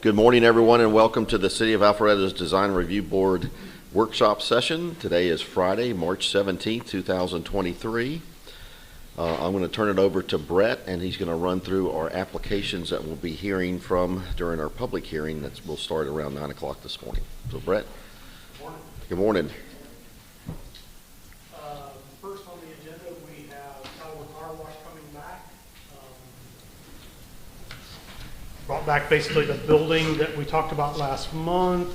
Good morning, everyone, and welcome to the City of Alpharetta's Design Review Board workshop session. Today is Friday, March 17th, 2023. I'm going to turn it over to Brett, and he's going to run through our applications that we'll be hearing from during our public hearing that will start around 9 o'clock this morning. So, Brett. Good morning. First on the agenda, we have Tower Car Wash coming back. Brought back basically the building that we talked about last month.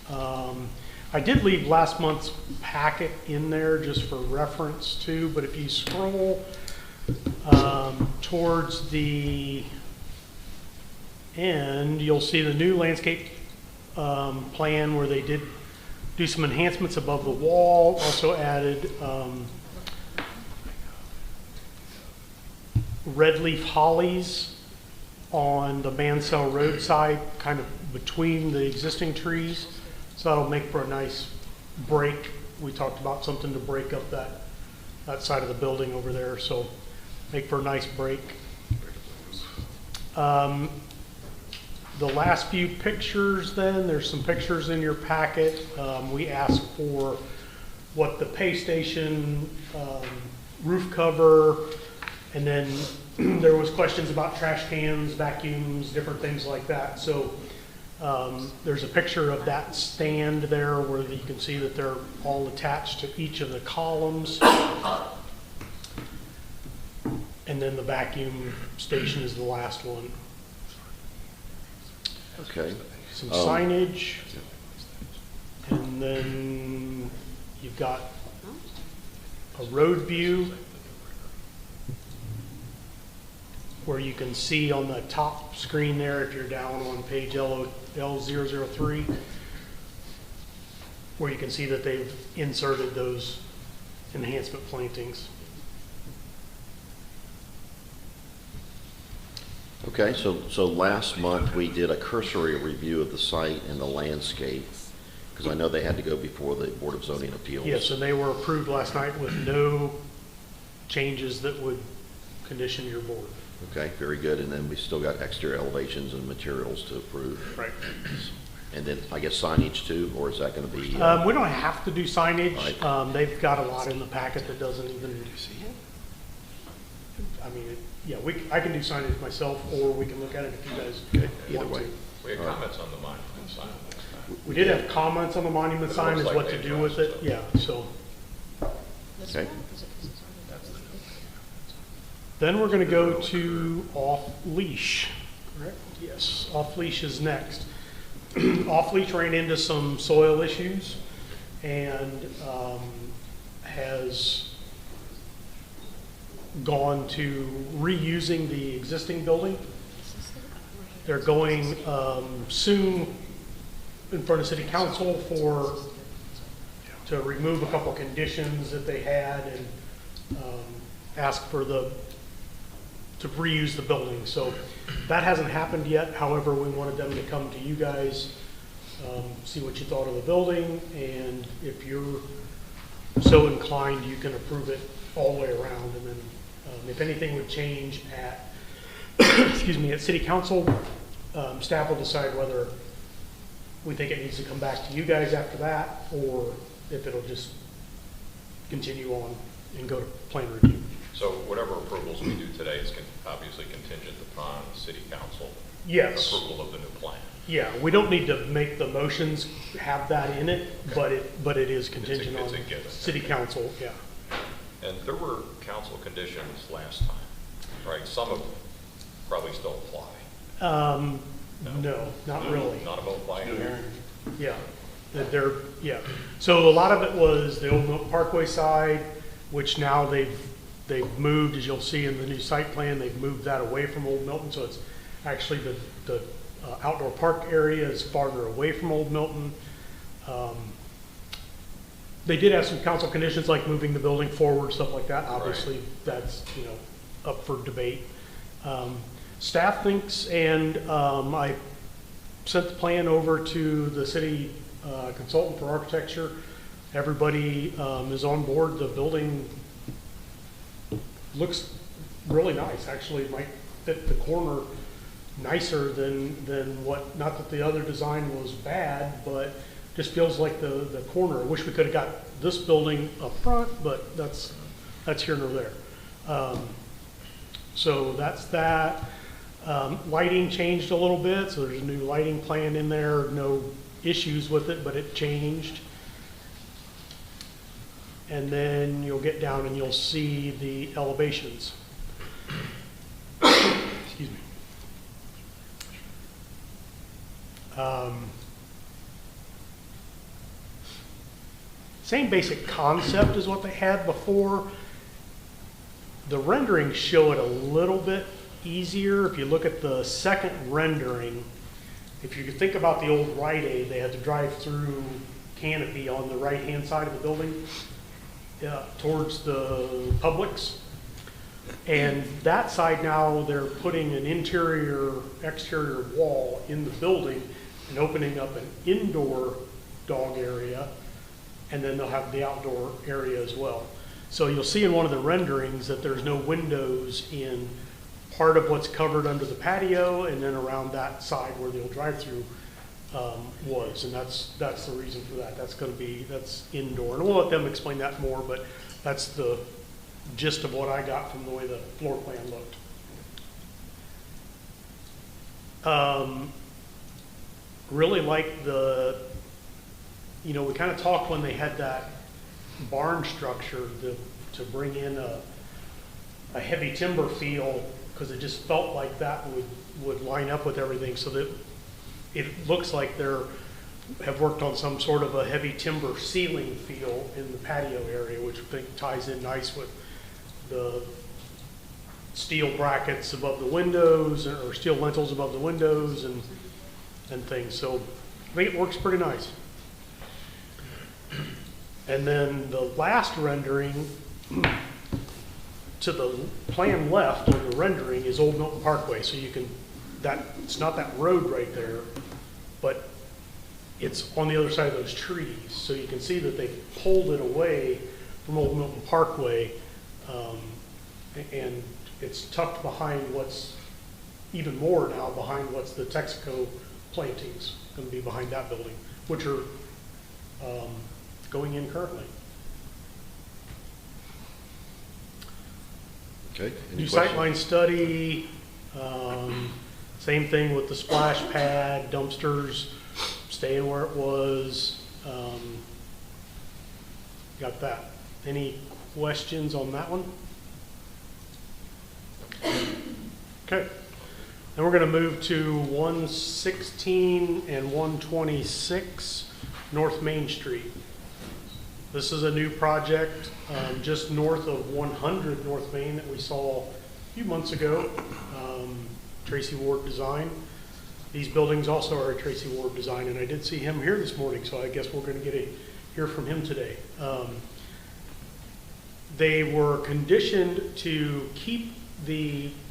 I did leave last month's packet in there just for reference too, but if you scroll towards the end, you'll see the new landscape plan where they did do some enhancements above the wall, also added red leaf hollies on the Mansell Road side, kind of between the existing trees. So that'll make for a nice break. We talked about something to break up that side of the building over there, so make for a nice break. The last few pictures then, there's some pictures in your packet. We asked for what the pay station, roof cover, and then there was questions about trash cans, vacuums, different things like that. So there's a picture of that stand there where you can see that they're all attached to each of the columns. And then the vacuum station is the last one. Okay. Some signage. And then you've got a road view where you can see on the top screen there, if you're down on page L003, where you can see that they've inserted those enhancement plantings. Okay, so last month we did a cursory review of the site and the landscape, because I know they had to go before the Board of Zoning Appeals. Yes, and they were approved last night with no changes that would condition your board. Okay, very good. And then we still got exterior elevations and materials to approve. Right. And then I guess signage too, or is that going to be? We don't have to do signage. Right. They've got a lot in the packet that doesn't even. I mean, I can do signage myself, or we can look at it if you guys Either want way. to. We had comments on the monument sign. We did have comments on the monument sign, is like what to they do with it. addressed Yeah. So Okay. then we're going to go to off leash. Correct. Yes. Off leash is next. Off leash ran into some soil issues and has gone to reusing the existing building. They're going soon in front of City Council to remove a couple conditions that they had and ask for to reuse the building. So that hasn't happened yet. However, we wanted them to come to you guys, see what you thought of the building, and if you're so inclined, you can approve it all the way around. And then if anything would change at, excuse me, at City Council, staff will decide whether we think it needs to come back to you guys after that, or if it'll just continue on and go to plan review. So whatever approvals we do today is obviously contingent upon City Council Yes. approval of the new plan. Yeah, we don't need to make the motions have that in it, Okay. but it is contingent It's a on given. City Council. Yeah. And there were council conditions last time, right? Some of them probably still apply. No, not really. None of them apply here? Yeah, yeah. So a lot of it was the Old Milton Parkway side, which now they've moved, as you'll see in the new site plan, they've moved that away from Old Milton. So it's actually the outdoor park area is farther away from Old Milton. They did have some council conditions like moving the building forward, stuff like that. Obviously, that's up for debate. Staff thinks, and I sent the plan over to the city consultant for architecture. Everybody is on board. The building looks really nice. Actually, it might fit the corner nicer than what, not that the other design was bad, but just feels like the corner. I wish we could have got this building up front, but that's here nor there. So that's that. Lighting changed a little bit, so there's a new lighting plan in there. No issues with it, but it changed. And then you'll get down and you'll see the elevations. Excuse me. Same basic concept as what they had before. The renderings show it a little bit easier. If you look at the second rendering, if you could think about the old Rite Aid, they had to drive through canopy on the right-hand side of the building towards the Publix. And that side now, they're putting an exterior wall in the building and opening up an indoor dog area, and then they'll have the outdoor area as well. So you'll see in one of the renderings that there's no windows in part of what's covered under the patio, and then around that side where the old drive-through was, and that's the reason for that. That's indoor, and we'll let them explain that more, but that's the gist of what I got from the way the floor plan looked. Really like we kind of talked when they had that barn structure to bring in a heavy timber feel, because it just felt like that would line up with everything, so that it looks like have worked on some sort of a heavy timber ceiling feel in the patio area, which I think ties in nice with the steel brackets above the windows, or steel lintels above the windows and things. So I think it works pretty nice. And then the last rendering to the plan left on the rendering is Old Milton Parkway. So it's not that road right there, but it's on the other side of those trees. So you can see that they've pulled it away from Old Milton Parkway, and it's tucked behind what's even more now behind what's the Texaco plantings going to be behind that building, which are going in currently. Okay. Any New questions? sightline study, same thing with the splash pad, dumpsters staying where it was. Got that. Any questions on that one? Okay. Then we're going to move to 116 and 126 North Main Street. This is a new project just north of 100 North Main that we saw a few months ago. Tracy Ward Design. These buildings also are a Tracy Ward Design, and I did see him here this morning, so I guess we're going to hear from him today. They were conditioned to keep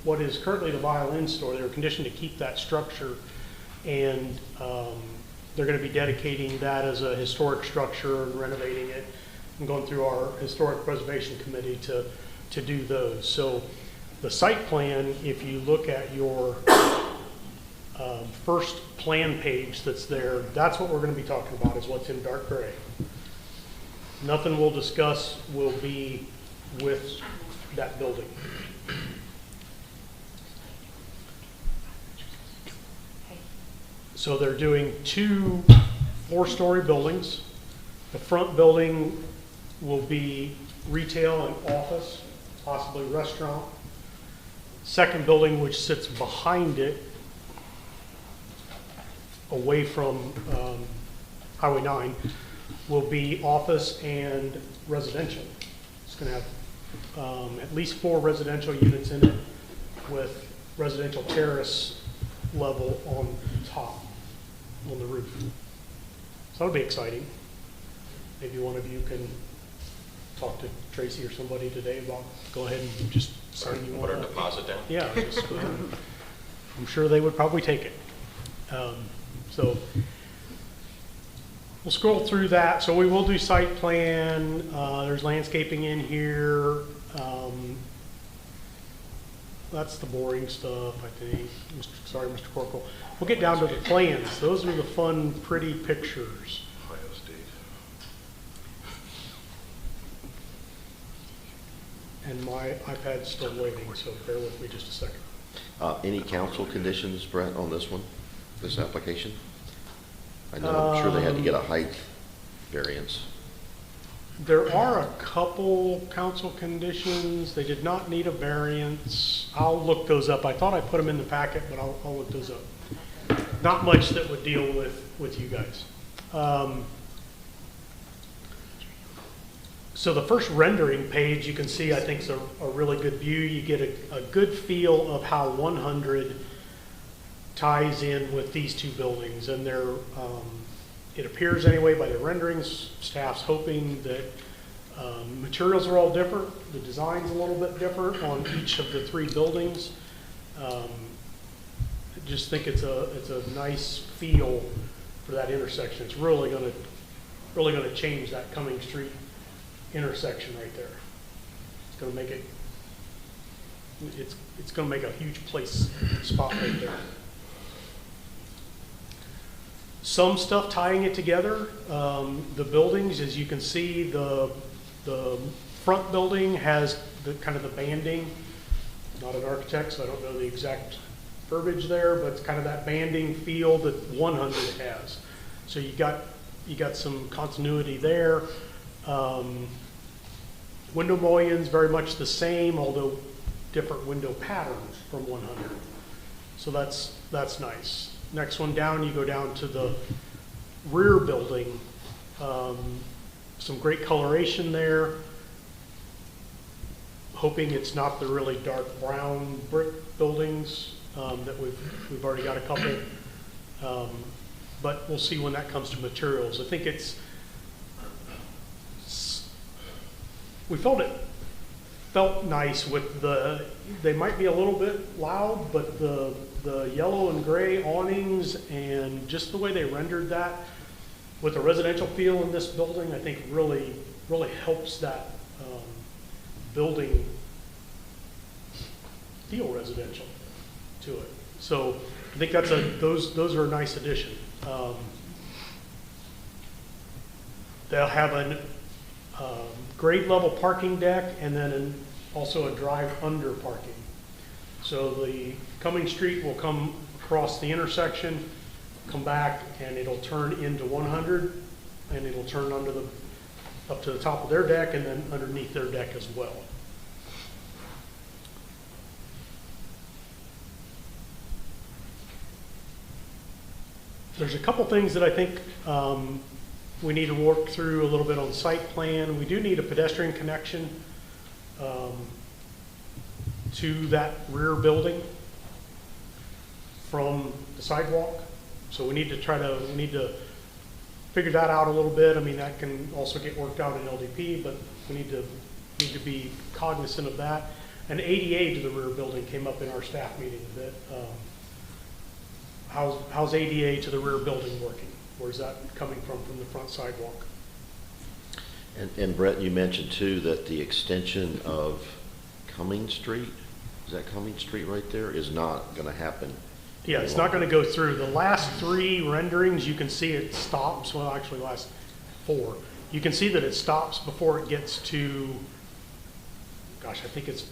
what is currently the violin store. They were conditioned to keep that structure, and they're going to be dedicating that as a historic structure and renovating it and going through our historic preservation committee to do those. So the site plan, if you look at your first plan page that's there, that's what we're going to be talking about, is what's in dark gray. Nothing we'll discuss will be with that building. So they're doing 2 4-story buildings. The front building will be retail and office, possibly restaurant. Second building, which sits behind it, away from Highway 9, will be office and residential. It's going to have at least 4 residential units in it, with residential terrace level on top, on the roof. So that'll be exciting. Maybe one of you can talk to Tracy or somebody today about, go ahead and just sign you Put one our up. deposit down? Yeah, just go ahead. I'm sure they would probably take it. So we'll scroll through that. So we will do site plan. There's landscaping in here. that's the boring stuff, I think. Sorry, Mr. Corporal. We'll get down to the plans. Those are the fun, pretty pictures. Ohio State. And my iPad's still waiting, so bear with me just a second. Any council conditions, Brett, on this one, this application? I know, I'm sure they had to get a height variance. There are a couple council conditions. They did not need a variance. I'll look those up. I thought I put them in the packet, but I'll look those up. Not much that would deal with you guys. So the first rendering page, you can see, I think, is a really good view. You get a good feel of how 100 ties in with these two buildings. And they're, it appears anyway by the renderings, staff's hoping that materials are all different. The design's a little bit different on each of the three buildings. I just think it's a nice feel for that intersection. It's really gonna change that Cumming Street intersection right there. It's gonna make it, it's gonna make a huge spot right there. Some stuff tying it together. The buildings, as you can see, the front building has the kind of the banding. Not an architect, so I don't know the exact verbiage there, but it's kind of that banding feel that 100 has. So you got some continuity there. Window mullions very much the same, although different window patterns from 100. So that's nice. Next one down, you go down to the rear building. Some great coloration there. Hoping it's not the really dark brown brick buildings that we've already got a couple. But we'll see when that comes to materials. I think we felt nice with they might be a little bit loud, but the yellow and gray awnings and just the way they rendered that with the residential feel in this building, I think really helps that building feel residential to it. So I think those are a nice addition. They'll have a grade level parking deck and then also a drive under parking. So the Cumming Street will come across the intersection, come back, and it'll turn into 100, and it'll turn up to the top of their deck and then underneath their deck as well. There's a couple things that I think we need to work through a little bit on site plan. We do need a pedestrian connection to that rear building from the sidewalk. So we need to figure that out a little bit. I mean, that can also get worked out in LDP, but we need to be cognizant of that. An ADA to the rear building came up in our staff meeting. That how's ADA to the rear building working? Where's that coming from the front sidewalk? And Brett, you mentioned too that the extension of Cumming Street, is that Cumming Street right there, is not going to happen. Yeah, it's not going to go through. The last three renderings, you can see it stops. Well, actually, last four. You can see that it stops before it gets to, gosh, I think it's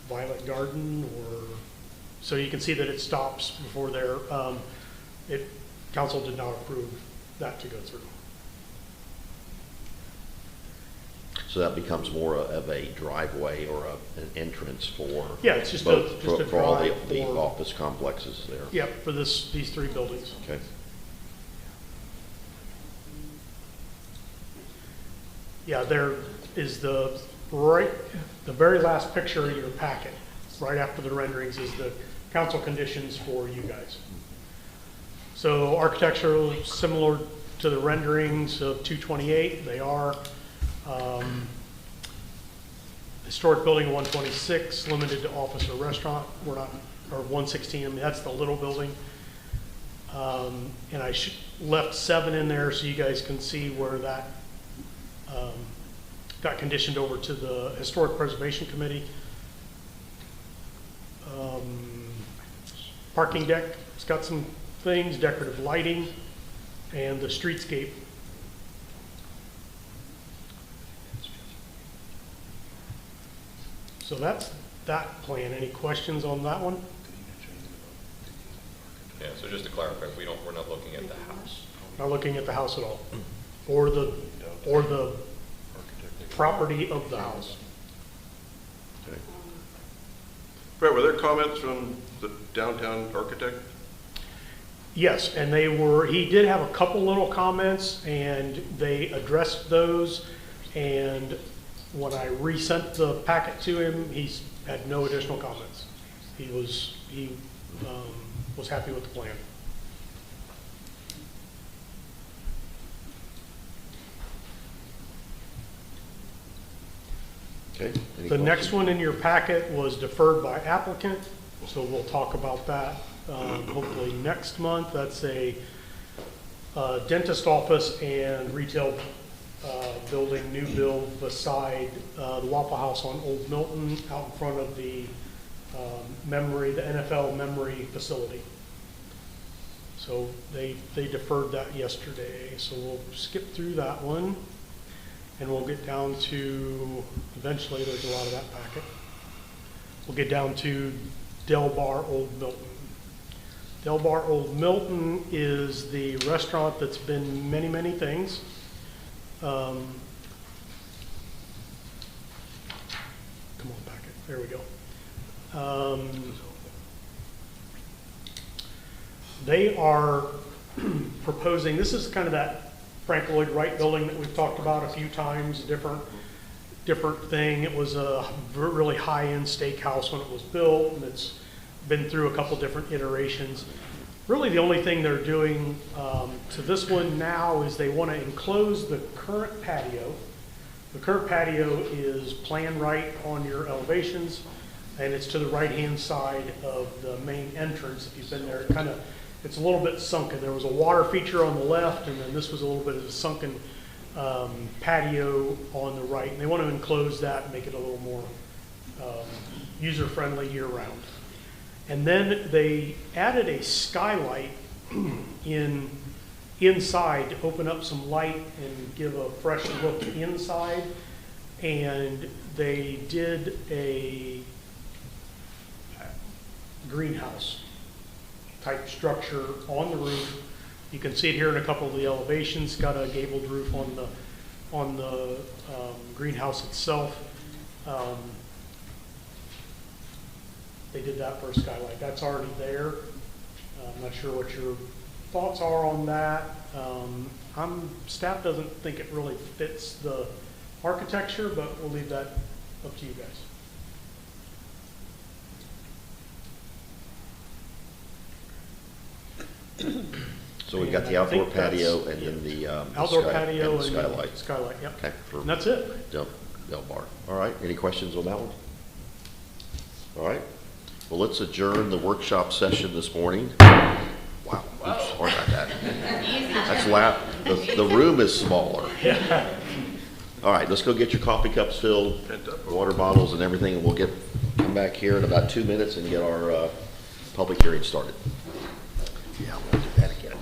Violet Garden, or so you can see that it stops before there. Council did not approve that to go through. So that becomes more of a driveway or an entrance for it's just both, a for all drive the office complexes there. Yep, for these three buildings. Okay. Yeah, there is the very last picture in your packet, right after the renderings, is the council conditions for you guys. So architectural, similar to the renderings of 228, they are. Historic building 126, limited to office or restaurant. We're not, or 116, I mean, that's the little building. And I left 7 in there so you guys can see where that got conditioned over to the Historic Preservation Committee. Parking deck, it's got some things, decorative lighting, and the streetscape. So that's that plan. Any questions on that one? Yeah, so just to clarify, we're not looking at the house. Not looking at the house at all, or the property of the house. Okay. Brett, were there comments from the downtown architect? Yes, and he did have a couple little comments, and they addressed those, and when I resent the packet to him, he's had no additional comments. He was happy with the plan. Okay. Any The next questions? one in your packet was deferred by applicant, so we'll talk about that hopefully next month. That's a dentist office and retail building, new build beside the Waffle House on Old Milton, out in front of the the NFL memory facility. So they deferred that yesterday, so we'll skip through that one. And we'll get down to, eventually there's a lot of that packet. We'll get down to Del Bar Old Milton. Del Bar Old Milton is the restaurant that's been many, many things. Come on, packet, there we go. They are proposing, this is kind of that Frank Lloyd Wright building that we've talked about a few times, different thing. It was a really high-end steakhouse when it was built, and it's been through a couple different iterations. Really the only thing they're doing to this one now is they want to enclose the current patio. The current patio is planned right on your elevations, and it's to the right-hand side of the main entrance. If you've been there, it's a little bit sunken. There was a water feature on the left, and then this was a little bit of a sunken patio on the right. And they want to enclose that and make it a little more user-friendly year-round. And then they added a skylight inside to open up some light and give a fresh look inside. And they did a greenhouse type structure on the roof. You can see it here in a couple of the elevations. Got a gabled roof on the greenhouse itself. They did that for a skylight. That's already there. I'm not sure what your thoughts are on that. Staff doesn't think it really fits the architecture, but we'll leave that up to you guys. So we've got the outdoor patio and then the Outdoor sky- patio and the skylight. Skylight, yep. Okay, for And that's it. Del Bar. All right, any questions on that one? All right, well, let's adjourn the workshop session this morning. Wow, oops, sorry about that. That's loud. The room is smaller. All right, let's go get your coffee cups filled, water bottles and everything, and we'll come back here in about 2 minutes and get our public hearing started. Yeah, we'll do that again.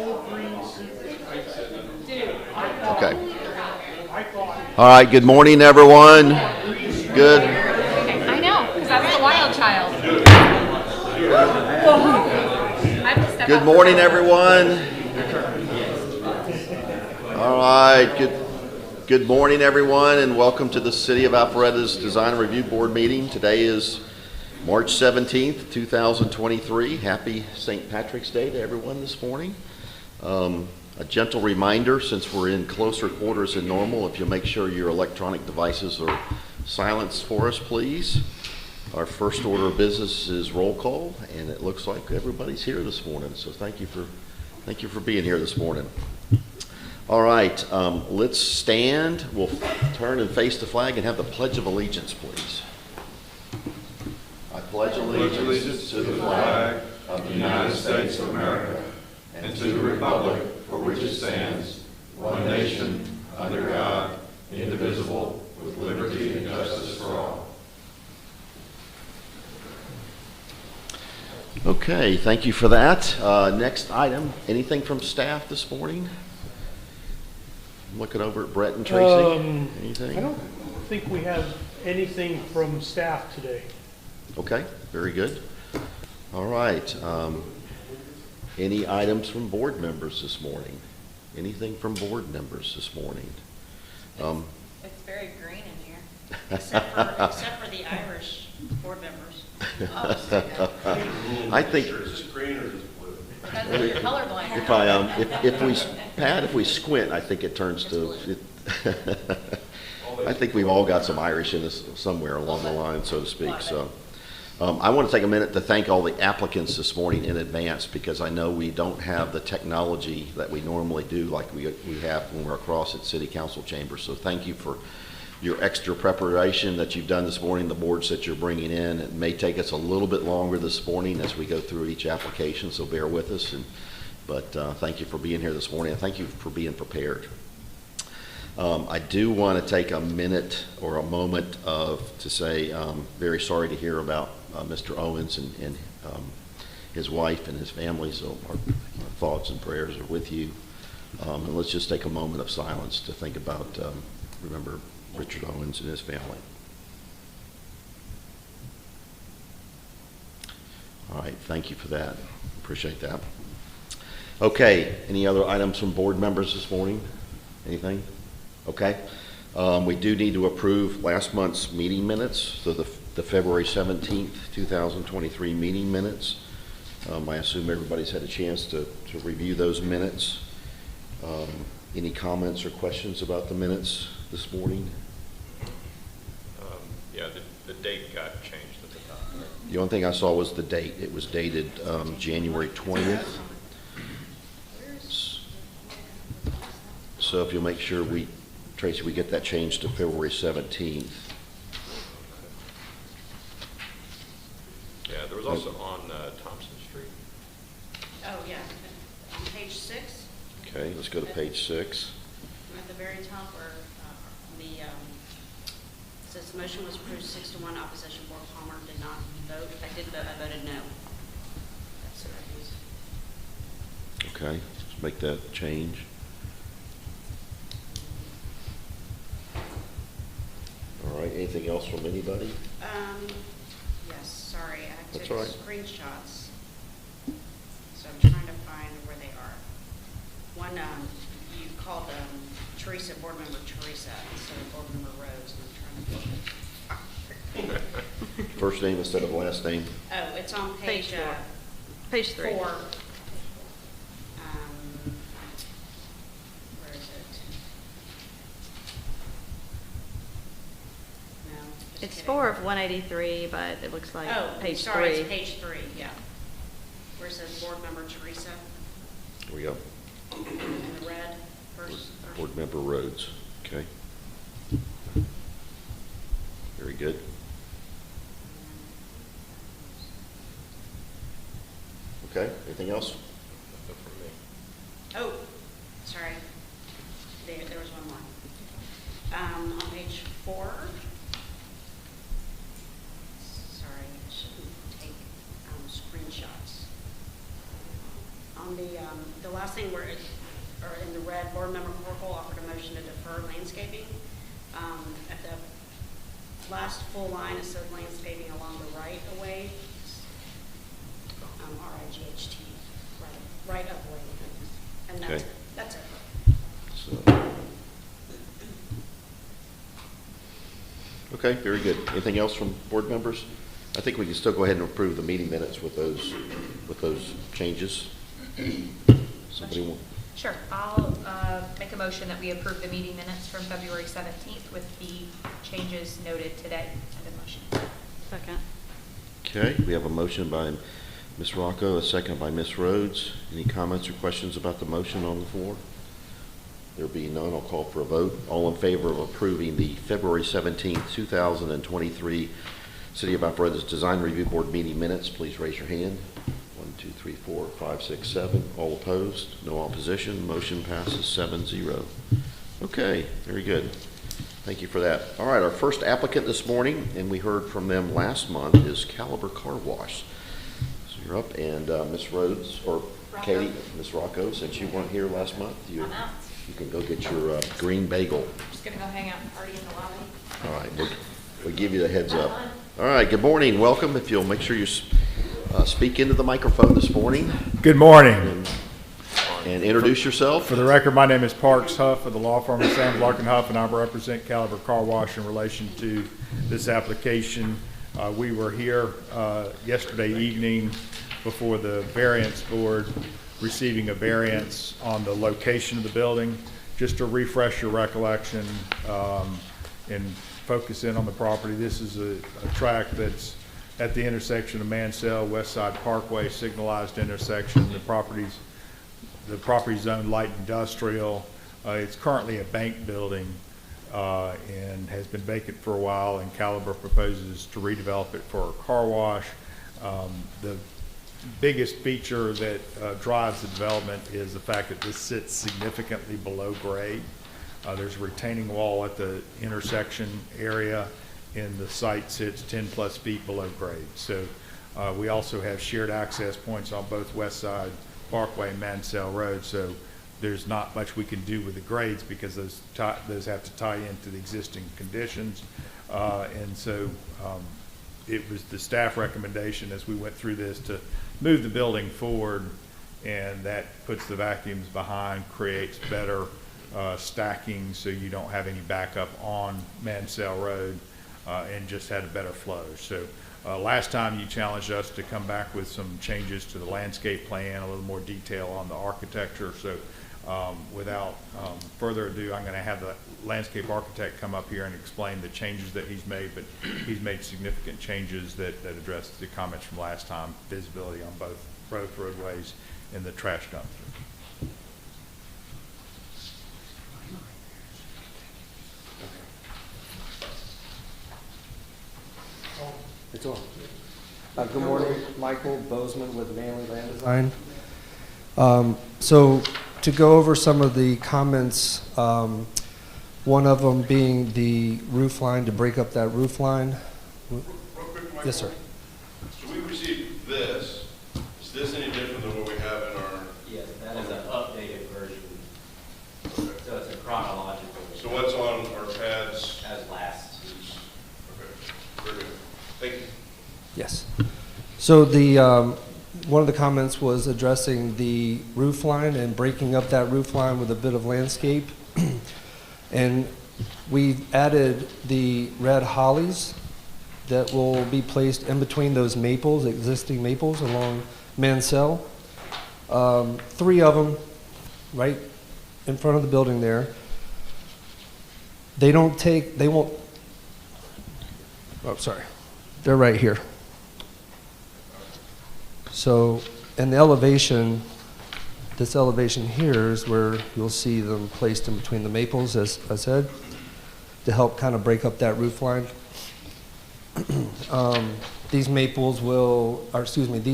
gold green suit. Okay. All right, good morning, everyone. Good. I know, because that's the wild child. I have to step Good up. morning, everyone. All right, good morning, everyone, and welcome to the City of Alpharetta's Design Review Board meeting. Today is March 17th, 2023. Happy St. Patrick's Day to everyone this morning. A gentle reminder, since we're in closer quarters than normal, if you'll make sure your electronic devices are silenced for us, please. Our first order of business is roll call, and it looks like everybody's here this morning, so thank you for being here this morning. All right, let's stand. We'll turn and face the flag and have the Pledge of Allegiance, please. I pledge allegiance to the flag of the United States of America and to the republic for which it stands, one nation, under God, indivisible, with liberty and justice for all. Okay, thank you for that. Next item, anything from staff this morning? I'm looking over at Brett and Tracy. Anything? I don't think we have anything from staff today. Okay, very good. All right. Any items from board members this morning? Anything from board members this morning? It's very green in here, except for the Irish board members. I think Is it green or is it blue? Depends if you're colorblind. if we squint, I think it turns to. I think we've all got some Irish in us somewhere along the line, so to speak. So. I want to take a minute to thank all the applicants this morning in advance, because I know we don't have the technology that we normally do like we have when we're across at City Council chambers. So thank you for your extra preparation that you've done this morning, the boards that you're bringing in. It may take us a little bit longer this morning as we go through each application, so bear with us. But thank you for being here this morning, and thank you for being prepared. I do want to take a minute or a moment to say very sorry to hear about Mr. Owens and his wife and his family. So our thoughts and prayers are with you. And let's just take a moment of silence to think about, remember Richard Owens and his family. All right, thank you for that. Appreciate that. Okay, any other items from board members this morning? Anything? Okay. We do need to approve last month's meeting minutes, so the February 17th, 2023 meeting minutes. I assume everybody's had a chance to review those minutes. Any comments or questions about the minutes this morning? Yeah, the date got changed at the top. Right? The only thing I saw was the date. It was dated January 20th. So if you'll make sure Tracy, we get that changed to February 17th. Yeah, there was also on Thompson Street. Oh, yeah, on page 6, Okay, let's go to page 6. at the very top where it says the motion was approved 6-1, opposition, Board Palmer did not vote. I did vote, I voted no. That's what I used. Okay, let's make that change. All right, anything else from anybody? Yes, sorry, I That's took all right. screenshots. So I'm trying to find where they are. One, you called Teresa, board member Teresa, instead of board member Rose, and I'm trying to look. First name instead of last name? Oh, it's on page, Page 3. 4. Where is it? No. just It's kidding. 4 of 183, but it looks like Oh, page sorry, 3. it's page 3, yeah. Where it says board member Teresa Here we go. in the red first. Board member Rhodes, okay. Very good. Okay, anything else? Nothing from me. Oh, sorry. There was one more. On page 4. Sorry, I shouldn't take screenshots. On the last thing where where it, or in the red, board member Corporal offered a motion to defer landscaping. At the last full line, it says landscaping along the right of way. RIGHT, right of way. And that's Okay. it. That's it. So. Okay, very good. Anything else from board members? I think we can still go ahead and approve the meeting minutes with those changes. Somebody want? Sure, I'll make a motion that we approve the meeting minutes from February 17th with the changes noted today. End of motion. Second. Okay, we have a motion by Ms. Rocco, a second by Ms. Rhodes. Any comments or questions about the motion on the floor? There being none, I'll call for a vote. All in favor of approving the February 17th, 2023 City of Alpharetta's Design Review Board meeting minutes, please raise your hand. 1, 2, 3, 4, 5, 6, 7. All opposed? No opposition. Motion passes 7-0. Okay, very good. Thank you for that. All right, our first applicant this morning, and we heard from them last month, is Caliber Car Wash. So you're up, and Ms. Rhodes, or Rocco. Katie, Ms. Rocco, since you weren't here last month, you I'm out. can go get your green bagel. Just gonna go hang out and party in the lobby. All right, we'll give you the heads up. All right, good morning, welcome. If you'll make sure you speak into the microphone this morning Good morning. and introduce yourself. For the record, my name is Parks Huff of the law firm of Sam Larkin Huff, and I represent Caliber Car Wash in relation to this application. We were here yesterday evening before the variance board, receiving a variance on the location of the building. Just to refresh your recollection and focus in on the property, this is a tract that's at the intersection of Mansell, West Side Parkway, signalized intersection. The property's zoned light industrial. It's currently a bank building and has been vacant for a while, and Caliber proposes to redevelop it for a car wash. The biggest feature that drives the development is the fact that this sits significantly below grade. There's a retaining wall at the intersection area, and the site sits 10 plus feet below grade. So we also have shared access points on both West Side Parkway and Mansell Road. So there's not much we can do with the grades because those have to tie into the existing conditions. And so it was the staff recommendation as we went through this to move the building forward, and that puts the vacuums behind, creates better stacking so you don't have any backup on Mansell Road, and just had a better flow. So last time you challenged us to come back with some changes to the landscape plan, a little more detail on the architecture. So without further ado, I'm going to have the landscape architect come up here and explain the changes that he's made, but he's made significant changes that address the comments from last time, visibility on both roadways and the trash dumpster. It's on. Good morning, Michael Bozeman with Manley Land Design. So to go over some of the comments, one of them being the roof line, to break up that roof line. Real quick, Michael. Yes, sir. So we received this. Is this any different than what we have in our? Yes, that is an updated version, so it's a chronological. So what's on our pads? As last. Okay, very good. Thank you. Yes. So the one of the comments was addressing the roof line and breaking up that roof line with a bit of landscape. And we've added the red hollies that will be placed in between those maples, existing maples along Mansell. 3 of them right in front of the building there. They won't, oh, sorry. They're right here. So in the elevation, this elevation here is where you'll see them placed in between the maples, as I said, to help kind of break up that roof line. These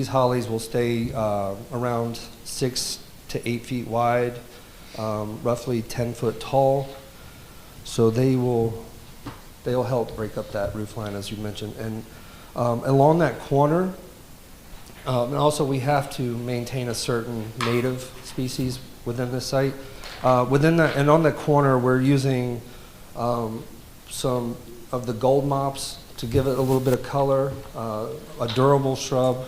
hollies will stay around 6 to 8 feet wide, roughly 10 foot tall. So they'll help break up that roof line, as you mentioned. And along that corner, and also we have to maintain a certain native species within the site. Within that, and on the corner, we're using some of the gold mops to give it a little bit of color, a durable shrub,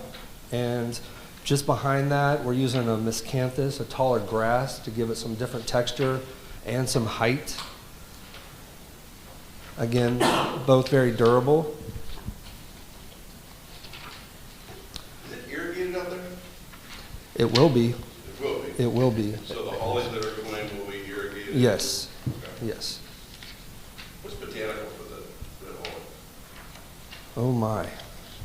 and just behind that, we're using a miscanthus, a taller grass, to give it some different texture and some height. Again, both very durable. Is it irrigated out there? It will be. It will be. It will be. So the hollies that are going will be irrigated? Yes. Okay. Yes. What's botanical for the red holly? Oh my.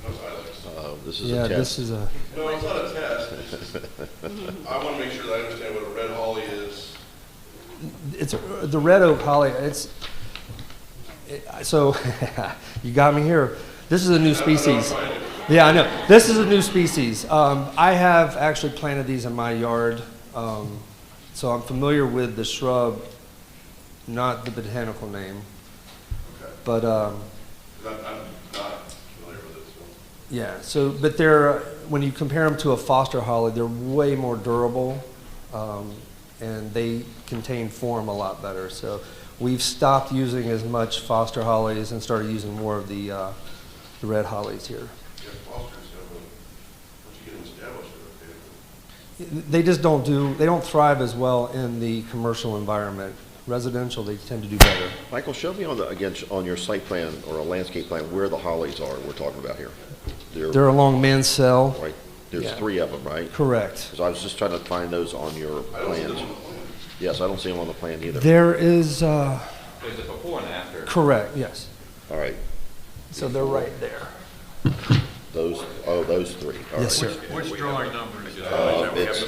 No ilex. This is Yeah, a test. this is a. No, it's not a test. It's just, I want to make sure that I understand what a red holly is. It's the red oak holly. So you got me here. This is a new species. Yeah, I know. This is a new species. I have actually planted these in my yard, so I'm familiar with the shrub, not the botanical name. Okay. But I'm not familiar with it, so. yeah. So, but when you compare them to a foster holly, they're way more durable, and they contain form a lot better. So we've stopped using as much foster hollies and started using more of the red hollies here. Yeah, fosters have once you get them established, they're okay. They just they don't thrive as well in the commercial environment. Residential, they tend to do better. Michael, show me on your site plan or a landscape plan where the hollies are we're talking about here. They're along Mansell. Right. There's Yeah. 3 of them, right? Correct. Because I was just trying to find those on your I don't see plans. them on the plan. Yes, I don't see them on the plan either. There is, There's a before and after. correct, yes. All right. So they're right there. Those 3. All Yes, right. sir. Which drawing number is it? It's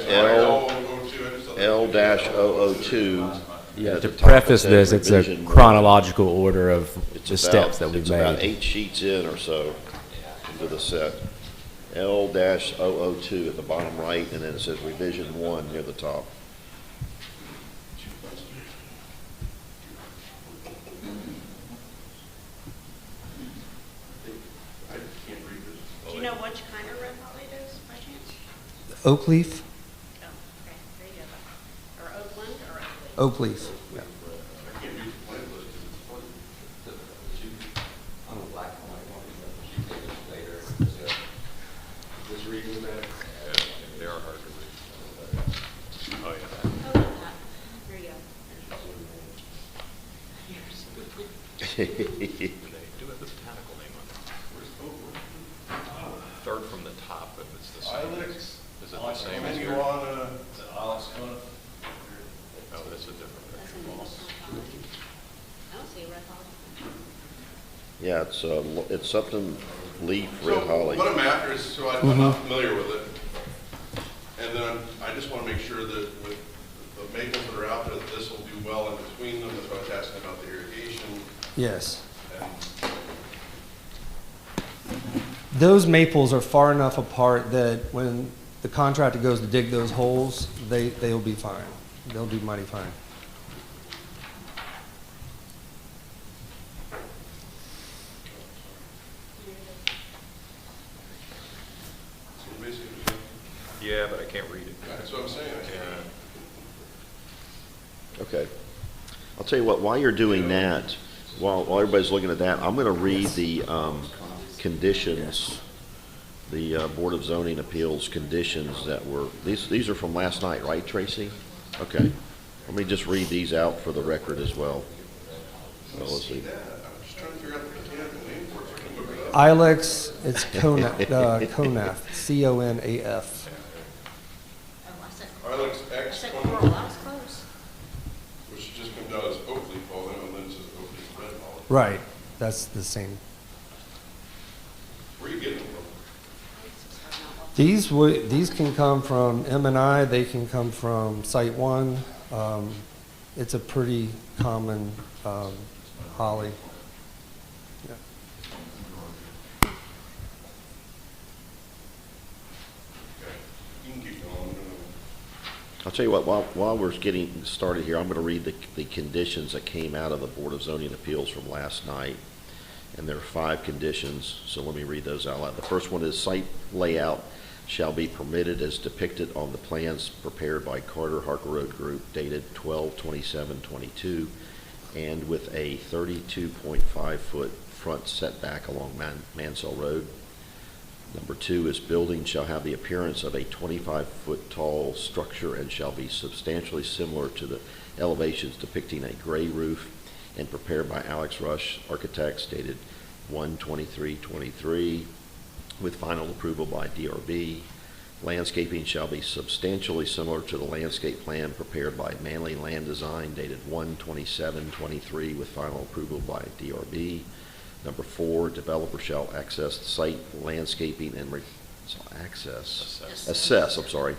L-002. Yeah, At to the top, it preface says this, it's a revision one. chronological order of It's the about- steps that we've It's about made. 8 sheets in or so into the set. L-002 at the bottom right, and then it says revision 1 near the top. I can't read this. Do you know which kind of red holly it is, by chance? Oak leaf? Oh, okay, there you go. Or Oakland, or Oakleaf? Oak leaf. I can't read the plan list because it's funny. On the black and white one, she did it later. Just reading that. They are hard to read. Oh, yeah. Oh, look at that. There you go. They do have the botanical name on it. Third from the top, if it's the same. Ilex. Is it the same as your? Marijuana. Oh, that's a different That's picture. an English holly. I don't see a red holly. Yeah, it's something leaf red holly. What I'm after is, so I'm not familiar with it. And then I just want to make sure that with the maples that are out there, that this will do well in between them. That's why I was asking about the irrigation. Yes. And Those maples are far enough apart that when the contractor goes to dig those holes, they'll be fine. They'll do mighty fine. so basically, Yeah, but I can't read it. that's what I'm saying. I can't- Okay. I'll tell you what, while you're doing that, while everybody's looking at that, I'm going to read the conditions, the Board of Zoning Appeals conditions that were, these are from last night, right, Tracy? Okay. Let me just read these out for the record as well. Let's see. Yeah, I'm just trying to figure out the botanical name for it so I can look it up. Ilex, it's Conaf, C-O-N-A-F. Oh, I said, Ilex I X, said coral, I was close. which just comes out as oak leaf holly, and then it says oak leaf red holly. Right, that's the same. Where are you getting them from? These can come from M&I, they can come from Site One. It's a pretty common holly. Yeah. Okay, you can keep going. I'll tell you what, while we're getting started here, I'm going to read the conditions that came out of the Board of Zoning Appeals from last night. And there are 5 conditions, so let me read those out loud. The first one is site layout shall be permitted as depicted on the plans prepared by Carter Harker Road Group dated 12/27/22 and with a 32.5-foot front setback along Mansell Road. Number 2 is building shall have the appearance of a 25-foot tall structure and shall be substantially similar to the elevations depicting a gray roof and prepared by Alex Rush Architects dated 1/23/23 with final approval by DRB. Landscaping shall be substantially similar to the landscape plan prepared by Manley Land Design dated 1/27/23 with final approval by DRB. Number 4, developer shall access site landscaping and assess, I'm sorry,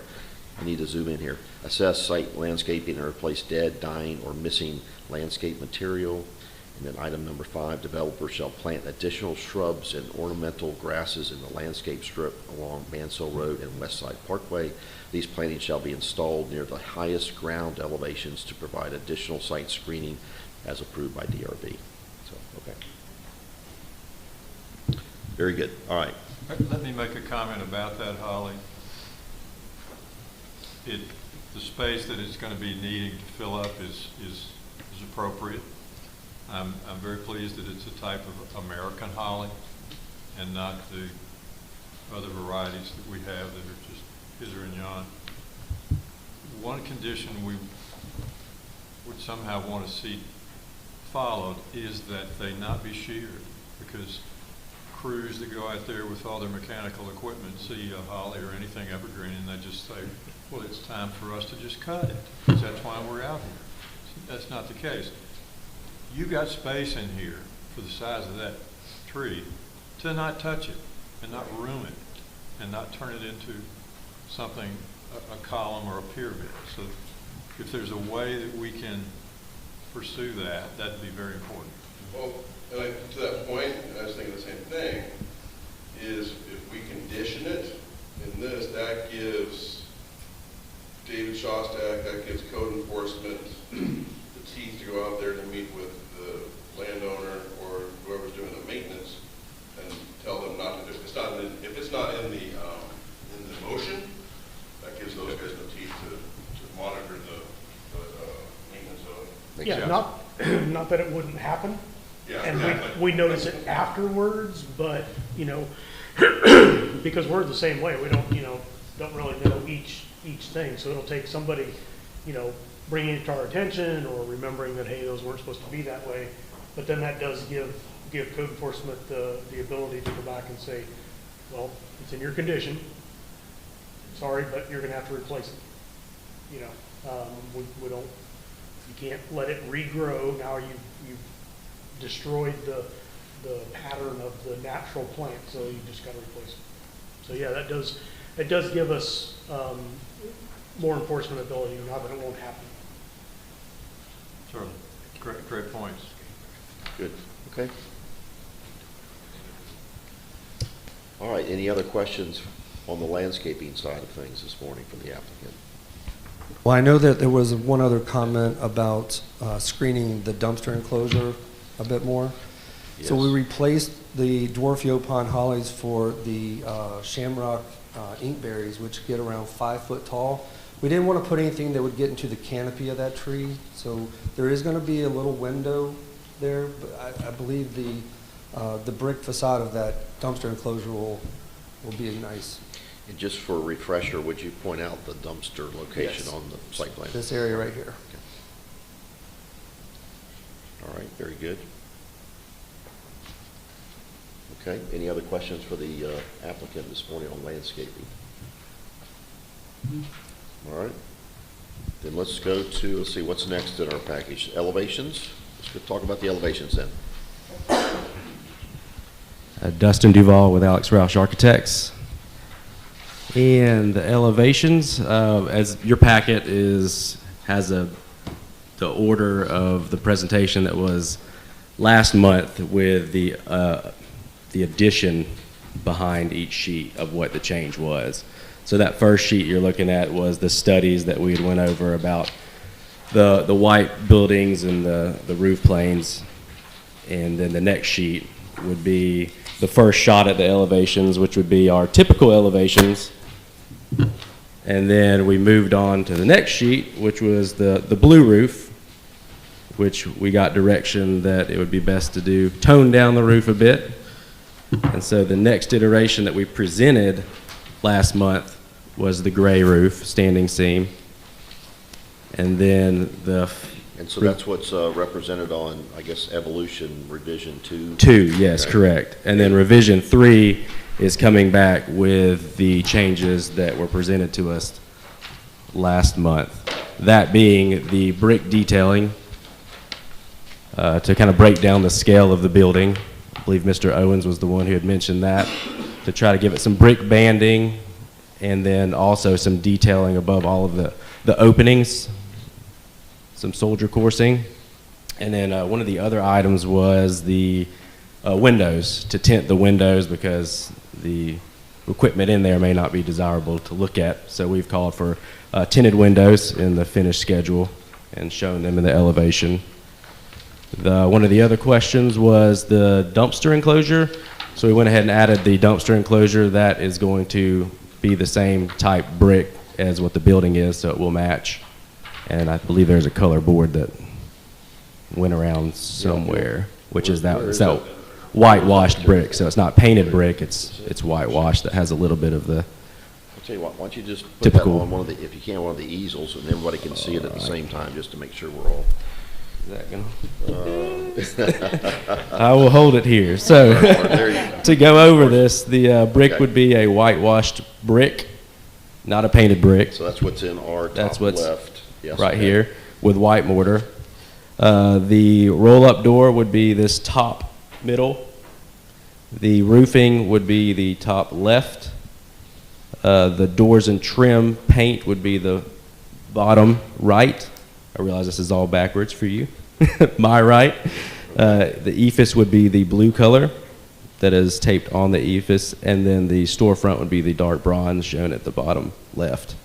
I need to zoom in here. Assess site landscaping and replace dead, dying, or missing landscape material. And then item number 5, developer shall plant additional shrubs and ornamental grasses in the landscape strip along Mansell Road and West Side Parkway. These plantings shall be installed near the highest ground elevations to provide additional site screening as approved by DRB. So, okay. Very good. All right. Let me make a comment about that, Holly. The space that it's going to be needing to fill up is appropriate. I'm very pleased that it's a type of American holly and not the other varieties that we have that are just hither and yon. One condition we would somehow want to see followed is that they not be sheared, because crews that go out there with all their mechanical equipment see a holly or anything evergreen and they just say, well, it's time for us to just cut it, because that's why we're out here. That's not the case. You got space in here for the size of that tree to not touch it and not ruin it and not turn it into something, a column or a pyramid. So if there's a way that we can pursue that, that'd be very important. Well, to that point, I was thinking the same thing, is if we condition it in this, that gives David Shostak, that gives code enforcement the teeth to go out there to meet with the landowner or whoever's doing the maintenance and tell them not to do it. If it's not in the motion, that gives those guys no teeth to monitor the maintenance of it. Yeah, not that it wouldn't happen. Yeah, And exactly. we notice it afterwards, but, because we're the same way, we don't really know each thing. So it'll take somebody, bringing it to our attention or remembering that, hey, those weren't supposed to be that way. But then that does give code enforcement the ability to go back and say, well, it's in your condition. Sorry, but you're going to have to replace it. We don't, you can't let it regrow. Now you've destroyed the pattern of the natural plant, so you just got to replace it. So yeah, that does give us more enforcement ability. Not that it won't happen. Certainly. Great points. Good. Okay. All right. Any other questions on the landscaping side of things this morning from the applicant? Well, I know that there was one other comment about screening the dumpster enclosure a bit more. Yes. So we replaced the dwarf Yopon hollies for the shamrock inkberries, which get around 5 foot tall. We didn't want to put anything that would get into the canopy of that tree, so there is going to be a little window there, but I believe the brick facade of that dumpster enclosure will be nice. And just for a refresher, would you point out the dumpster location Yes. on the site plan? This area right here. Okay. All right, very good. Okay, any other questions for the applicant this morning on landscaping? All right, then let's go to, let's see, what's next in our package? Elevations? Let's go talk about the elevations then. Dustin Duval with Alex Roush Architects. And the elevations, as your packet has the order of the presentation that was last month with the addition behind each sheet of what the change was. So that first sheet you're looking at was the studies that we had went over about the white buildings and the roof planes. And then the next sheet would be the first shot at the elevations, which would be our typical elevations And then we moved on to the next sheet, which was the blue roof, which we got direction that it would be best to tone down the roof a bit. And so the next iteration that we presented last month was the gray roof, standing seam. And then And so that's what's represented on, I guess, Evolution Revision 2? 2, yes, Okay. correct. And then Revision 3 is coming back with the changes that were presented to us last month. That being the brick detailing, to kind of break down the scale of the building. I believe Mr. Owens was the one who had mentioned that, to try to give it some brick banding, and then also some detailing above all of the openings, some soldier coursing. And then one of the other items was the windows, to tint the windows because the equipment in there may not be desirable to look at. So we've called for tinted windows in the finished schedule and shown them in the elevation. One of the other questions was the dumpster enclosure. So we went ahead and added the dumpster enclosure. That is going to be the same type brick as what the building is, so it will match. And I believe there's a color board that went around somewhere, which is that whitewashed brick. So it's not painted brick, it's whitewashed that has a little bit of the I'll tell you what, why don't you just put typical, that on one of the, if you can, one of the easels, and everybody can see it at the same time, just to make sure we're all. Is that gonna? I will hold it here. So There you go. to go over this, the brick would be a whitewashed brick, not a painted brick. So that's what's in our That's top what's left. Yes, right okay. here with white mortar. The roll-up door would be this top middle. The roofing would be the top left. The doors and trim paint would be the bottom right. I realize this is all backwards for you. My right. The ephes would be the blue color that is taped on the ephes, and then the storefront would be the dark bronze shown at the bottom left.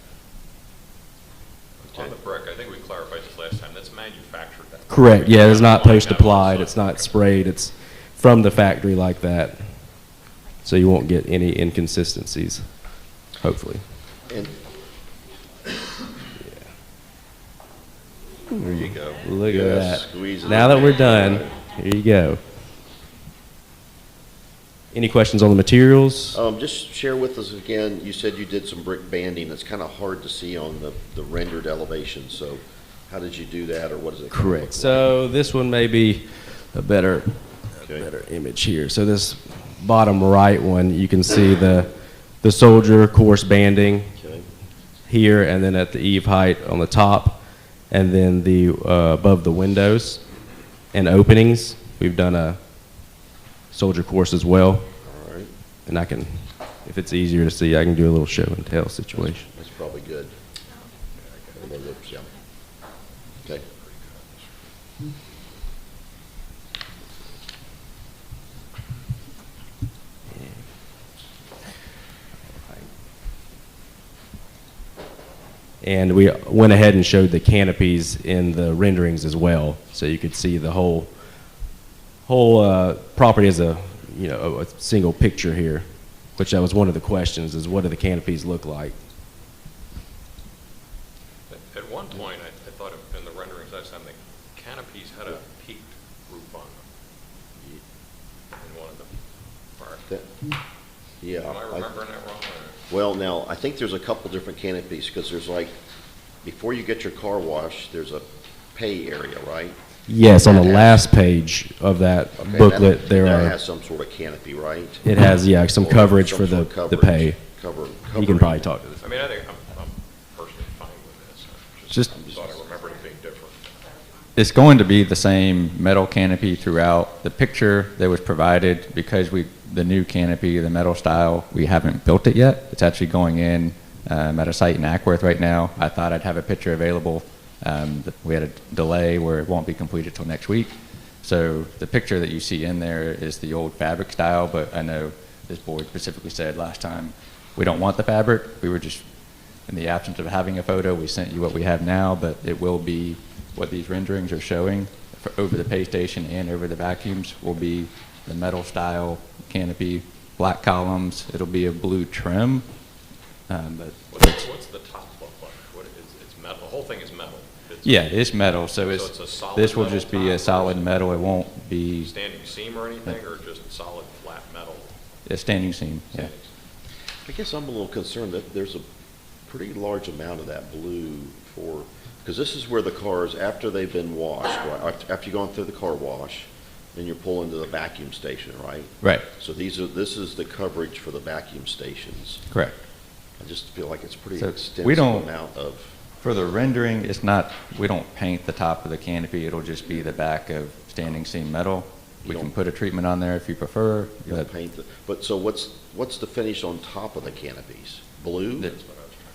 On the brick, I think we clarified this last time, that's manufactured. That's Correct. Yeah, it's not applying post-applied. that It's not sprayed. It's from the factory like that. So you won't get any inconsistencies, hopefully. And there you go. Look Yes, at that. squeeze it Now in that there. we're done, here you go. Any questions on the materials? Just share with us again, you said you did some brick banding. It's kind of hard to see on the rendered elevation, so how did you do that, or what does it kinda look Correct. like? So this one may be a better image here. So this bottom right one, you can see the soldier course banding Okay. here, and then at the eave height on the top, and then the above the windows and openings, we've done a soldier course as well. All right. And I can, if it's easier to see, I can do a little show and tell situation. That's probably good. Yeah. Okay. And we went ahead and showed the canopies in the renderings as well, so you could see the whole property as a single picture here, which that was one of the questions: is what do the canopies look like? At one point, I thought in the renderings last time, the canopies had a peaked roof on them in one of them. Yeah. Am I remembering that wrong? Well, now, I think there's a couple different canopies, because there's like, before you get your car wash, there's a pay area, right? Yes, on the That has- last page of that Okay, booklet, there that are. has some sort of canopy, right? It has, yeah, some Or coverage some for sort the of the coverage, pay. You can covering. probably talk to this. I mean, I think I'm personally fine with this. I Just- thought I remembered it being different. It's going to be the same metal canopy throughout. The picture that was provided, because the new canopy, the metal style, we haven't built it yet. It's actually going in at a site in Ackworth right now. I thought I'd have a picture available. We had a delay where it won't be completed till next week. So the picture that you see in there is the old fabric style, but I know this board specifically said last time, we don't want the fabric. We were just, in the absence of having a photo, we sent you what we have now, but it will be what these renderings are showing for over the pay station and over the vacuums will be the metal style canopy, black columns. It'll be a blue trim. But What's the top Yeah, it's metal, so it's it's, a solid this will metal just be a top, or solid is it metal. It won't be standing seam or anything, or just solid flat metal? a standing seam, yeah. Standing seam? I guess I'm a little concerned that there's a pretty large amount of that blue for, because this is where the cars, after they've been washed, right, after you've gone through the car wash, then you're pulling to the vacuum station, right? Right, So this is the coverage for the vacuum stations. correct. I just feel like it's pretty So extensive we don't- amount of, For the rendering, it's not, we don't paint the top of the canopy. It'll just be the back of standing seam metal. We You can don't- put a treatment on there if you prefer. you know, but paint the, but so what's the finish on top of the canopies? Blue? the-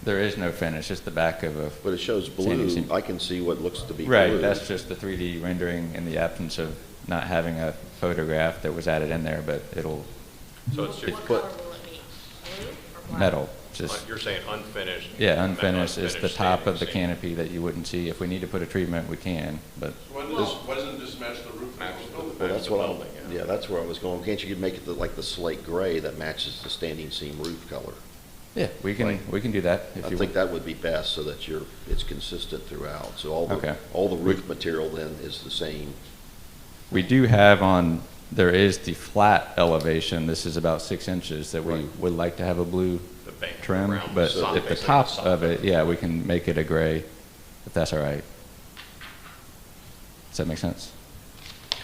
There is no finish, just the back of a, But it shows Standing blue. seam. I can see what looks to be blue. right, that's just the 3D rendering in the absence of not having a photograph that was added in there, but it'll, So it's just, What put- color will it be? Blue or black? metal, just, you're saying unfinished? yeah, unfinished is the unfinished top of the standing seam. canopy that you wouldn't see. If we need to put a treatment, we can, but Why doesn't it just match the roof? Match the- Well, that's the what I'm, building, yeah, that's where I was going. Can't you make it like the slate gray that matches the standing seam roof color? yeah, we can do that if I you think want. that would be best so that it's consistent throughout. So Okay. all the roof material then is the same. We do have on, there is the flat elevation, this is about 6 inches, that we Right. would like to have a blue The bank trim, around but the at the solid- top solid of it, yeah, we can make it a gray, if that's all right. Does that make sense?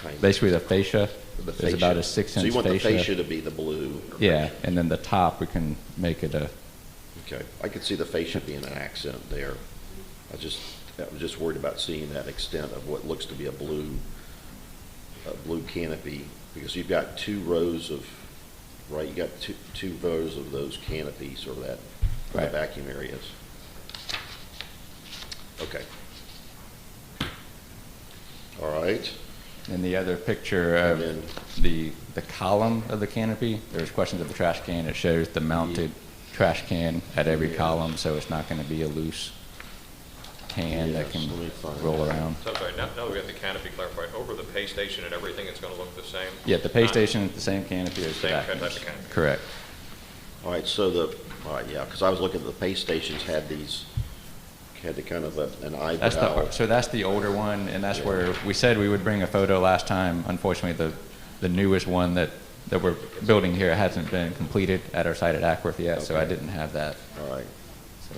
Kind of. Basically, the fascia The is about fascia. a 6 So you inch want the fascia fascia. to be the blue? Yeah, and then the top, we can make it a, Okay, I could see the fascia being an accent there. I was just worried about seeing that extent of what looks to be a blue canopy, because you've got two rows of, right, you got two rows of those canopies or that, for the Right. vacuum areas. Okay. All right, in the other picture And of then- the column of the canopy, there's questions of the trash can, it shows the mounted trash can at every Yeah. column, so it's not gonna be a loose can that Yes, can let me find roll that. around. So I'm sorry, now that we got the canopy clarified, over the pay station and everything, it's gonna look the same? Yeah, the pay Not- station is the same canopy as the Same type of vacuums. canopy. Correct. all right, all right, yeah, because I was looking at the pay stations had the kind of an That's eyebrow. so that's the older one, and that's where we said we would bring a photo last time. Unfortunately, the newest one that we're building here hasn't been completed at our site at Ackworth yet, so I Okay. didn't have that. All right, So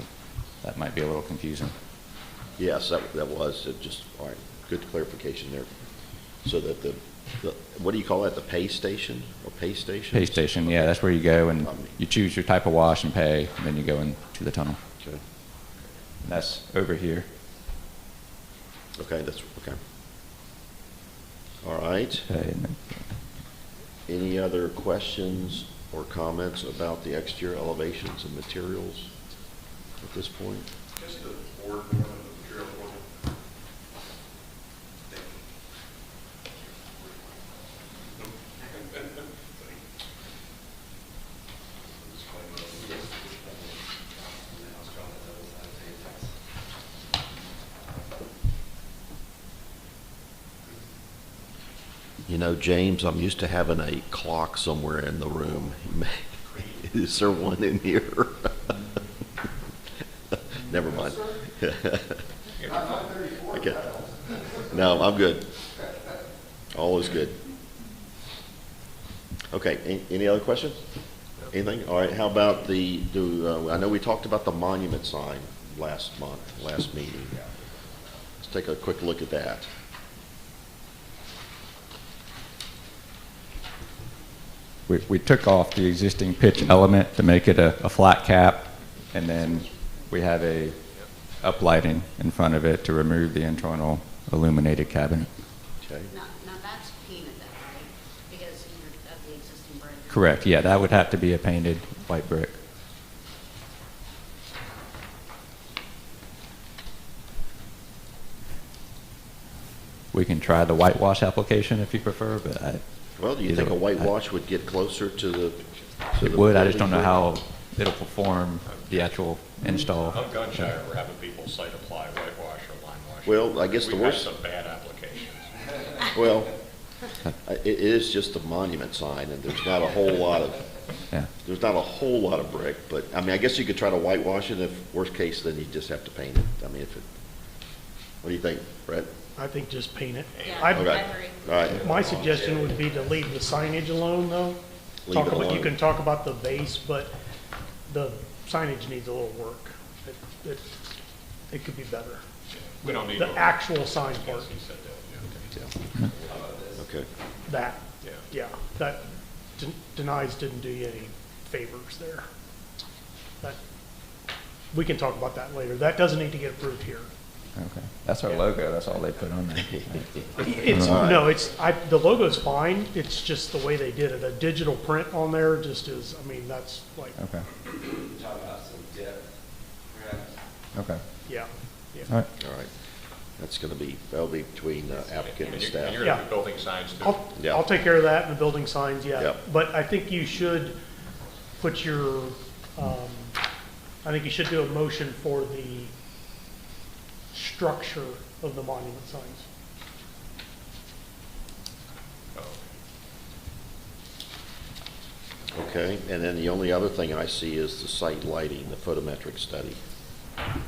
that might be a little confusing. yes, that was, it just, all right, good clarification there. So that the, what do you call that, the pay station or pay station? Pay station, yeah, that's where you go and you choose your type of wash and pay, and then you go into the tunnel. Okay, And that's over here. okay, that's, okay. All right, Okay, and then- any other questions or comments about the exterior elevations and materials at this point? Just the board, the material board. You know, James, I'm used to having a clock somewhere in the room. Is there one in here? Never mind. Okay. No, I'm good. All is good. Okay, any other questions? Anything? All right, how about I know we talked about the monument sign last meeting. Let's take a quick look at that. we took off the existing pitch element to make it a flat cap, and then we have a uplighting in front of it to remove the internal illuminated cabinet. Okay. Now that's painted that, right? Because of the existing brick. Correct, yeah, that would have to be a painted white brick. We can try the whitewash application if you prefer, but Well, do you think a whitewash would get closer to the? it would, I just don't know how it'll perform the actual install. I'm gun shy over having people site apply whitewash or lime wash. Well, I guess the We've had worst- some bad applications. Well, it is just a monument sign, and there's not a whole lot Yeah. of brick, but, I mean, I guess you could try to whitewash it. If worst case, then you just have to paint it. I mean, What do you think, Brett? I think just paint it. Yeah, I- I Okay. agree. All right, My suggestion would be to leave the signage alone, though. Leave it You alone. can talk about the base, but the signage needs a little work. It could be better. We don't need. The actual sign part, He said that, yeah, okay. okay. that, Yeah. yeah, that denies didn't do you any favors there. That, we can talk about that later. That doesn't need to get approved here. Okay. That's our logo. That's all they put on there. It's, no, the logo's fine, it's just the way they did it. A digital print on there just is, I mean, that's like, Okay. Talk about some depth, perhaps. Okay. yeah, yeah. All right. All right. That'll be between applicant and staff. And you're Yeah. gonna be building signs too? Yeah. I'll take care of that and the building signs, yeah. Yep. But I think you should put your, I think you should do a motion for the structure of the monument signs. Oh, Okay, and then the only other thing I see is the site lighting, the photometric study. Correct.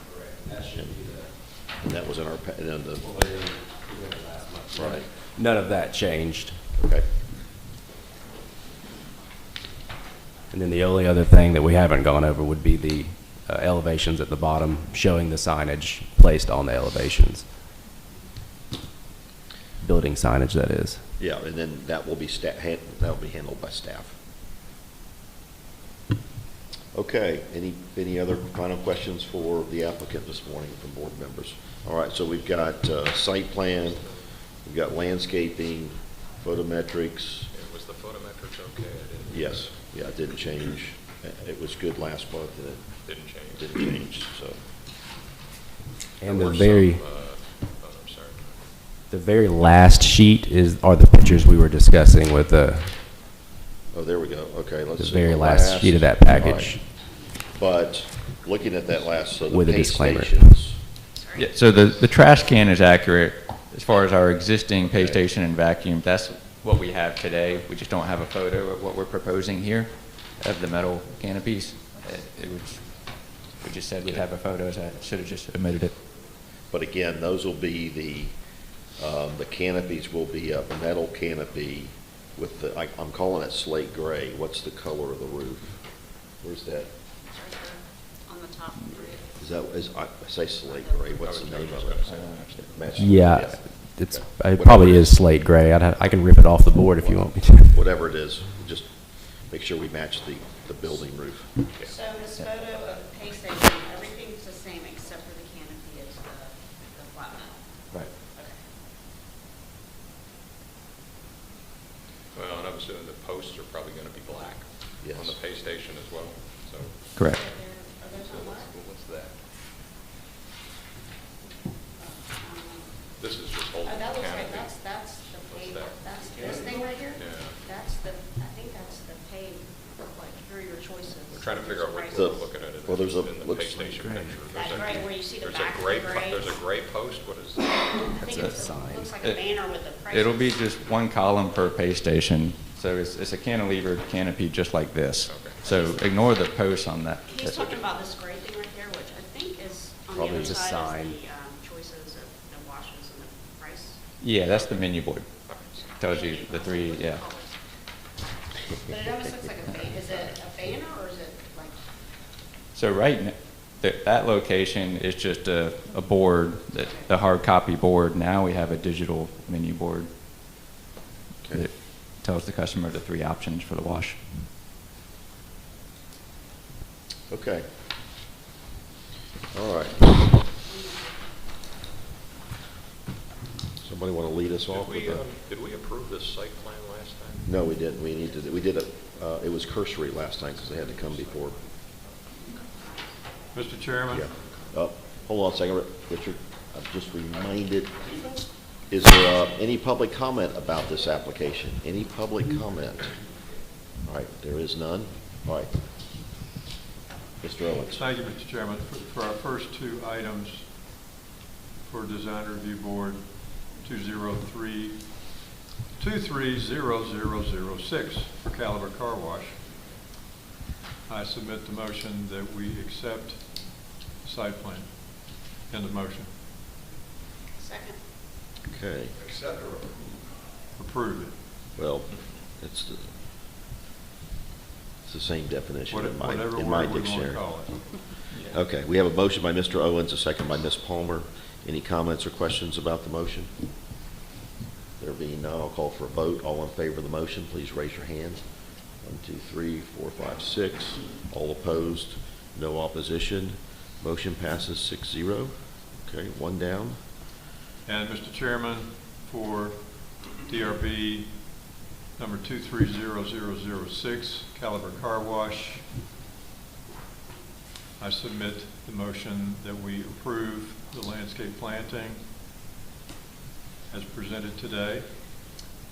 That should be the, And that was in our, and then the, what we did last month. right, None of that changed. okay. And then the only other thing that we haven't gone over would be the elevations at the bottom, showing the signage placed on the elevations. Building signage, that is. Yeah, and then that will be that'll be handled by staff. Okay, any other final questions for the applicant this morning from board members? All right, so we've got site plan, we've got landscaping, photometrics. yeah, was the photometrics okay? I Yes, yeah, it didn't change. It was good last month and didn't change. it didn't change, so. And There the were very, some, oh, I'm sorry. the very last sheet are the pictures we were discussing with the Oh, there we go. Okay, let's see. very last sheet of that package. Right. But looking at that last, so the With a pay disclaimer. stations. Yeah, so the trash can is accurate as far as our existing pay Okay. station and vacuum. That's what we have today. We just don't have a photo of what we're proposing here of the metal canopies. We just said we'd have a photo, so I should have just omitted it. But again, those will be the canopies will be a metal canopy with the, I'm calling it slate gray. What's the color of the roof? Where's that? It's right there on the top. I say slate gray, what's the name of it? Match- Yeah, it probably is slate gray. I can rip it off the board if you want me to. Whatever it is, just make sure we match the building roof. So this photo of the pay station, everything's the same except for the canopy is the flat metal. Right. Okay. Well, and I'm assuming the posts are probably gonna be black on Yes. the pay station as well, so. Correct. Are those not black? What's that? This is just holding Oh, the that looks canopy. like, that's the pay, that? that's this thing right here? Yeah. That's the, I think that's the pay, like, here are your choices. We're trying to figure out what Prices. The- we're looking at it well, there's a- in the pay looks station gray. picture. That There's a- gray, where you see the there's a back of the gray gray. There's a gray post, what is that? I think a it's, sign. looks like a banner with the prices. It'll be just one column per pay station. So it's a cantilevered canopy just like this. Okay. So ignore the posts on that. He's talking about this gray thing right there, which I think is on the Probably other just side sign. is the choices of the washes and the price. Yeah, that's the menu board. Tells you the three, yeah. But it almost looks like a banner. Is it a banner or is it like, So right now, that location is just a board, the hard copy board. Now we have a digital menu board Okay. that tells the customer the three options for the wash. Okay. All right. Somebody want to lead us off with a? Did we approve this site plan last time? No, we didn't. We did it, it was cursory last time because they had to come before. Mr. Chairman? Yeah. Hold on a second, Richard. I'm just reminded, is there any public comment about this application? Any public comment? All right, there is none. All right. Mr. Owens. Thank you, Mr. Chairman. For our first two items for Design Review Board 230006 for Caliber Car Wash, I submit the motion that we accept the site plan. End of motion. Second. Okay, Accept or Approve it. well, it's the same definition in my Whatever in word my we want to dictionary. call it. Okay, we have a motion by Mr. Owens, a second by Ms. Palmer. Any comments or questions about the motion? There being none, I'll call for a vote. All in favor of the motion, please raise your hand. 1, 2, 3, 4, 5, 6. All opposed? No opposition. Motion passes 6-0. Okay, one down. And Mr. Chairman, for DRB number 230006, Caliber Car Wash, I submit the motion that we approve the landscape planting as presented today,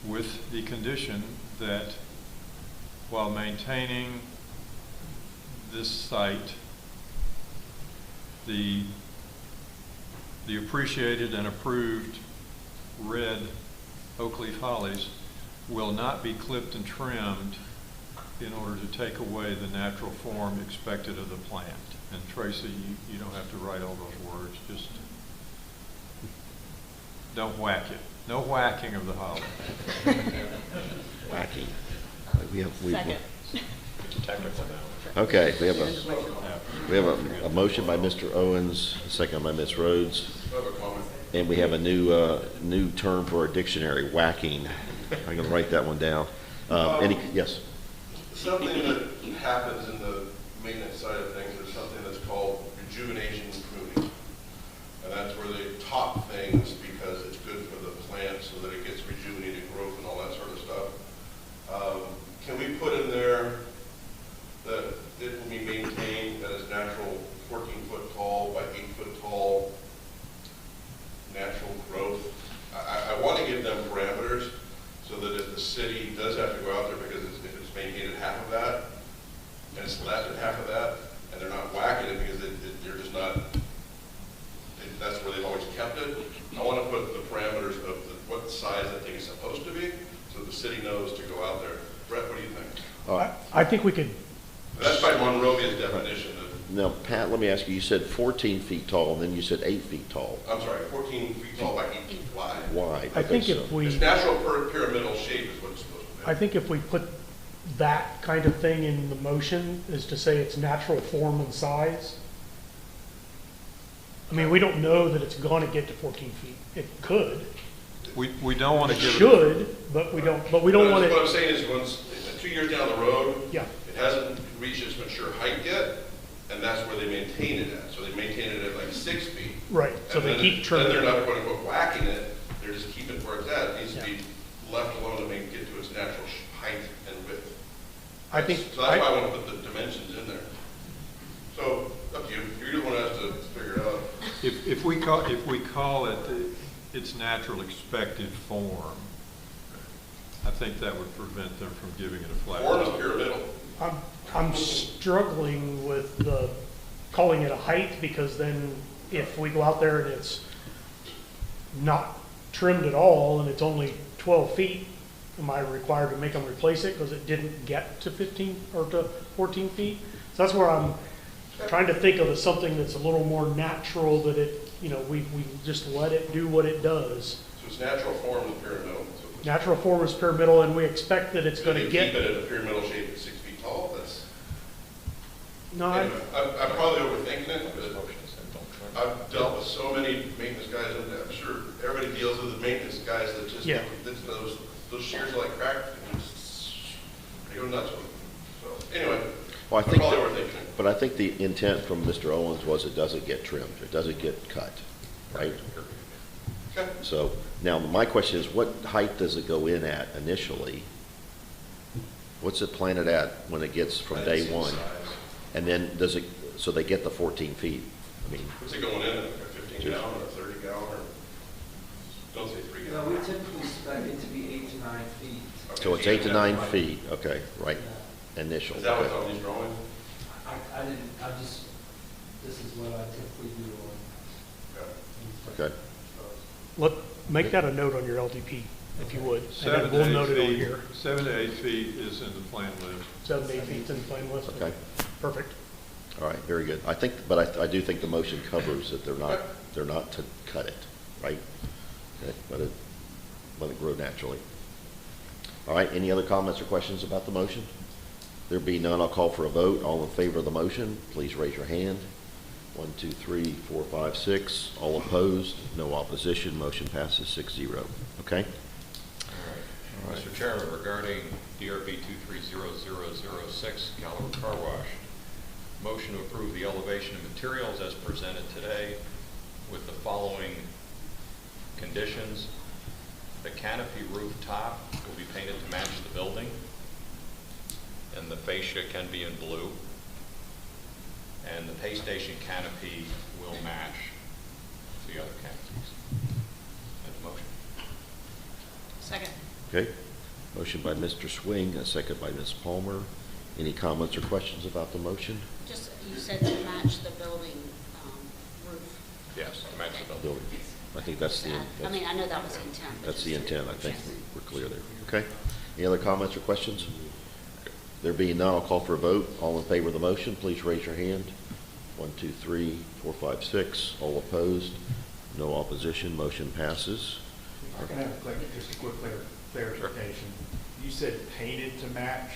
with the condition that while maintaining this site, the appreciated and approved red oak leaf hollies will not be clipped and trimmed in order to take away the natural form expected of the plant. And Tracy, you don't have to write all those words, just don't whack it. No whacking of the holly. Whacking. We have Second. Okay, we have a motion by Mr. Owens, a second by Ms. Rhodes, I have a comment. and we have a new term for our dictionary, whacking. I'm going to write that one down. Yes. Something that happens in the maintenance side of things is something that's called rejuvenation pruning. And that's where they top things because it's good for the plant so that it gets rejuvenated growth and all that sort of stuff. Can we put in there that it will be maintained at its natural 14-foot tall by 8-foot tall natural growth? I want to give them parameters so that if the city does have to go out there, because if it's maintained at half of that, and it's left at half of that, and they're not whacking it because they're just not, that's where they've always kept it. I want to put the parameters of what size that thing is supposed to be, so the city knows to go out there. Brett, what do you think? I think we could, That's by Monrovia's definition. Now, Pat, let me ask you, you said 14 feet tall, and then you said 8 feet tall. I'm sorry, 14 feet tall by 8 feet wide. Wide. I think Okay, if so- we, Its natural pyramidal shape is what it's supposed to be. I think if we put that kind of thing in the motion, is to say its natural form and size. I mean, we don't know that it's gonna get to 14 feet. It could, We don't want it to give it. should, but we don't want What I'm it, saying is, once, 2 years down the road, yeah. it hasn't reached its mature height yet, and that's where they maintain it at. So they maintain it at like 6 feet. Right, so And they then- keep trimming Then it. they're not quote unquote whacking it, they're just keeping it where it's at. It needs to be left alone to make it get to its natural height and width. I think, So that's why I want to put the dimensions in there. So, up to you, you're the one who has to figure it out. If we call it its natural expected form, I think that would prevent them from giving it a flat. Form is pyramidal. I'm struggling with the, calling it a height, because then if we go out there and it's not trimmed at all, and it's only 12 feet, am I required to make them replace it because it didn't get to 15 or to 14 feet? So that's where I'm trying to think of as something that's a little more natural, that it, we just let it do what it does. So its natural form is pyramidal. So Natural form is pyramidal, and we expect that it's if going you to keep get, it at a pyramidal shape at 6 feet tall, that's, no, anyway, I'm probably overthinking it, but I've dealt with so many maintenance guys, and I'm sure everybody deals with the maintenance guys that just, Yeah. those shears are like crack, and they go nuts with them. So, anyway, Well, I'm probably overthinking it. But I think the intent from Mr. Owens was it doesn't get trimmed, it doesn't get cut, right? Okay. So now my question is, what height does it go in at initially? What's it planted at when it gets from day one? And then does it, so they get the 14 feet? I mean, What's it going in, like a 15 gallon or a 30 gallon, or, don't say 3 No, gallon. we typically expect it to be 8 to 9 feet. Okay, so it's you 8 to have 9 to- feet, okay, right, initial. Is that what's okay. on these drawings? I didn't, this is what I typically do on. Okay. Okay, make that a note on your LDP, if you would. And 7 then to we'll 8 note it over feet. here. 7 to 8 feet is in the plan list. 7 to 8 feet in the plan list. okay, Perfect. all right, very good. I think, but I do think the motion covers that they're not to cut it. right? Okay, let it grow naturally. All right, any other comments or questions about the motion? There be none, I'll call for a vote. All in favor of the motion, please raise your hand. 1, 2, 3, 4, 5, 6. All opposed, no opposition, motion passes 6-0. Okay? All right. Mr. Chairman, regarding DRB 230006, Caliber Car Wash, motion to approve the elevation of materials as presented today with the following conditions. The canopy roof top will be painted to match the building, and the fascia can be in blue. And the pay station canopy will match the other canopies. That's the motion. Second. Okay. Motion by Mr. Swing, a second by Ms. Palmer. Any comments or questions about the motion? Just, you said to match the building roof. Yes, to match the building. Building. I think that's the, I mean, I know that was the intent. but that's the just- intent. I think we're clear there. Okay. Any other comments or questions? There being none, I'll call for a vote. All in favor of the motion, please raise your hand. 1, 2, 3, 4, 5, 6. All opposed, no opposition, motion passes. If I can have just a quick clarification. You said painted to match.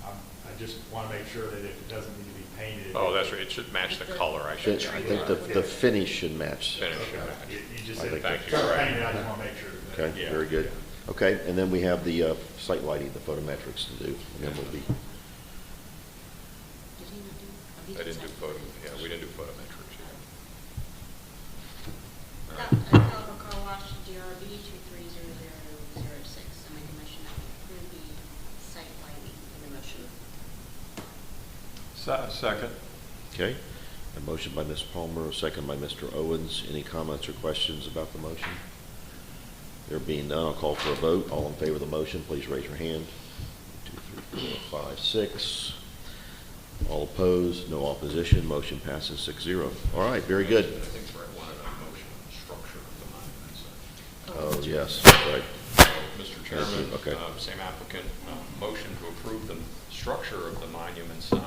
I just want to make sure that if it doesn't need to be painted. Oh, that's right. It should match the color, I should say. I think the finish should match. Finish should match. You just I said think Thank you. painted, I just want to make sure. that- Okay, Yeah. very good. Okay, and then we have the site lighting, the photometrics to do, and then we'll be, Did he not do? oh, he I didn't do say. photo, yeah, we didn't do photometrics yet. All right. Caliber Car Wash, DRB 230006. I make a motion that we approve the site lighting in the motion. Second. okay? A motion by Ms. Palmer, a second by Mr. Owens. Any comments or questions about the motion? There being none, I'll call for a vote. All in favor of the motion, please raise your hand. 2, 3, 4, 5, 6. All opposed, no opposition, motion passes 6-0. All right, very good. I think Brett wanted a motion on the structure of the monument. Oh, yes, right. Mr. Chairman, Okay. Same applicant, motion to approve the structure of the monument sign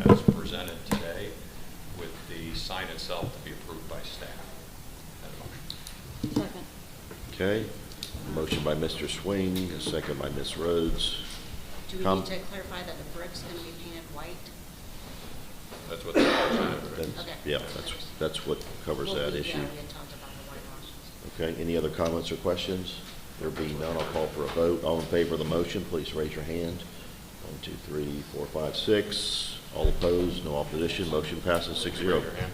as presented today with the sign itself to be approved by staff. That motion. Second. Okay, motion by Mr. Swing, a second by Ms. Rhodes. Do we need to clarify that the brick's going to be painted white? That's what the presented. That's- Okay. Yeah, that's what covers Well, that we- issue. Yeah, we had talked about the whitewashes. Okay, any other comments or questions? There being none, I'll call for a vote. All in favor of the motion, please raise your hand. 1, 2, 3, 4, 5, 6. All opposed, no opposition, motion passes 6-0. Raise your hand.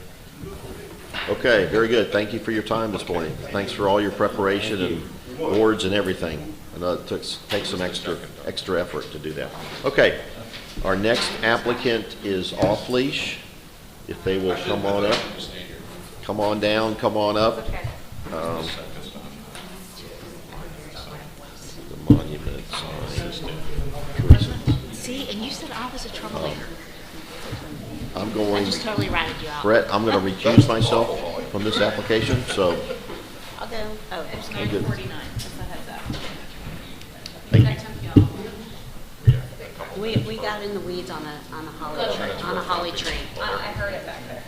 Okay, very good. Thank you for your time this morning. Thanks for all your preparation and boards and everything. I know it takes some extra effort to do that. Okay, our next applicant is Off Leash. If they will come on up, come on down, come on up. The monument sign. See, and you said I was a troublemaker. I'm I going, just totally ratted you out. Brett, I'm going to recuse myself from this application, so I'll go. Oh, It's I'm good. 9:49, just a heads up. Thank you. We got in the weeds on a holly tree. I heard it back there.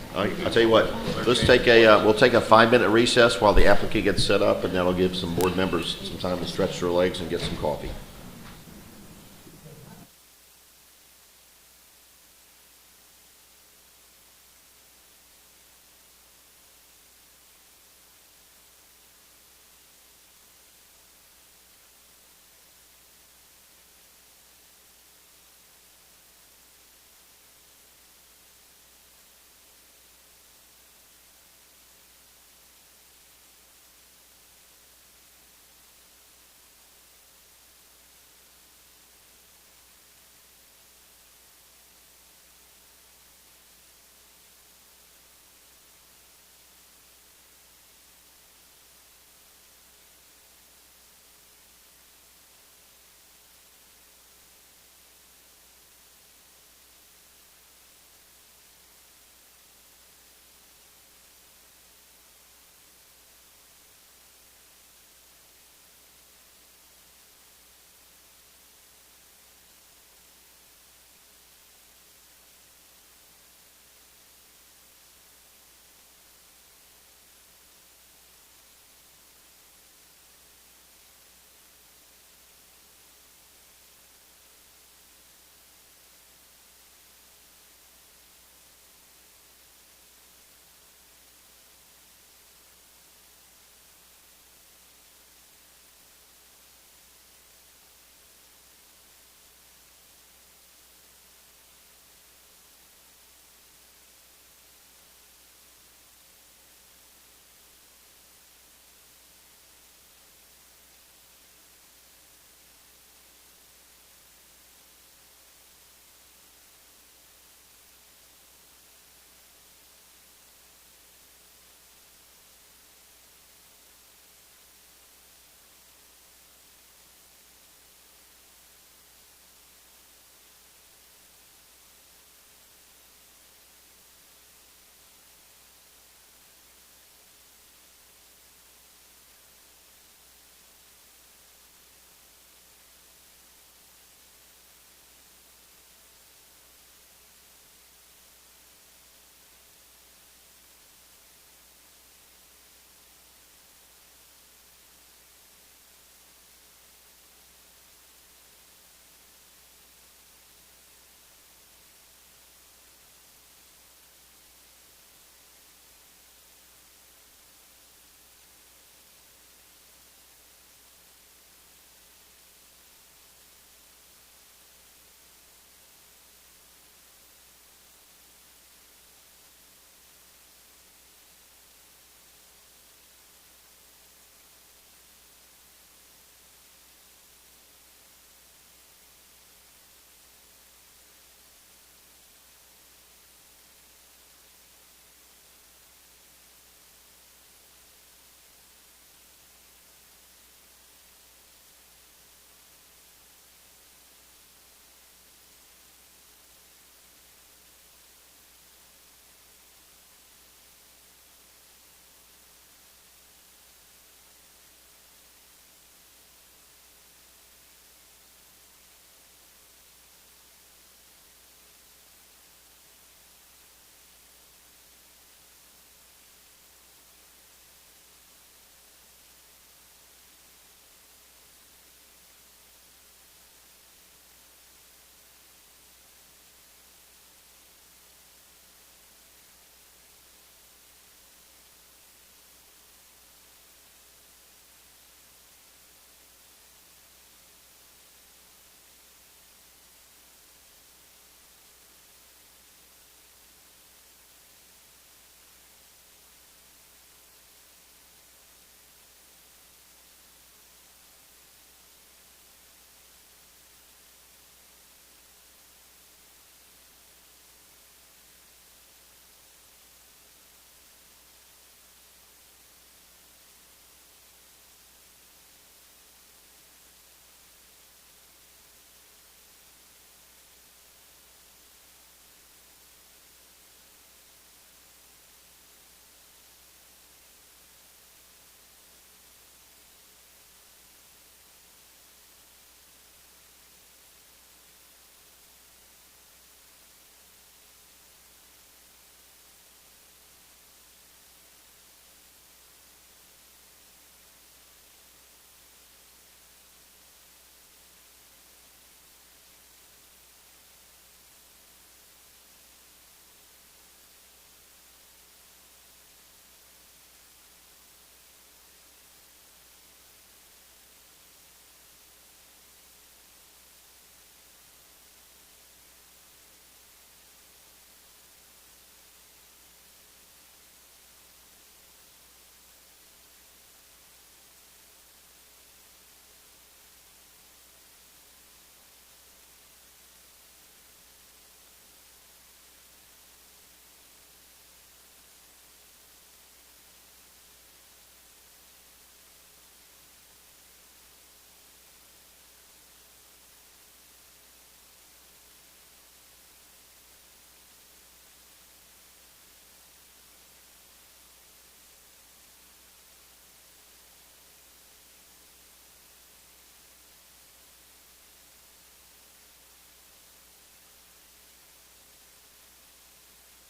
I'll tell you what, let's take we'll take a 5-minute recess while the applicant gets set up, and that'll give some board members some time to stretch their legs and get some coffee.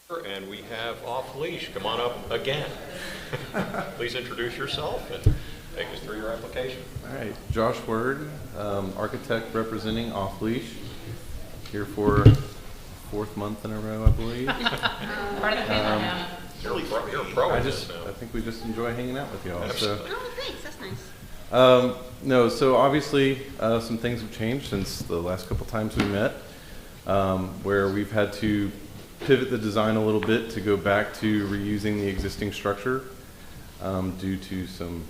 And we have Off Leash. Come on up again. Please introduce yourself and take us through your application. All right, Josh Word, architect representing Off Leash, here for fourth month in a row, I believe. Part of the family now. You're a pro I at this now. think we just enjoy hanging out with y'all. So, Oh, thanks, that's nice. no, so obviously some things have changed since the last couple times we met, where we've had to pivot the design a little bit to go back to reusing the existing structure due to some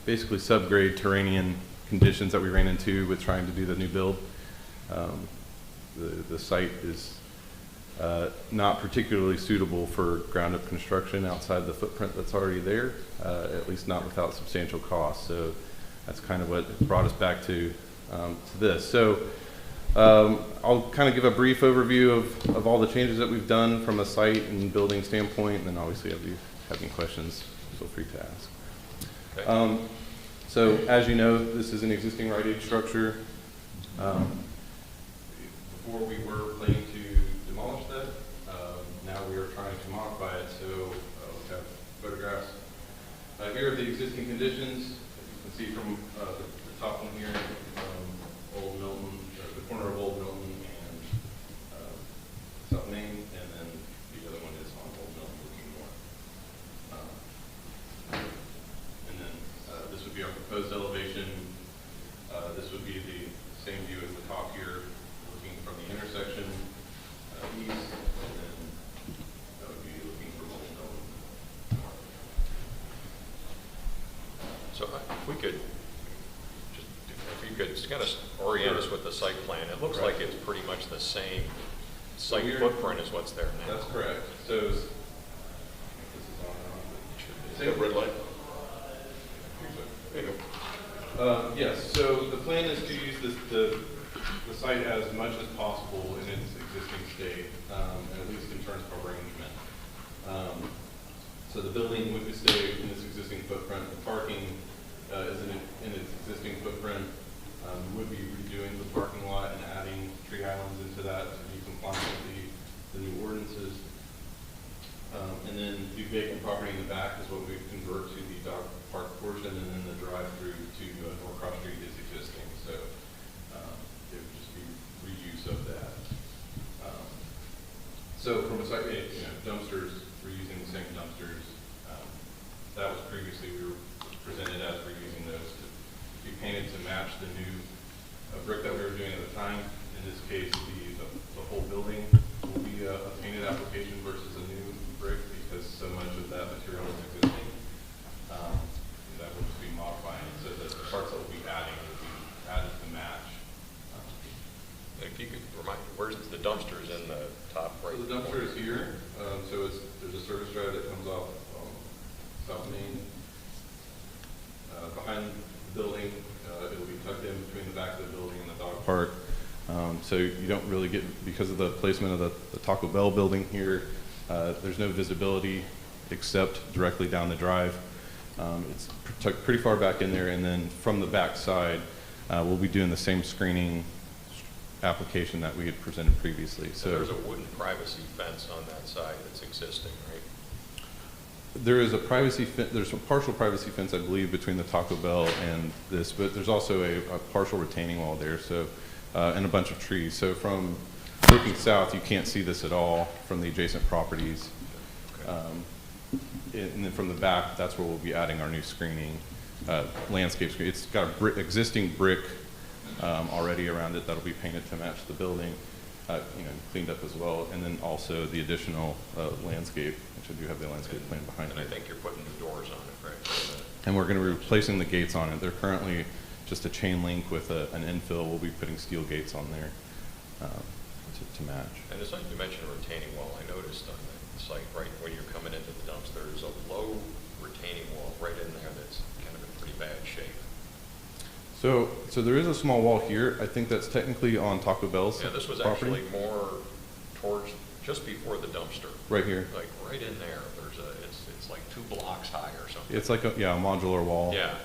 basically subgrade terranean conditions that we ran into with trying to do the new build. The site is not particularly suitable for ground-up construction outside the footprint that's already there, at least not without substantial cost. So that's kind of what brought us back to this. So I'll kind of give a brief overview of all the changes that we've done from a site and building standpoint, and then obviously if you have any questions, feel free to ask. Okay. So as you know, this is an existing Rite Aid structure. Before we were planning to demolish that. Now we are trying to modify it. So we have photographs here of the existing conditions. As you can see from the top one here, Old Milton, the corner of Old Milton and South Main, and then the other one is on Old Milton looking north. And then this would be our proposed elevation. This would be the same view as the top here, looking from the intersection east, and then that would be looking from Old Milton north. So if we could, if you could kind of orient us with the site plan, it looks like it's pretty much the same site footprint as what's there now. That's correct. So this is The red light. yes, so the plan is to use the site as much as possible in its existing state, at least in terms of arrangement. So the building would stay in its existing footprint. The parking is in its existing footprint. We would be redoing the parking lot and adding tree islands into that to be compliant with the new ordinances. And then the vacant property in the back is what we convert to the dog park portion, and then the drive-through to Norcross Street is existing. So it would just be reuse of that. So from a site, dumpsters, we're using the same dumpsters. That was previously, we were presented as reusing those to be painted to match the new brick that we were doing at the time. In this case, the whole building will be a painted application versus a new brick because so much of that material is existing. That will just be modifying it so that the parts that we'll be adding will be added to match. If you could remind me, where's the dumpsters in the top right? So the dumpster is here. There's a service drive that comes off South Main. Behind the building, it'll be tucked in between the back of the building and the dog park. So you don't really get, because of the placement of the Taco Bell building here, there's no visibility except directly down the drive. It's tucked pretty far back in there, and then from the back side, we'll be doing the same screening application that we had presented previously. So there's a wooden privacy fence on that side that's existing, right? There is a there's a partial privacy fence, I believe, between the Taco Bell and this, but there's also a partial retaining wall there, so and a bunch of trees. So from looking south, you can't see this at all from the adjacent properties. And then from the back, that's where we'll be adding our new screening, landscape screen. It's got a existing brick already around it that'll be painted to match the building, cleaned up as well, and then also the additional landscape, which I do have the landscape plan behind it. And I think you're putting new doors on it, right? And we're going to be replacing the gates on it. They're currently just a chain link with an infill. We'll be putting steel gates on there to match. And as you mentioned a retaining wall, I noticed on the site, right when you're coming into the dumpster, there's a low retaining wall right in there that's kind of in pretty bad shape. So there is a small wall here. I think that's technically on Taco Bell's Yeah, this was property. actually more towards just before the dumpster. Right here. Like right in there. It's like 2 blocks high or something. It's like a modular wall. Yeah.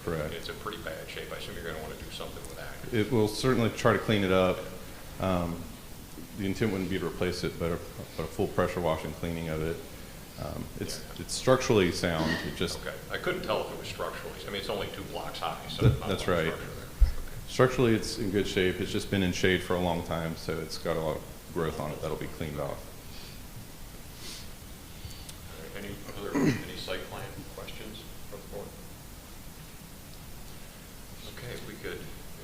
Correct. It's in pretty bad shape. I assume you're going to want to do something with that. It will certainly try to clean it up. the intent wouldn't be to replace it, but a full pressure wash and cleaning of it. It's structurally sound. It just Okay, I couldn't tell if it was structurally, I mean, it's only 2 blocks high, so. not that's a lot of right. structure there. Structurally, it's in good shape. It's just been in shade for a long time, so it's got a lot of growth on it that'll be cleaned off. Okay. Any site plan questions from the board? Okay, if we could,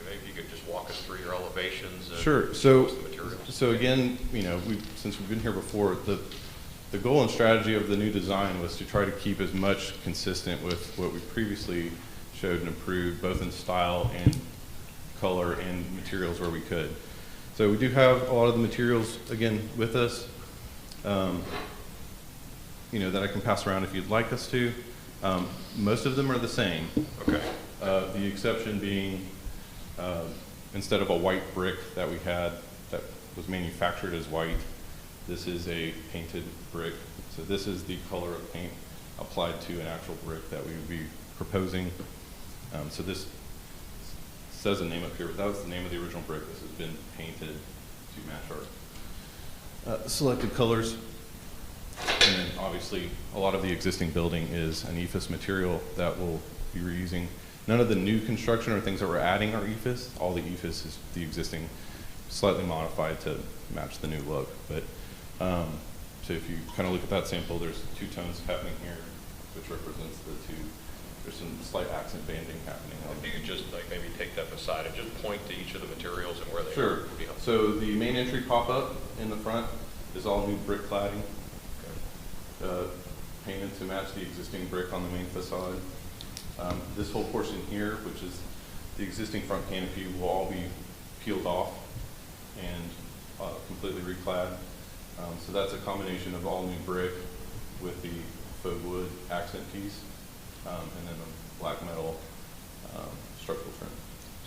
maybe you could just walk us through your elevations and Sure. show us the materials. So again, you know, since we've been here before, the goal and strategy of the new design was to try to keep as much consistent with what we previously showed and approved, both in style and color and materials where we could. So we do have a lot of the materials, again, with us, you know, that I can pass around if you'd like us to. Most of them are the same. Okay. The exception being, instead of a white brick that we had that was manufactured as white, this is a painted brick. So this is the color of paint applied to an actual brick that we would be proposing. So this says a name up here, but that was the name of the original brick. This has been painted to match our selected colors. And then obviously a lot of the existing building is an EFIS material that we'll be reusing. None of the new construction or things that we're adding are EFIS. All the EFIS is the existing, slightly modified to match the new look. But so if you kind of look at that sample, there's 2 tones happening here, which represents the 2. There's some slight accent banding happening. If you could just like maybe take that aside and just point to each of the materials and where they are. Sure. Would be helpful. So the main entry pop-up in the front is all new brick cladding, painted to match the existing brick on the main facade. This whole portion here, which is the existing front canopy, will all be peeled off and completely reclad. So that's a combination of all new brick with the faux wood accent piece, and then the black metal structural trim.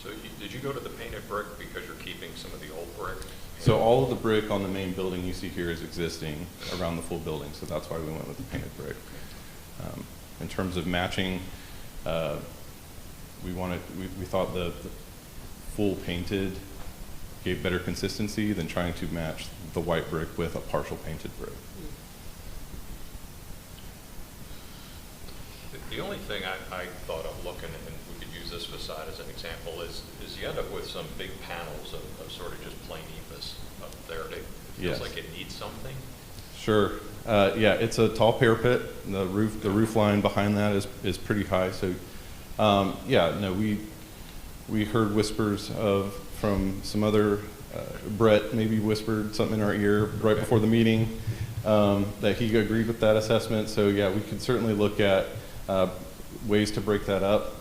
So did you go to the painted brick because you're keeping some of the old brick? So all of the brick on the main building you see here is existing around the full building, so that's why we went with the painted brick. In terms of matching, we thought the full painted gave better consistency than trying to match the white brick with a partial painted brick. The only thing I thought of looking, and we could use this facade as an example, is you end up with some big panels of sort of just plain EFIS up there. It feels Yes. like it needs something. Sure. Yeah, it's a tall parapet. The roof line behind that is pretty high. So, yeah, no, we heard whispers from some other, Brett maybe whispered something in our ear right before the meeting, that he agreed with that assessment. So yeah, we could certainly look at ways to break that up.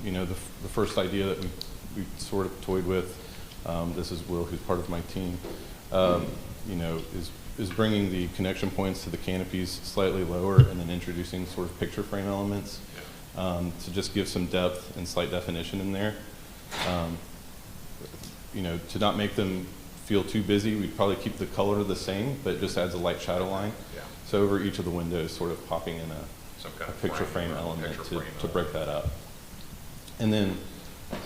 You know, the first idea that we sort of toyed with, this is Will, who's part of my team, you know, is bringing the connection points to the canopies slightly lower and then introducing sort of picture frame elements to just give some depth and slight definition in there. You know, to not make them feel too busy, we'd probably keep the color the same, but it just adds a light shadow line. Yeah. So over each of the windows, sort of popping in Some a kind of picture frame element picture to frame break that up. And then,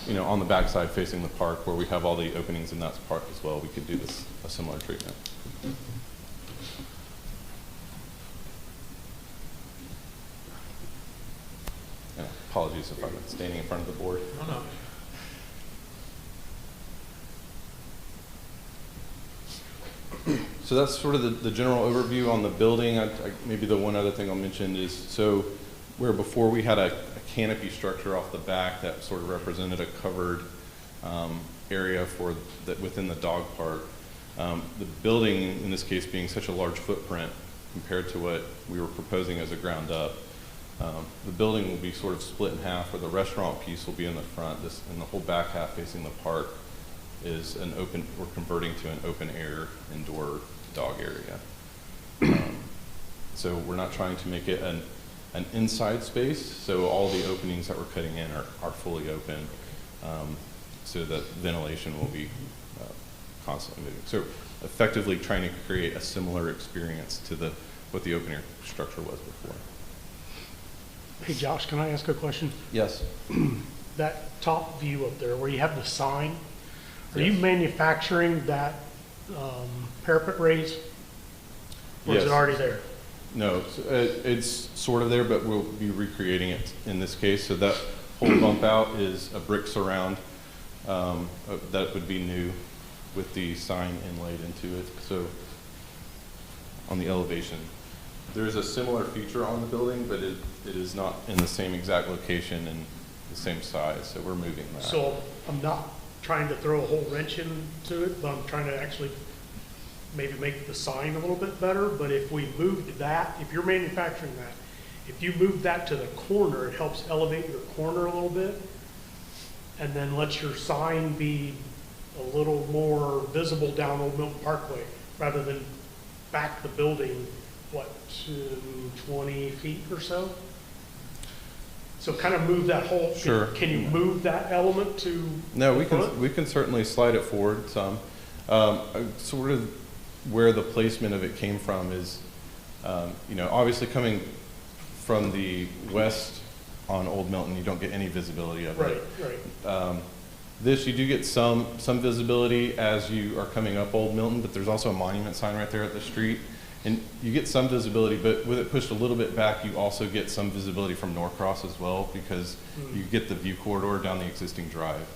you know, on the backside facing the park where we have all the openings in that park as well, we could do a similar treatment. And apologies if I'm standing in front of the board. No, no. So that's sort of the general overview on the building. Maybe the one other thing I'll mention is, so where before we had a canopy structure off the back that sort of represented a covered area for within the dog park, the building in this case being such a large footprint compared to what we were proposing as a ground up, the building will be sort of split in half, where the restaurant piece will be in the front, and the whole back half facing the park is we're converting to an open air indoor dog area. So we're not trying to make it an inside space, so all the openings that we're cutting in are fully open, so that ventilation will be constantly moving. So effectively trying to create a similar experience to what the open air structure was before. Hey Josh, can I ask a question? Yes. That top view up there where you have the sign, are Yes. you manufacturing that parapet raise? Or is Yes. it already there? No, it's sort of there, but we'll be recreating it in this case. So that whole bump out is a brick surround that would be new with the sign inlaid into it. So on the elevation, there's a similar feature on the building, but it is not in the same exact location and the same size. So we're moving that. So I'm not trying to throw a whole wrench into it, but I'm trying to actually maybe make the sign a little bit better. But if we moved that, if you're manufacturing that, if you move that to the corner, it helps elevate your corner a little bit, and then lets your sign be a little more visible down Old Milton Parkway, rather than back the building, what, to 20 feet or so? So kind of move that whole, Sure. Can you move that element to No, the front? we can certainly slide it forward some. Sort of where the placement of it came from is, you know, obviously coming from the west on Old Milton, you don't get any visibility of it. Right. This, you do get some visibility as you are coming up Old Milton, but there's also a monument sign right there at the street. And you get some visibility, but with it pushed a little bit back, you also get some visibility from Norcross as well, because you get the view corridor down the existing drive.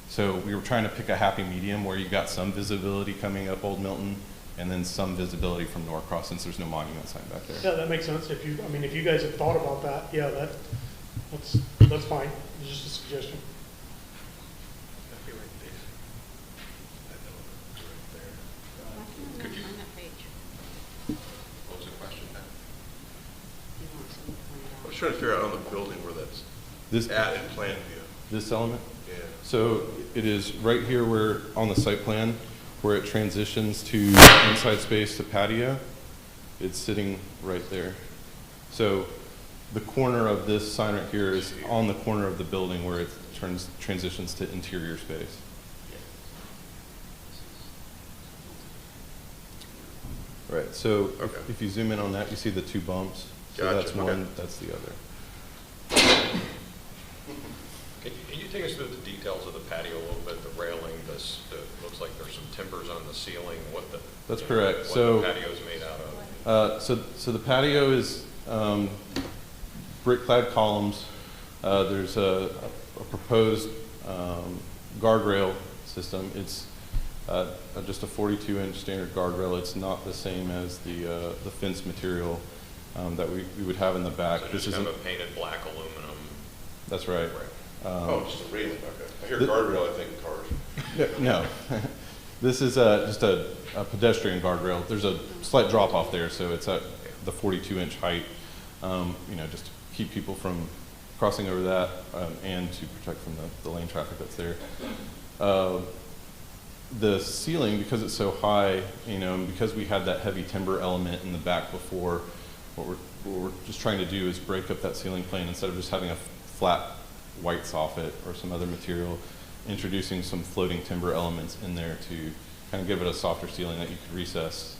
So we were trying to pick a happy medium where you got some visibility coming up Old Milton and then some visibility from Norcross, since there's no monument sign back there. Yeah, that makes sense. If you guys have thought about that, yeah, that's fine. It's just a suggestion. Could you, On that page. what was the question then? You want someone to point it I out. was trying to figure out on the building where that's This, at in plan view. this element? Yeah. So it is right here where, on the site plan, where it transitions to inside space to patio. It's sitting right there. So the corner of this sign right here is on the corner of the building where it transitions to interior space. Right, so Okay. if you zoom in on that, you see the two bumps. So Gotcha, that's one, okay. that's the other. Can you take us through the details of the patio a little bit, the railing, looks like there's some timbers on the ceiling, That's correct. What So the patio's made out of? So the patio is brick-clad columns. There's a proposed guardrail system. It's just a 42-inch standard guardrail. It's not the same as the fence material that we would have in the back. So This just is kind of a painted black aluminum. That's right. Oh, just a railing, okay. I hear guardrail, I think cars. No, this is just a pedestrian guardrail. There's a slight drop off there, so it's at the 42-inch height. You know, just to keep people from crossing over that and to protect from the lane traffic that's there. The ceiling, because it's so high, you know, and because we had that heavy timber element in the back before, what we're just trying to do is break up that ceiling plane instead of just having a flat white soffit or some other material, introducing some floating timber elements in there to kind of give it a softer ceiling that you could recess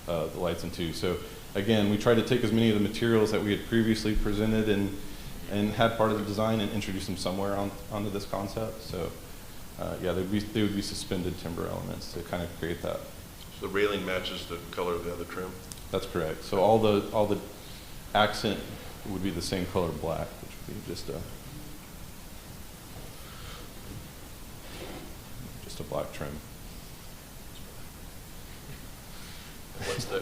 the lights into. So again, we tried to take as many of the materials that we had previously presented and had part of the design and introduce them somewhere onto this concept. So yeah, they would be suspended timber elements to kind of create that. So the railing matches the color of the other trim? That's correct. So all the accent would be the same color black, which would be just a black trim.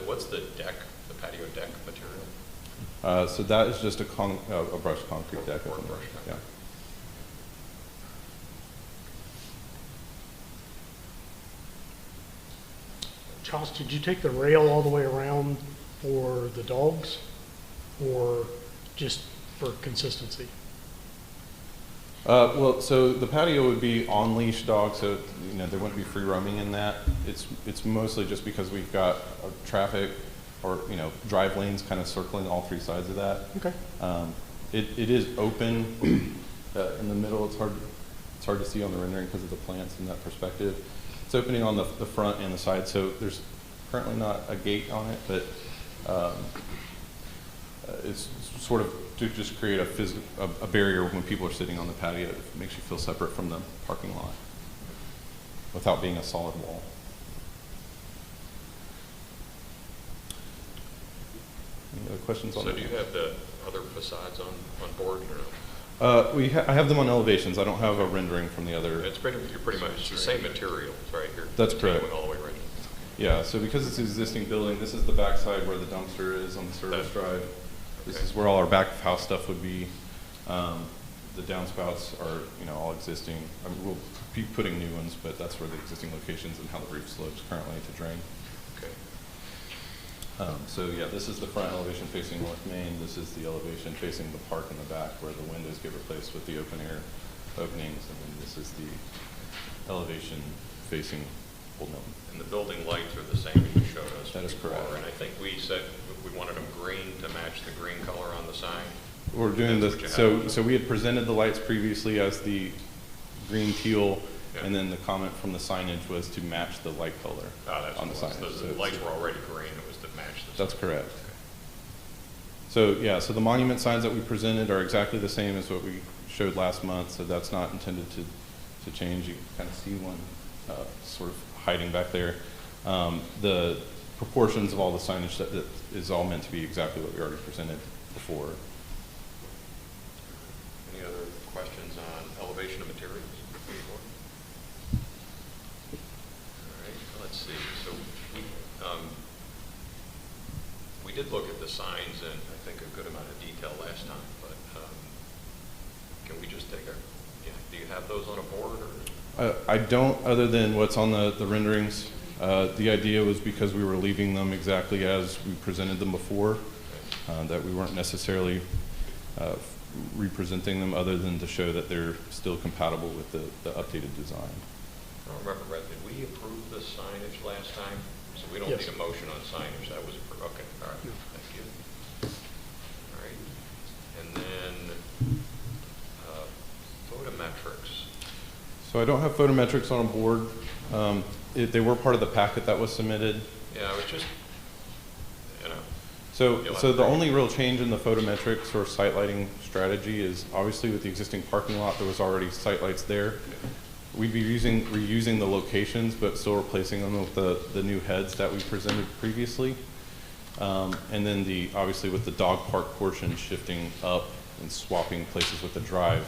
What's the deck, the patio deck material? So that is just a brushed concrete deck. Or brushed, Yeah. Charles, did you take the rail all the way around for the dogs, or just for consistency? Well, so the patio would be on leash dogs, so you know there wouldn't be free roaming in that. It's mostly just because we've got traffic or drive lanes kind of circling all three sides of that. Okay. It is open in the middle. It's hard to see on the rendering because of the plants in that perspective. It's opening on the front and the side, so there's currently not a gate on it, but it's sort of to just create a barrier when people are sitting on the patio. It makes you feel separate from the parking lot without being a solid wall. Any other questions on So that? do you have the other facades on board or no? I have them on elevations. I don't have a rendering from the other. It's you're pretty much the same materials, right? You're That's correct. continuing all the way right. Yeah, so because it's an existing building, this is the backside where the dumpster is on the service drive. This is where all our back of house stuff would be. The downspouts are, all existing. I mean, we'll be putting new ones, but that's where the existing locations and how the roof slopes currently to drain. Okay. So yeah, this is the front elevation facing North Main. This is the elevation facing the park in the back where the windows get replaced with the open air openings. And then this is the elevation facing Old Milton. And the building lights are the same as you showed us. That is before, correct. And I think we said we wanted them green to match the green color on the sign. We're doing That's this, what you have. so we had presented the lights previously as the green teal, Yeah. and then the comment from the signage was to match the light color That's on the what it signage. was. So The lights were already green. It was to match the That's sign. correct. So, yeah, so the monument signs that we presented are exactly the same as what we showed last month, so that's not intended to change. You can kind of see one sort of hiding back there. The proportions of all the signage that is all meant to be exactly what we already presented before. Any other questions on elevation of materials? All right, let's see. So we did look at the signs in, I think, a good amount of detail last time, but can we just take do you have those on a board or? I don't, other than what's on the renderings. The idea was because we were leaving them exactly as we presented them before, that we weren't necessarily representing them other than to show that they're still compatible with the updated design. I don't remember, Brett, did we approve the signage last time? So we don't Yes. need a motion on signage, that was approved, okay, all right, thank you. All right, and then photometrics. So I don't have photometrics on a board. They were part of the packet that was submitted. Yeah, I was just, So the only real change in the photometrics or site lighting strategy is obviously with the existing parking lot, there was already site lights there. We'd be reusing the locations, but still replacing them with the new heads that we presented previously. And then obviously with the dog park portion shifting up and swapping places with the drive,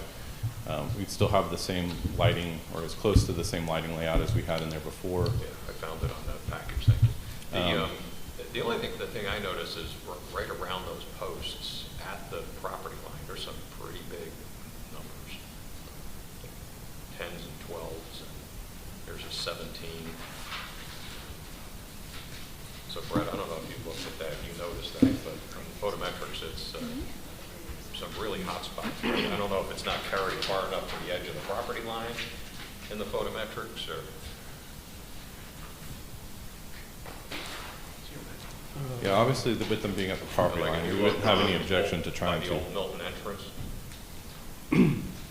we'd still have the same lighting or as close to the same lighting layout as we had in there before. yeah, I found it on the package, thank you. The only thing, the thing I noticed is right around those posts at the property line, there's some pretty big numbers. Like 10s and 12s, and there's a 17. So Brett, I don't know if you looked at that, you noticed that, but from the photometrics, it's some really hot spots. I don't know if it's not carried far enough to the edge of the property line in the photometrics, or. Yeah, obviously with them being at the property Like line, if we you wouldn't look have any on objection to trying by to. the old Milton entrance.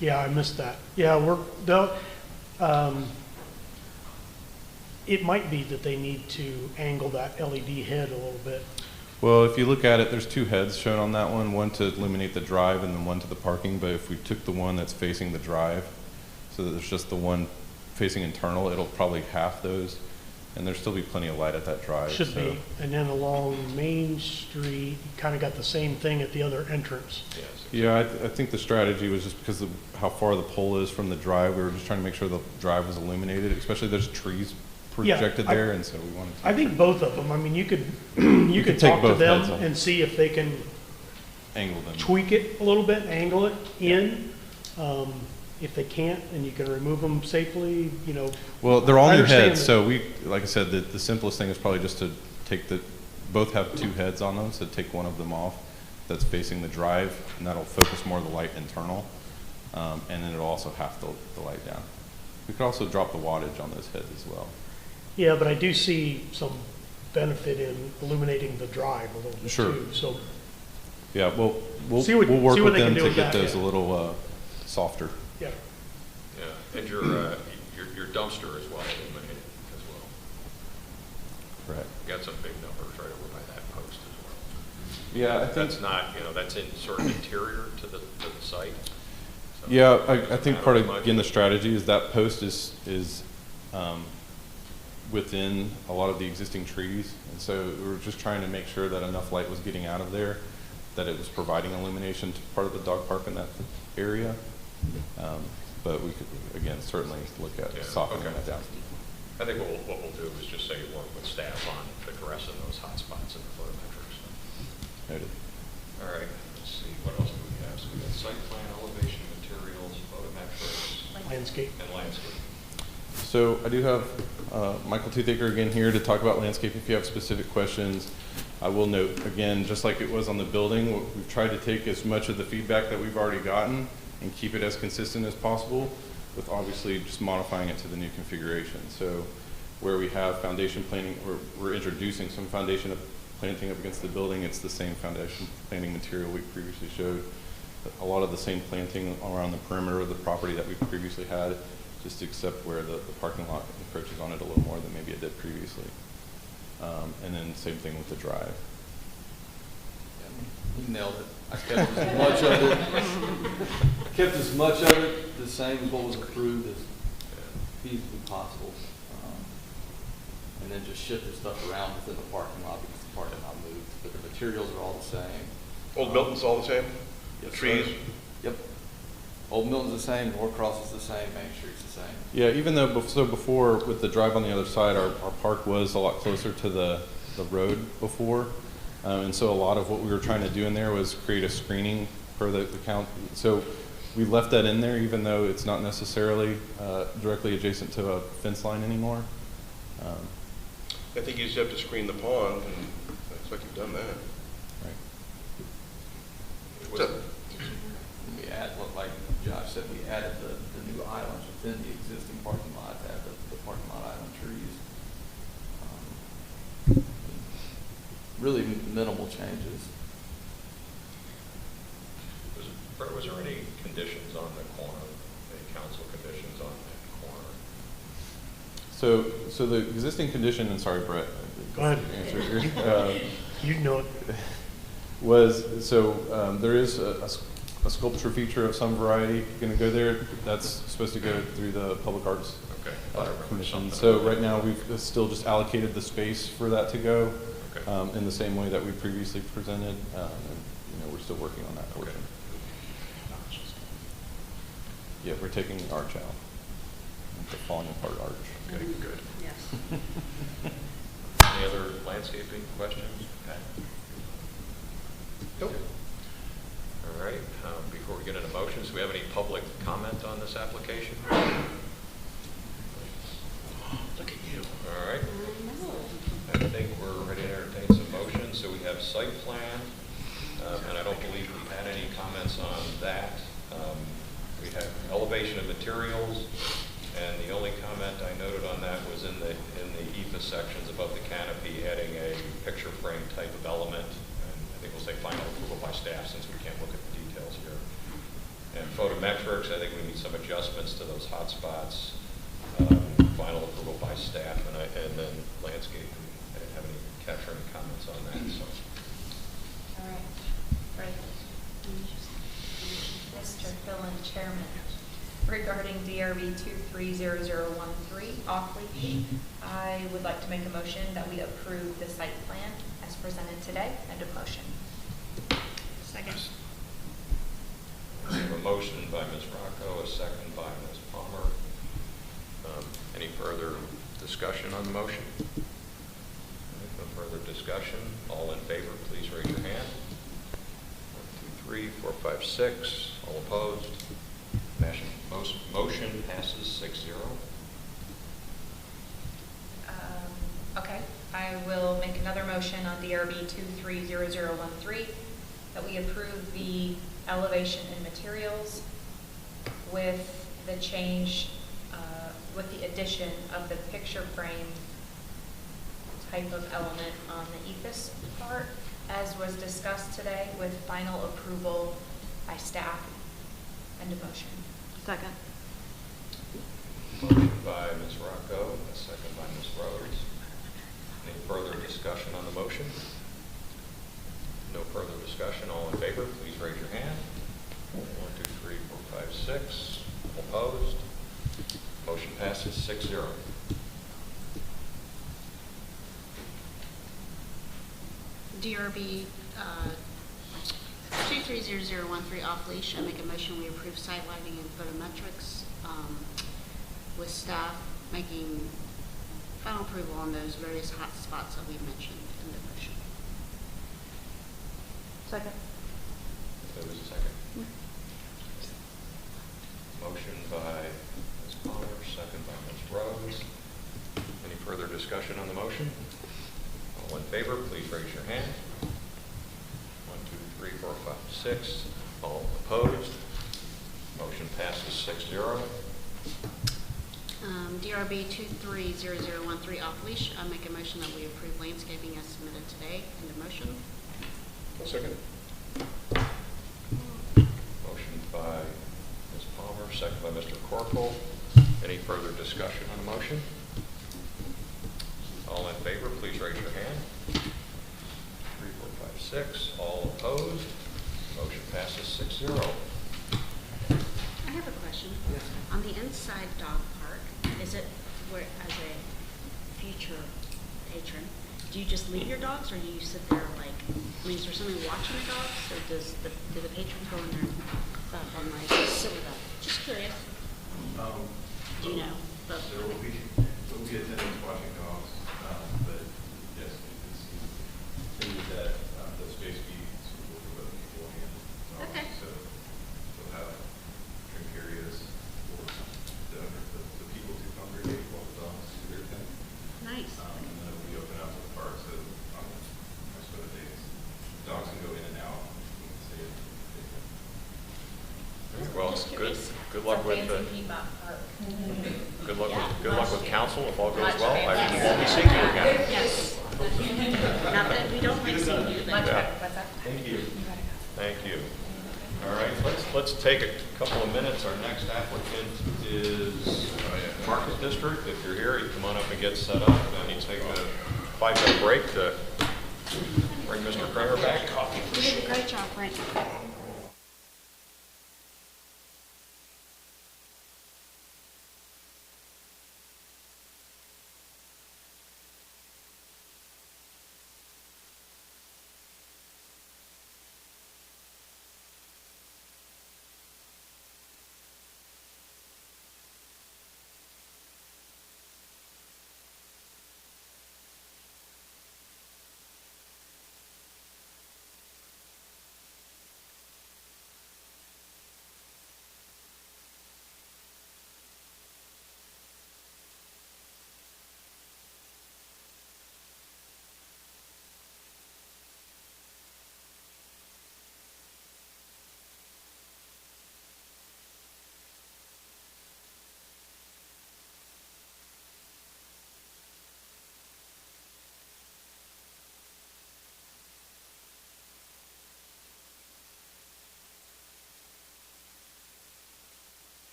Yeah, I missed that. Yeah, it might be that they need to angle that LED head a little bit. Well, if you look at it, there's two heads shown on that one to illuminate the drive and then one to the parking. But if we took the one that's facing the drive, so that there's just the one facing internal, it'll probably half those. And there'll still be plenty of light at that drive. Should be. And then along Main Street, you kind of got the same thing at the other entrance. Yes. Yeah, I think the strategy was just because of how far the pole is from the drive. We were just trying to make sure the drive was illuminated, especially there's trees projected there, and so we wanted to. I think both of them. I mean, you could could take talk to both them heads off. and see if they can Angle them. tweak it a little bit, angle it in. If they can't, and you can remove them safely, Well, they're all I new understand heads, that. so like I said, the simplest thing is probably just to take both have two heads on them, so take one of them off that's facing the drive, and that'll focus more of the light internal, and then it'll also half the light down. We could also drop the wattage on those heads as well. Yeah, but I do see some benefit in illuminating the drive a little bit Sure. too. So Yeah, we'll See what- we'll work see what with they can them do to with get that, those yeah. a little softer. yeah, Yeah, and your dumpster is well illuminated as well. Correct. You got some big numbers right over by that post as well. Yeah, I think. That's not, that's in sort of interior to the site. So Yeah, I think part of, not much. again, the strategy is that post is within a lot of the existing trees. And so we were just trying to make sure that enough light was getting out of there, that it was providing illumination to part of the dog park in that area. But we could, again, certainly look at softening that down. I think what we'll do is just say work with staff on addressing those hot spots in the photometrics. Noted. All right, let's see, what else do we have? So we got site plan, elevation, materials, photometrics, Landscape. and landscape. So I do have Michael Toothaker again here to talk about landscape if you have specific questions. I will note, again, just like it was on the building, we've tried to take as much of the feedback that we've already gotten and keep it as consistent as possible, with obviously just modifying it to the new configuration. So where we have foundation planting, we're introducing some foundation planting up against the building. It's the same foundation planting material we previously showed. A lot of the same planting around the perimeter of the property that we previously had, just except where the parking lot encroaches on it a little more than maybe it did previously. And then same thing with the drive. You nailed it. I kept as much of it, the same as what was approved as feasibly possible. And then just shifted stuff around within the parking lot because the parking lot moved, but the materials are all the same. Old Milton's all the same? Yes, The trees? sir. Yep. Old Milton's the same, Norcross is the same, Main Street's the same. Yeah, even though before with the drive on the other side, our park was a lot closer to the road before. And so a lot of what we were trying to do in there was create a screening for the count. So we left that in there even though it's not necessarily directly adjacent to a fence line anymore. I think you just have to screen the pond, and looks like you've done that. Right. We add, like Josh said, we added the new islands within the existing parking lot to add the parking lot island trees. Really minimal changes. Was there any conditions on the corner, any council conditions on that corner? So the existing condition, and sorry, Brett. Go ahead. Answer. You know it. There is a sculpture feature of some variety going to go there. That's supposed to go through the Public Arts Commission. So right now we've still just allocated the space for that to go in the same way that we previously presented. And, we're still working on that portion. Yeah, we're taking the arch out. The falling apart arch. Okay, good. Yes. Any other landscaping questions? Okay. Nope. All right, before we get into motions, do we have any public comment on this application? Look at you. All right. I think we're ready to entertain some motions. So we have site plan, and I don't believe we've had any comments on that. We have elevation of materials, and the only comment I noted on that was in the EFA sections above the canopy, adding a picture frame type of element. And I think we'll say final approval by staff since we can't look at the details here. And photometrics, I think we need some adjustments to those hot spots. Final approval by staff, and then landscaping. I didn't have any capturing comments on that. So. All right. Right. Mr. Dillon, Chairman, regarding DRB 230013, Ockley, I would like to make a motion that we approve the site plan as presented today. End of motion. Second. We have a motion by Ms. Rocco, a second by Ms. Palmer. Any further discussion on the motion? No further discussion. All in favor, please raise your hand. 1, 2, 3, 4, 5, 6. All opposed? Motion passes 6-0. Okay, I will make another motion on DRB 230013 that we approve the elevation and materials with the change, with the addition of the picture frame type of element on the ethos part, as was discussed today, with final approval by staff. End of motion. Second. Motion by Ms. Rocco, a second by Ms. Rhodes. Any further discussion on the motion? No further discussion. All in favor, please raise your hand. 1, 2, 3, 4, 5, 6. All opposed? Motion passes 6-0. DRB 230013 off leash, I make a motion we approve site lighting and photometrics with staff making final approval on those various hot spots that we mentioned in the motion. Second. There was a second. Motion by Ms. Palmer, second by Ms. Rose. Any further discussion on the motion? All in favor, please raise your hand. 1, 2, 3, 4, 5, 6. All opposed? Motion passes 6-0. DRB 230013 off leash, I make a motion that we approve landscaping as submitted today in the motion. Second. Motion by Ms. Palmer, second by Mr. Corporal. Any further discussion on the motion? All in favor, please raise your hand. 3, 4, 5, 6. All opposed? Motion passes 6-0. I have a question. On the inside dog park, is it where, as a future patron, do you just leave your dogs, or do you sit there like, I mean, is there somebody watching the dogs, or do the patrons go in there and stuff on like, sit with them? Just curious. Do you know? But, There will be attendants watching dogs, but yes, it's intended that the space be suitable for both people and dogs. Okay. So we'll have drink areas for the people to congregate while the dogs do their thing. nice. And then it'll be open out to the park, so most of the days, dogs can go in and out. We can stay in. Well, Just good curious. luck with good luck with council. If all goes well, I won't be seeing you again. Yes. Not that we don't like seeing you, but. Yeah. Thank you. Thank you. All right, let's take a couple of minutes. Our next applicant is Market District. If you're here, you come on up and get set up. I need to take a 5-minute break to bring Mr. Kramer back. You did a great job, Brent.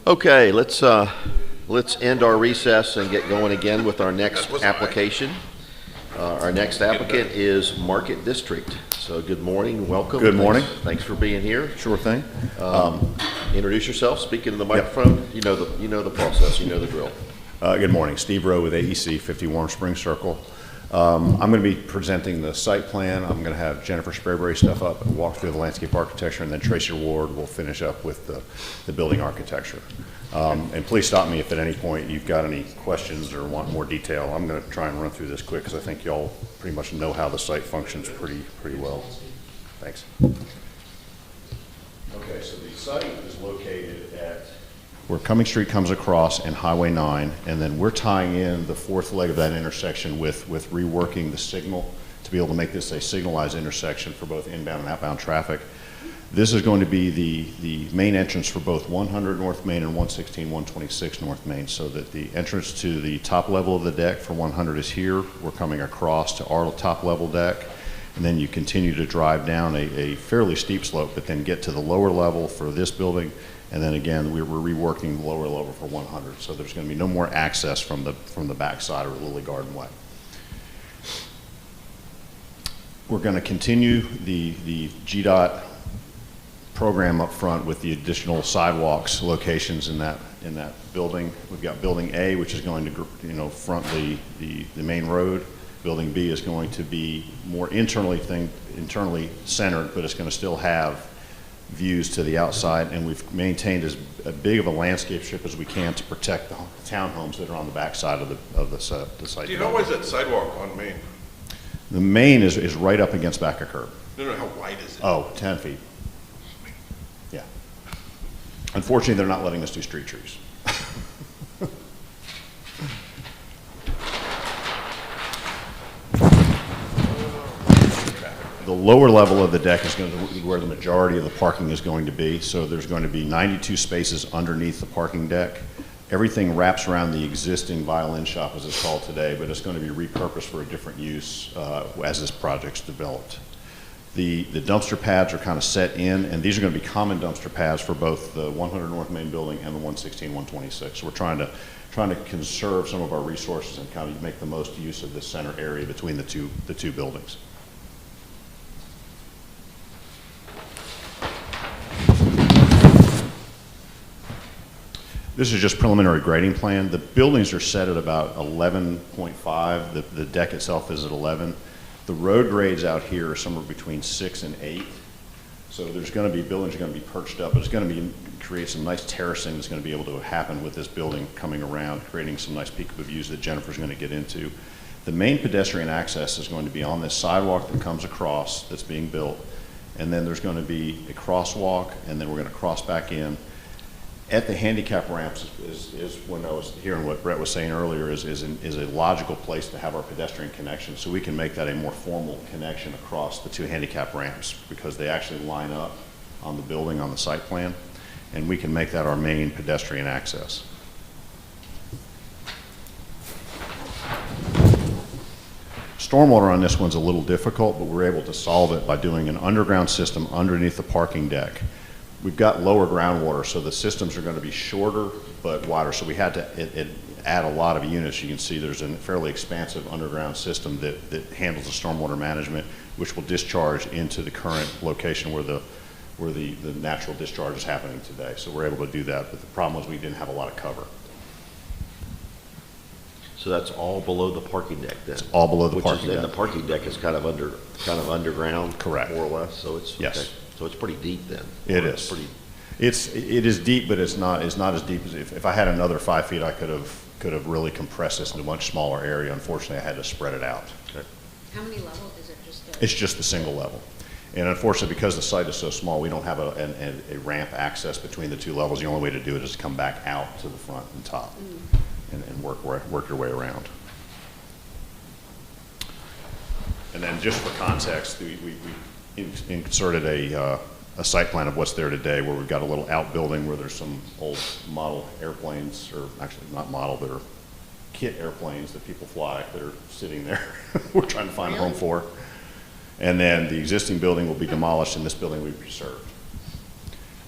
Okay, let's end our recess and get going again with our next application. Our next applicant is Market District. So good morning, welcome. Good morning. Thanks for being here. Sure thing. Introduce yourself, speak into the microphone. You know the process, you know the drill. Good morning. Steve Rowe with AEC, 50 Warm Springs Circle. I'm going to be presenting the site plan. I'm going to have Jennifer Sprayberry stuff up and walk through the landscape architecture, and then Tracy Ward will finish up with the building architecture. And please stop me if at any point you've got any questions or want more detail. I'm going to try and run through this quick because I think y'all pretty much know how the site functions pretty well. Thanks. Okay, so the site is located at where Cumming Street comes across and Highway 9, and then we're tying in the fourth leg of that intersection with reworking the signal to be able to make this a signalized intersection for both inbound and outbound traffic. This is going to be the main entrance for both 100 North Main and 116, 126 North Main, so that the entrance to the top level of the deck for 100 is here. We're coming across to our top level deck, and then you continue to drive down a fairly steep slope, but then get to the lower level for this building. And then again, we're reworking the lower level for 100. So there's going to be no more access from the backside of Lily Garden Way. We're going to continue the GDOT program up front with the additional sidewalks locations in that building. We've got Building A, which is going to front the main road. Building B is going to be more internally centered, but it's going to still have views to the outside, and we've maintained as big of a landscape strip as we can to protect the townhomes that are on the backside of the site. Do you know why is that sidewalk on Main? The main is right up against back of curb. No, how wide is it? Oh, 10 feet. Yeah. Unfortunately, they're not letting us do street trees. The lower level of the deck is going to be where the majority of the parking is going to be. So there's going to be 92 spaces underneath the parking deck. Everything wraps around the existing violin shop, as it's called today, but it's going to be repurposed for a different use as this project's developed. The dumpster pads are kind of set in, and these are going to be common dumpster pads for both the 100 North Main building and the 116, 126. So we're trying to conserve some of our resources and kind of make the most use of this center area between the two buildings. This is just preliminary grading plan. The buildings are set at about 11.5. The deck itself is at 11. The road grades out here are somewhere between 6 and 8. So there's going to be buildings are going to be perched up, but it's going to create some nice terracing that's going to be able to happen with this building coming around, creating some nice peekaboo views that Jennifer's going to get into. The main pedestrian access is going to be on this sidewalk that comes across that's being built, and then there's going to be a crosswalk, and then we're going to cross back in. At the handicap ramps is when I was hearing what Brett was saying earlier is a logical place to have our pedestrian connection, so we can make that a more formal connection across the two handicap ramps because they actually line up on the building on the site plan, and we can make that our main pedestrian access. Stormwater on this one's a little difficult, but we're able to solve it by doing an underground system underneath the parking deck. We've got lower groundwater, so the systems are going to be shorter but wider. So we had to add a lot of units. You can see there's a fairly expansive underground system that handles the stormwater management, which will discharge into the current location where the natural discharge is happening today. So we're able to do that, but the problem was we didn't have a lot of cover. So that's all below the parking deck then? It's all below the parking deck. And the parking deck is kind of underground? Correct. More or less, so it's... Yes. Okay. So it's pretty deep then? It is. It is deep, but it's not as deep as if I had another 5 feet, I could have really compressed this into a much smaller area. Unfortunately, I had to spread it out. How many levels is it? It's just the single level. And unfortunately, because the site is so small, we don't have a ramp access between the two levels. The only way to do it is to come back out to the front and top and work your way around. And then just for context, we inserted a site plan of what's there today, where we've got a little outbuilding where there's some old model airplanes, or actually not model, that are kit airplanes that people fly that are sitting there. We're trying to find a home for. And then the existing building will be demolished and this building will be preserved.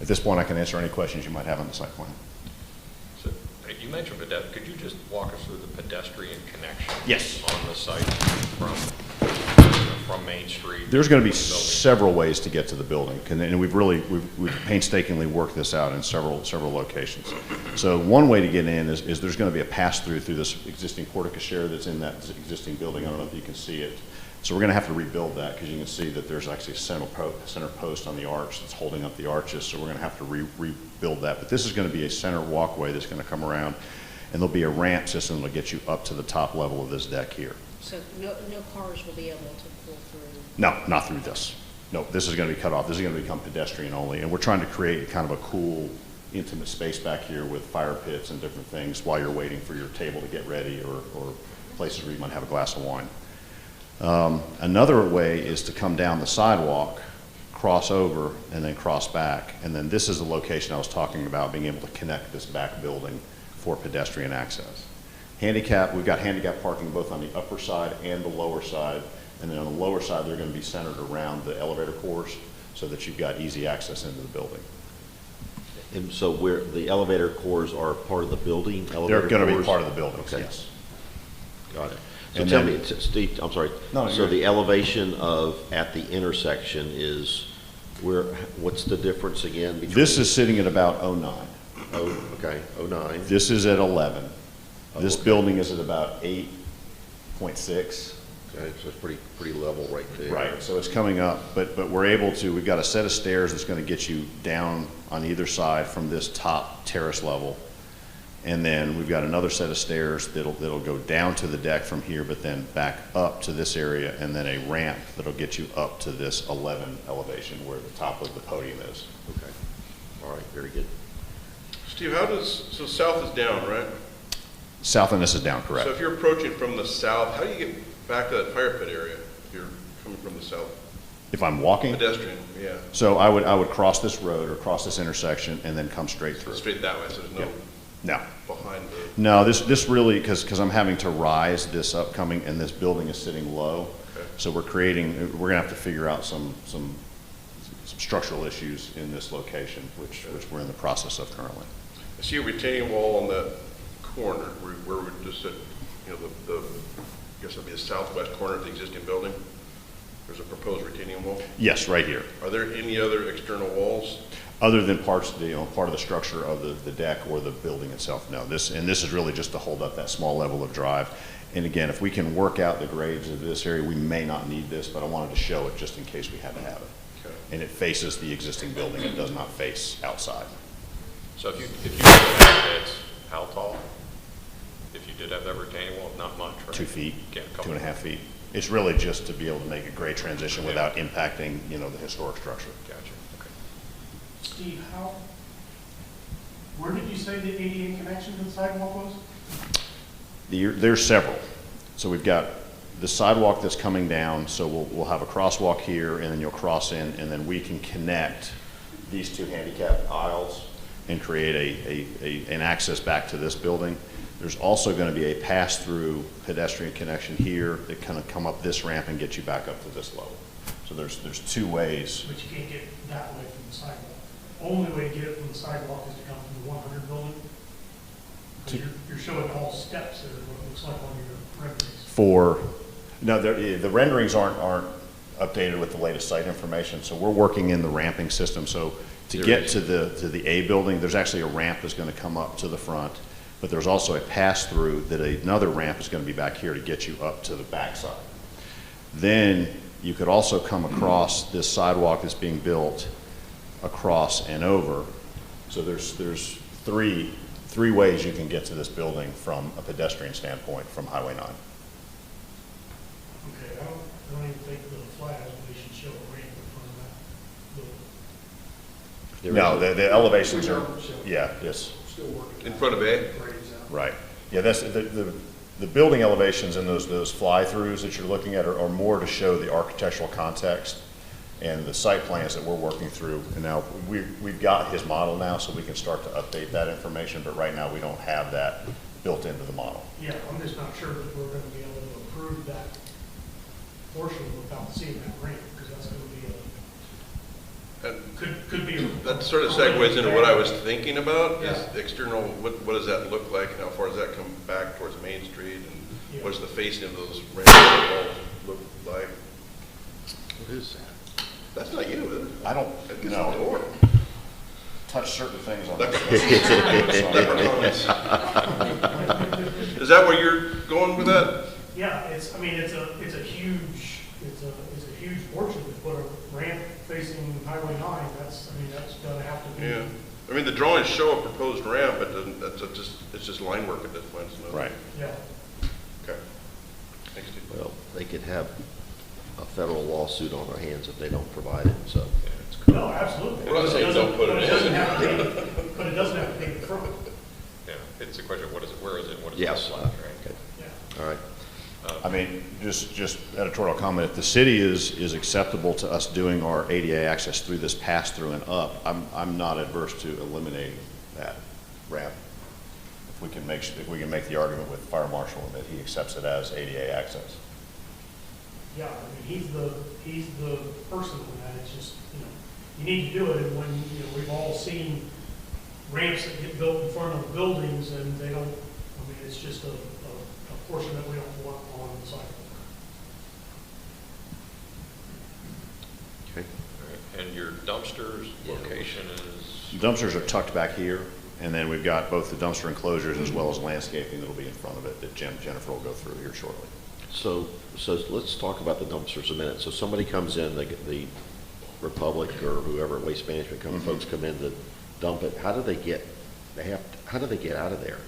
At this point, I can answer any questions you might have on the site plan. You mentioned pedestrian, could you just walk us through the pedestrian connection? Yes. On the site from Main Street? There's going to be to the building? several ways to get to the building, and we've painstakingly worked this out in several locations. So one way to get in is there's going to be a pass-through through this existing portico that's in that existing building. I don't know if you can see it. So we're going to have to rebuild that because you can see that there's actually a center post on the arch that's holding up the arches. So we're going to have to rebuild that. But this is going to be a center walkway that's going to come around, and there'll be a ramp system that'll get you up to the top level of this deck here. So no cars will be able to pull through? No, not through this. No, this is going to be cut off. This is going to become pedestrian only. And we're trying to create kind of a cool, intimate space back here with fire pits and different things while you're waiting for your table to get ready or places where you might have a glass of wine. Another way is to come down the sidewalk, cross over, and then cross back. And then this is the location I was talking about, being able to connect this back building for pedestrian access. Handicap, we've got handicap parking both on the upper side and the lower side. And then on the lower side, they're going to be centered around the elevator cores so that you've got easy access into the building. And so where the elevator cores are part of the building? They're going to be part of the building, okay. Yes. Got it. So And tell then- me, Steve, I'm sorry. No, So you're- the elevation at the intersection is what's the difference again between? This is sitting at about 09. Oh, okay, 09. This is at 11. This okay. building is at about 8.6. Okay, so it's pretty level right there. Right, so it's coming up, but we've got a set of stairs that's going to get you down on either side from this top terrace level. And then we've got another set of stairs that'll go down to the deck from here, but then back up to this area, and then a ramp that'll get you up to this 11 elevation where the top of the podium is. Okay, all right, very good. Steve, so south is down, right? South and this is down, correct? So if you're approaching from the south, how do you get back to that fire pit area if you're coming from the south? If I'm walking? Pedestrian, yeah. So I would cross this road or cross this intersection and then come straight through. Straight that way, so there's no Yep. No. behind the... No, this really, because I'm having to rise this upcoming, and this building is sitting low. Okay. So we're gonna have to figure out some structural issues in this location, which we're in the process of currently. I see a retaining wall on that corner where we just said, I guess that'd be the southwest corner of the existing building. There's a proposed retaining wall. Yes, right here. Are there any other external walls? Other than part of the structure of the deck or the building itself, no. This is really just to hold up that small level of drive. And again, if we can work out the grades of this area, we may not need this, but I wanted to show it just in case we had to have it. Okay. And it faces the existing building. It does not face outside. So if you did have it, how tall? If you did have that retaining wall, not much, right? 2 feet, Yeah, a couple 2.5 feet. It's really just to be able to make a grade transition Yeah. without impacting, the historic structure. Gotcha, okay. Steve, where did you say the ADA connection to the sidewalk was? There's several. So we've got the sidewalk that's coming down, so we'll have a crosswalk here, and then you'll cross in, and then we can connect these two handicap aisles and create an access back to this building. There's also going to be a pass-through pedestrian connection here that kind of come up this ramp and get you back up to this level. So there's two ways. But you can't get that way from the sidewalk. Only way to get it from the sidewalk is to come from the 100 building. 'Cause you're showing all steps there, what it looks like on your renderings. The renderings aren't updated with the latest site information, so we're working in the ramping system. So to get to the A building, there's actually a ramp that's going to come up to the front, but there's also a pass-through that another ramp is going to be back here to get you up to the backside. Then you could also come across this sidewalk that's being built across and over. So there's three ways you can get to this building from a pedestrian standpoint from Highway 9. Okay, I don't even think the flag elevation show a ramp in front of that building. No, the elevations are, yeah, yes, Still working. In front of A? Grades out. right. Yeah, that's, the building elevations and those fly-throughs that you're looking at are more to show the architectural context and the site plans that we're working through. And now, we've got his model now, so we can start to update that information, but right now, we don't have that built into the model. Yeah, I'm just not sure that we're gonna be able to approve that portion without seeing that ramp, because that's gonna be Could be. That sort of segues into what I was thinking about, is Yeah. external, what does that look like, and how far does that come back towards Main Street, and Yeah. what does the facing of those ramp walls look like? What is that? That's not you, is it? I don't That gets know. the door. Touch certain things on Leprechauns. this. Is that where you're going with that? Yeah, it's a huge portion to put a ramp facing Highway 9. That's gonna have to be. Yeah. I mean, the drawings show a proposed ramp, but it's just line work at this point. So. Right. Yeah. Okay. Thanks, Steve. Well, they could have a federal lawsuit on their hands if they don't provide it, so. No, absolutely. We're not saying don't put it in. But it doesn't have to be in front. Yeah, it's a question of what is it, where is it, what does Yes. it look like, right? Okay. Yeah. All right. I mean, just editorial comment, if the city is acceptable to us doing our ADA access through this pass-through and up, I'm not adverse to eliminating that ramp. If we can make the argument with fire marshal that he accepts it as ADA access. Yeah, I mean, he's the person in that. It's just, you need to do it. And when, we've all seen ramps that get built in front of buildings and they don't, I mean, it's just a portion that we don't want on the sidewalk. Okay. All right. And your dumpsters location is? Dumpsters are tucked back here, and then we've got both the dumpster enclosures as well as landscaping that'll be in front of it that Jennifer will go through here shortly. So let's talk about the dumpsters a minute. So somebody comes in, the Republic or whoever, Waste Management folks come in to dump it. How do they get out of there?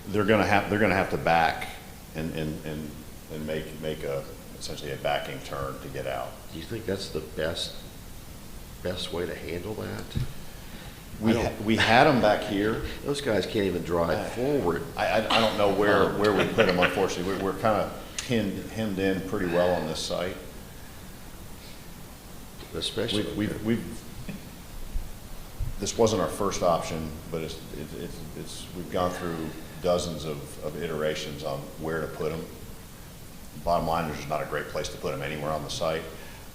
They're gonna have to back and make essentially a backing turn to get out. Do you think that's the best way to handle that? We had them back here. Those guys can't even drive forward. I don't know where we put them, unfortunately. We're kind of hemmed in pretty well on this site. Especially. This wasn't our first option, but we've gone through dozens of iterations on where to put them. Bottom line, there's just not a great place to put them anywhere on the site.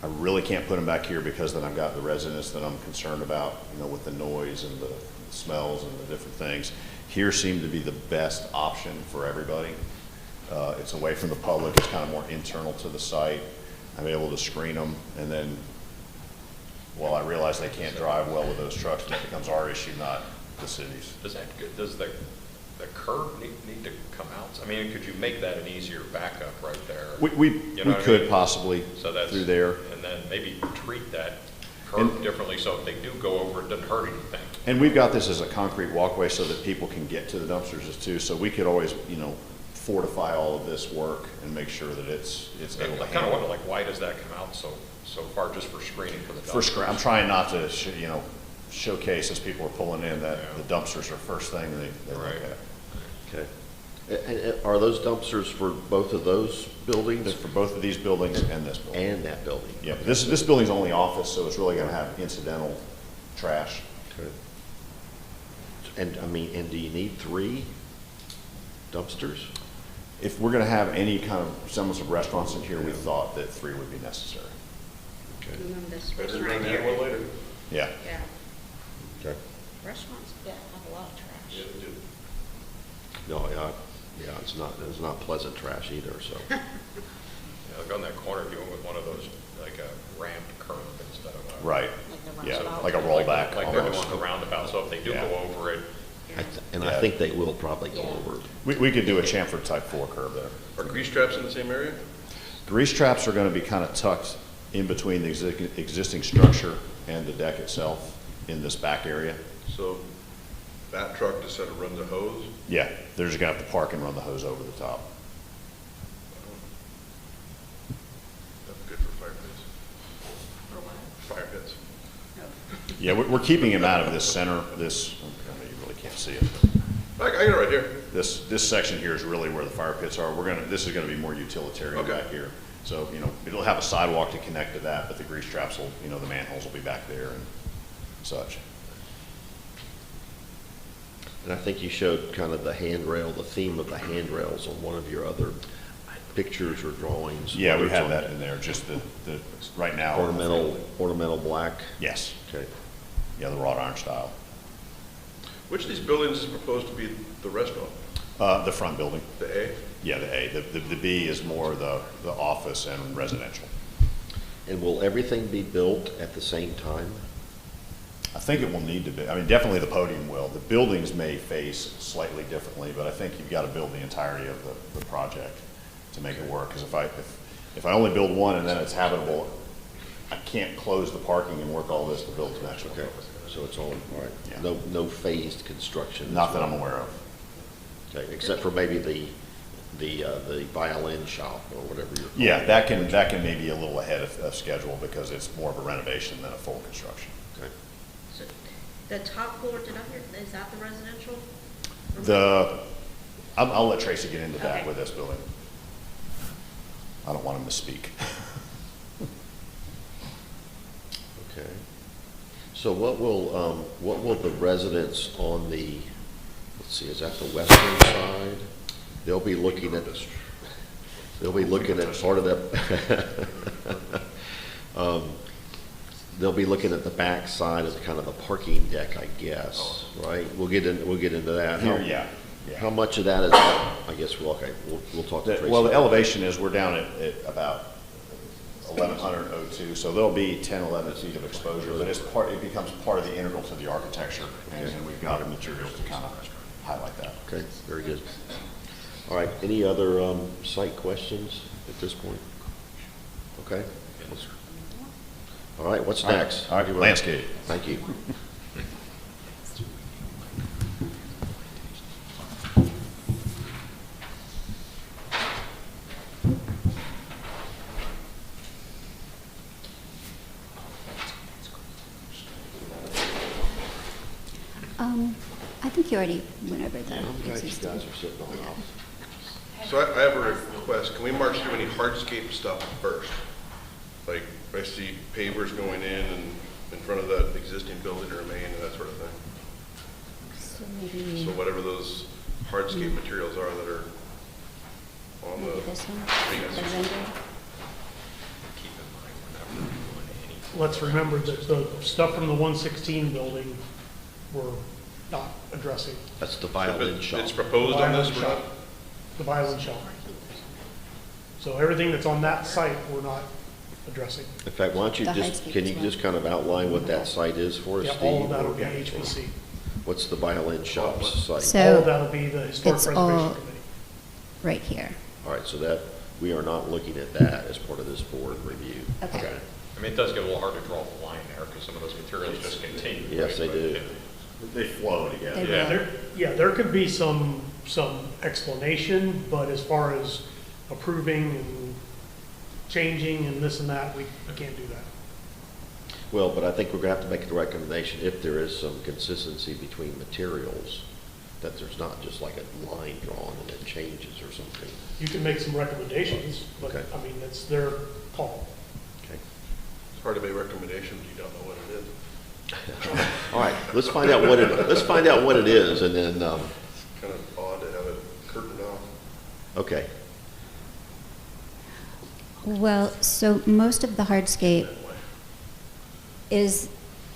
I really can't put them back here because then I've got the residents that I'm concerned about, with the noise and the smells and the different things. Here seemed to be the best option for everybody. It's away from the public. It's kind of more internal to the site. I'm able to screen them, and then, well, I realize they can't drive well with those trucks, and it becomes our issue, not the city's. Does the curb need to come out? I mean, could you make that an easier backup right there? We could possibly so that's, through there. And then maybe treat that curb differently so if they do go over, it doesn't hurt anything. And we've got this as a concrete walkway so that people can get to the dumpsters too. So we could always, fortify all of this work and make sure that it's able to I kind of handle. wonder, why does that come out so far just for screening for the dumpsters? I'm trying not to, showcase as people are pulling in that the dumpsters are first thing they look at. Okay. And are those dumpsters for both of those buildings? They're for both of these buildings and this building. And that building? Yeah, this building's only office, so it's really gonna have incidental trash. Okay. And do you need 3 dumpsters? If we're gonna have any kind of semblance of restaurants in here, we thought that 3 would be necessary. Okay. Remember this Better than restaurant that here? one later. Yeah. Yeah. Okay. Restaurants have a lot of trash. Yeah, they do. No, yeah, it's not pleasant trash either, so. Yeah, like on that corner, if you went with one of those, like a ramped curb instead of a. Right. Like the Yeah, roundabout. like a rollback Like they're almost. doing the roundabout, so if they do Yeah. go over it, I think they will probably go over. We could do a chamfer type 4 curb there. Are grease traps in the same area? Grease traps are gonna be kind of tucked in between the existing structure and the deck itself in this back area. So that truck just sort of runs a hose? Yeah, they're just gonna have to park and run the hose over the top. That's good for fire pits. For what? Fire pits. No. Yeah, we're keeping him out of this center, I know you really can't see it. I got it right here. This section here is really where the fire pits are. This is gonna be more utilitarian Okay. back here. So, it'll have a sidewalk to connect to that, but the grease traps will, the manholes will be back there and such. And I think you showed kind of the handrail, the theme of the handrails on one of your other pictures or drawings? Yeah, we whether it's have on that in there, just the, right now. Ornamental black? Yes. Okay. Yeah, the wrought iron style. Which of these buildings is proposed to be the restaurant? The front building. The A? Yeah, the A. The B is more the office and residential. And will everything be built at the same time? I think it will need to be. I mean, definitely the podium will. The buildings may face slightly differently, but I think you've got to build the entirety of the project to make it work. Because if I only build one and then it's habitable, I can't close the parking and work all this to build the next one. Okay, so it's all right. Yeah. No phased construction? Not that I'm aware of. Okay, except for maybe the violin shop or whatever you're calling Yeah, it. that can maybe be a little ahead of schedule because it's more of a renovation than a full construction. Okay. So the top floor, did I hear, is that the residential? I'll let Tracy get into that Okay. with this building. I don't want him to speak. Okay. So what will the residents on the, let's see, is that the western side? They'll be looking at part of that. They'll be looking at the back side of kind of the parking deck, I guess, right? We'll get into that. Yeah. How much of that is, I guess, we'll talk to Tracy. Well, the elevation is, we're down at about 1,102, so there'll be 10, 11 feet of exposure, but it becomes part of the integral to the architecture, and we've got materials to kind of highlight that. Okay, very good. All right, any other site questions at this point? Okay. All right, what's next? All right, landscape. Thank you. I think you already went over the I'm glad you existing. guys are sitting on off. So I have a request. Can we march through any hardscape stuff first? Like, I see pavers going in front of that existing building or main and that sort of thing. So maybe, So whatever those hardscape materials are that are on maybe the. this one, Yes. the render. Keep in mind, whenever we're doing any Let's remember that the stuff from the 116 building we're not addressing. That's the violin shop. It's proposed on this, Violin we're not. shop. The violin shop. So everything that's on that site, we're not addressing. In fact, why don't you The just, hardscape can as you well. just kind of outline what that site is for us, Yeah, Steve? all of that will be Or- HPC. What's the violin shop's site? All So of that'll be the Historic it's Preservation all Committee. right here. All right, so that, we are not looking at that as part of this board review. Okay. I mean, it does get a little hard to draw the line there because some of those materials just continue. Yes, right? they do. They flow together. They will. There could be some explanation, but as far as approving and changing and this and that, we can't do that. Well, but I think we're gonna have to make a recommendation if there is some consistency between materials, that there's not just like a line drawn and it changes or something. You can make some recommendations, but, Okay. I mean, it's their call. Okay. It's hard to make recommendations, you don't know what it is. All right, let's find out what it is, and then, Kind of odd to have it curtained off. okay. Well, so most of the hardscape is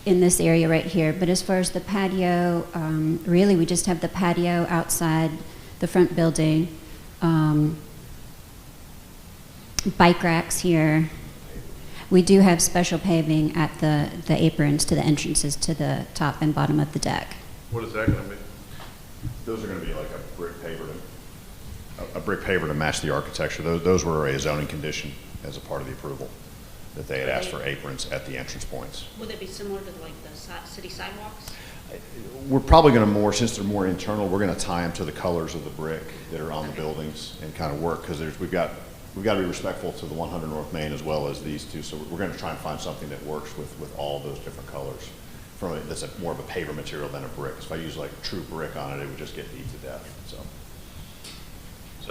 in this area right here, but as far as the patio, really, we just have the patio outside the front building, bike racks here. We do have special paving at the aprons to the entrances to the top and bottom of the deck. What is that gonna be? Those are going to be like a brick paver to match the architecture. Those were a zoning condition as a part of the approval, that they had asked for aprons at the entrance points. Would it be similar to like the city sidewalks? We're probably going to since they're more internal, we're going to tie them to the colors of the brick that are on the buildings and kind of work, because we've got to be respectful to the 100 North Main as well as these two. So we're going to try and find something that works with all those different colors. That's more of a paver material than a brick. If I use like a true brick on it, it would just get beat to death. So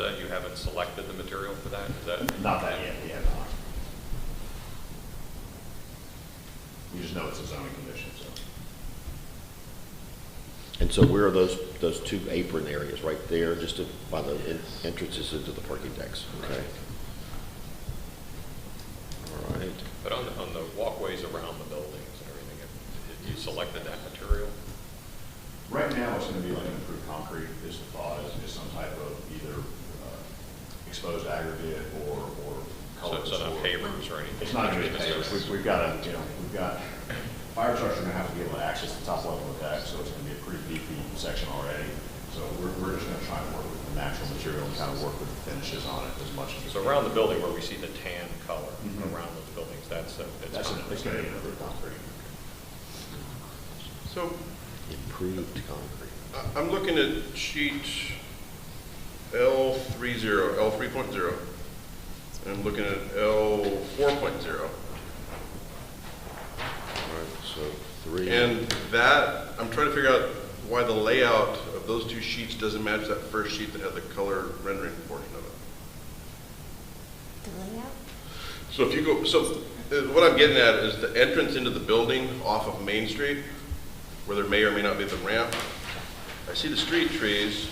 that you haven't selected the material for that? Is that? Not that yet, we have not. We just know it's a zoning condition, so. And so where are those two apron areas? Right there, just by the entrances into the parking decks, okay? All right. But on the walkways around the buildings and everything, have you selected that material? Right now, it's going to be like improved concrete is the thought, is some type of either exposed aggregate or colors. So not pavers or anything? It's not going to be pavers. We've got fire trucks are going to have to be able to access the top level of the deck, so it's going to be a pretty beefy section already. So we're just going to try and work with the natural material and kind of work with the finishes on it as much as we So can. around the building where we see the tan color around those buildings, it's It's going to be improved concrete. So Improved concrete. I'm looking at sheet L3.0, and I'm looking at L4.0. All right, so 3. And that, I'm trying to figure out why the layout of those two sheets doesn't match that first sheet that had the color rendering portion of it. The layout? So if you go, what I'm getting at is the entrance into the building off of Main Street, where there may or may not be the ramp. I see the street trees,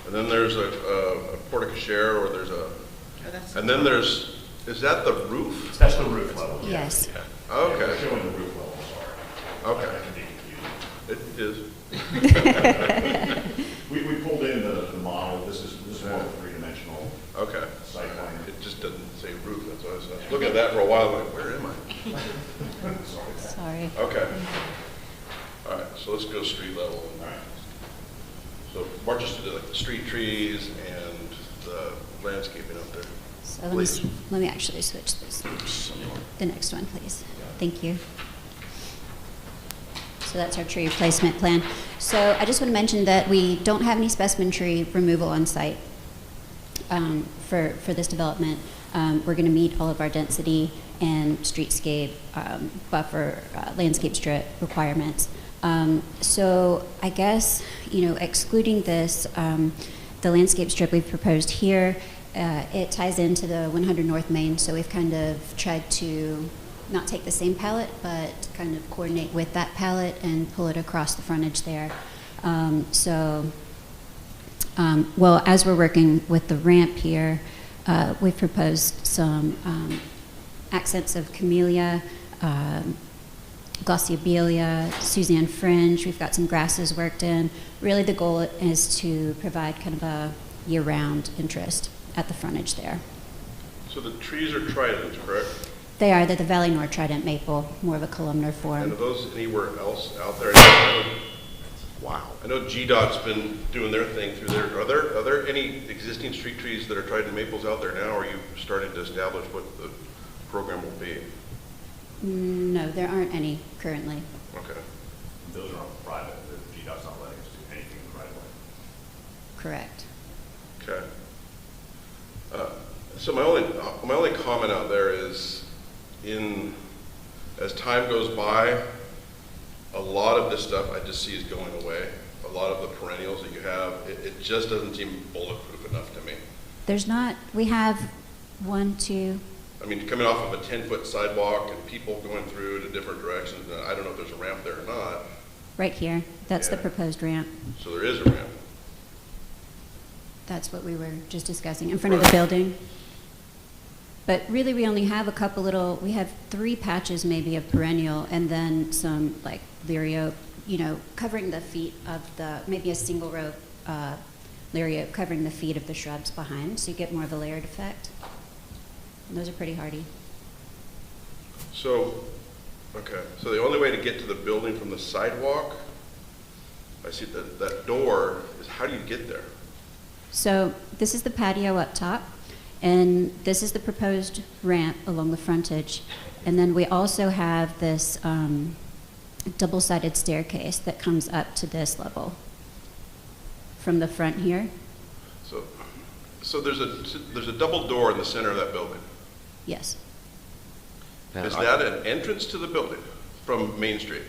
and then there's a porte cochere, or there's a, and then there's, is that the roof? That's the roof level. Yes. Okay. We're showing the roof level, sorry. Okay. That can be confusing. It is. We pulled in the model. This is more of a three-dimensional Okay. site plan. It just doesn't say roof, that's why I was looking at that for a while, like, where am I? Sorry. Okay. All right, so let's go street level. All right. So march us to like the street trees and the landscaping out there. So Please. let me actually switch this. The next one, please. Thank you. So that's our tree replacement plan. So I just want to mention that we don't have any specimen tree removal on site for this development. We're going to meet all of our density and streetscape buffer landscape strip requirements. So I guess, excluding this, the landscape strip we've proposed here, it ties into the 100 North Main, so we've kind of tried to not take the same palette, but kind of coordinate with that palette and pull it across the frontage there. Well, as we're working with the ramp here, we've proposed some accents of camellia, Glossolalia, Suzanne fringe. We've got some grasses worked in. Really the goal is to provide kind of a year-round interest at the frontage there. So the trees are tridents, correct? They're the Valley Nord Trident maple, more of a columnar form. And are those anywhere else out there? Wow. I know GDOT's been doing their thing through there. Are there any existing street trees that are trident maples out there now, or are you starting to establish what the program will be? No, there aren't any currently. Okay. Those are on private. The GDOT's not letting us do anything in the right of way. Correct. Okay. So my only comment out there is, as time goes by, a lot of this stuff I just see is going away. A lot of the perennials that you have, it just doesn't seem bulletproof enough to me. We have 1, 2. I mean, coming off of a 10-foot sidewalk and people going through to different directions, and I don't know if there's a ramp there or not. Right here. That's the Yeah. proposed ramp. So there is a ramp. That's what we were just discussing in front of the building. But really, we only have we have 3 patches maybe of perennial, and then some like Lirio, covering the feet of maybe a single row Lirio covering the feet of the shrubs behind, so you get more of a layered effect. And those are pretty hardy. So, okay, so the only way to get to the building from the sidewalk, I see that door, is how do you get there? So this is the patio up top, and this is the proposed ramp along the frontage. And then we also have this double-sided staircase that comes up to this level from the front here. So there's a double door in the center of that building. Yes. Is that an entrance to the building from Main Street?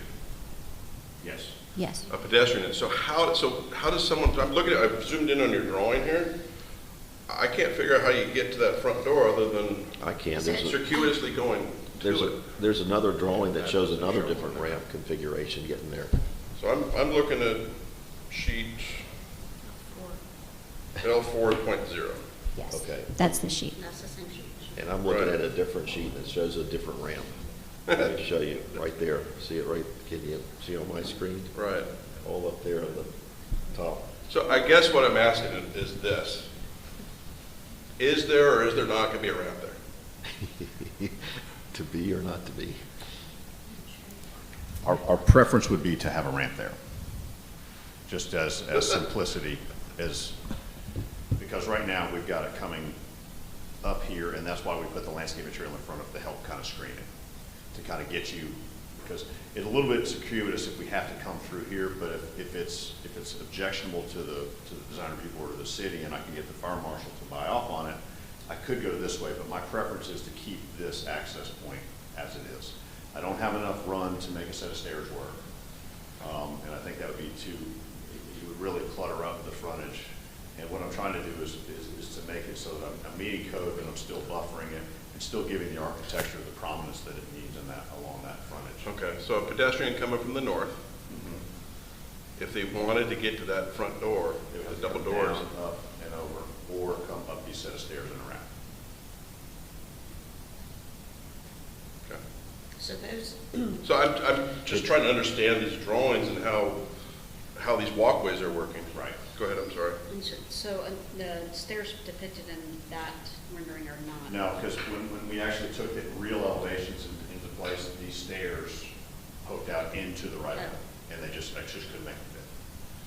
Yes. Yes. A pedestrian. So how does someone? I've zoomed in on your drawing here. I can't figure out how you get to that front door other than I can. circuitously going to it. There's another drawing that shows another different ramp configuration getting there. So I'm looking at sheet L4.0. Yes. Okay. That's the sheet. That's the same sheet. And I'm looking Right. at a different sheet that shows a different ramp. Let me show you right there. See it right, can you see on my screen? Right. All up there on the top. So I guess what I'm asking is this. Is there or is there not going to be a ramp there? To be or not to be? Our preference would be to have a ramp there, just as simplicity as, because right now we've got it coming up here, and that's why we put the landscape material in front of to help kind of screen it, to kind of get you, because it's a little bit circuitous if we have to come through here, but if it's objectionable to the design review board or the city, and I can get the fire marshal to buy off on it, I could go this way, but my preference is to keep this access point as it is. I don't have enough run to make a set of stairs work, and I think that would be you would really clutter up the frontage. And what I'm trying to do is to make it so that I'm meeting code, but I'm still buffering it and still giving the architecture the prominence that it needs in that, along that frontage. Okay, so a pedestrian coming from the north, if they wanted to get to that front door, It would the have double to come doors. down, up and over, or come up these set of stairs and around. Okay. So those, So I'm just trying to understand these drawings and how these walkways are working. Right. Go ahead, I'm sorry. the stairs depicted in that rendering are not. No, because when we actually took the real elevations into place, these stairs poked out into the right of way, and I just couldn't make it fit.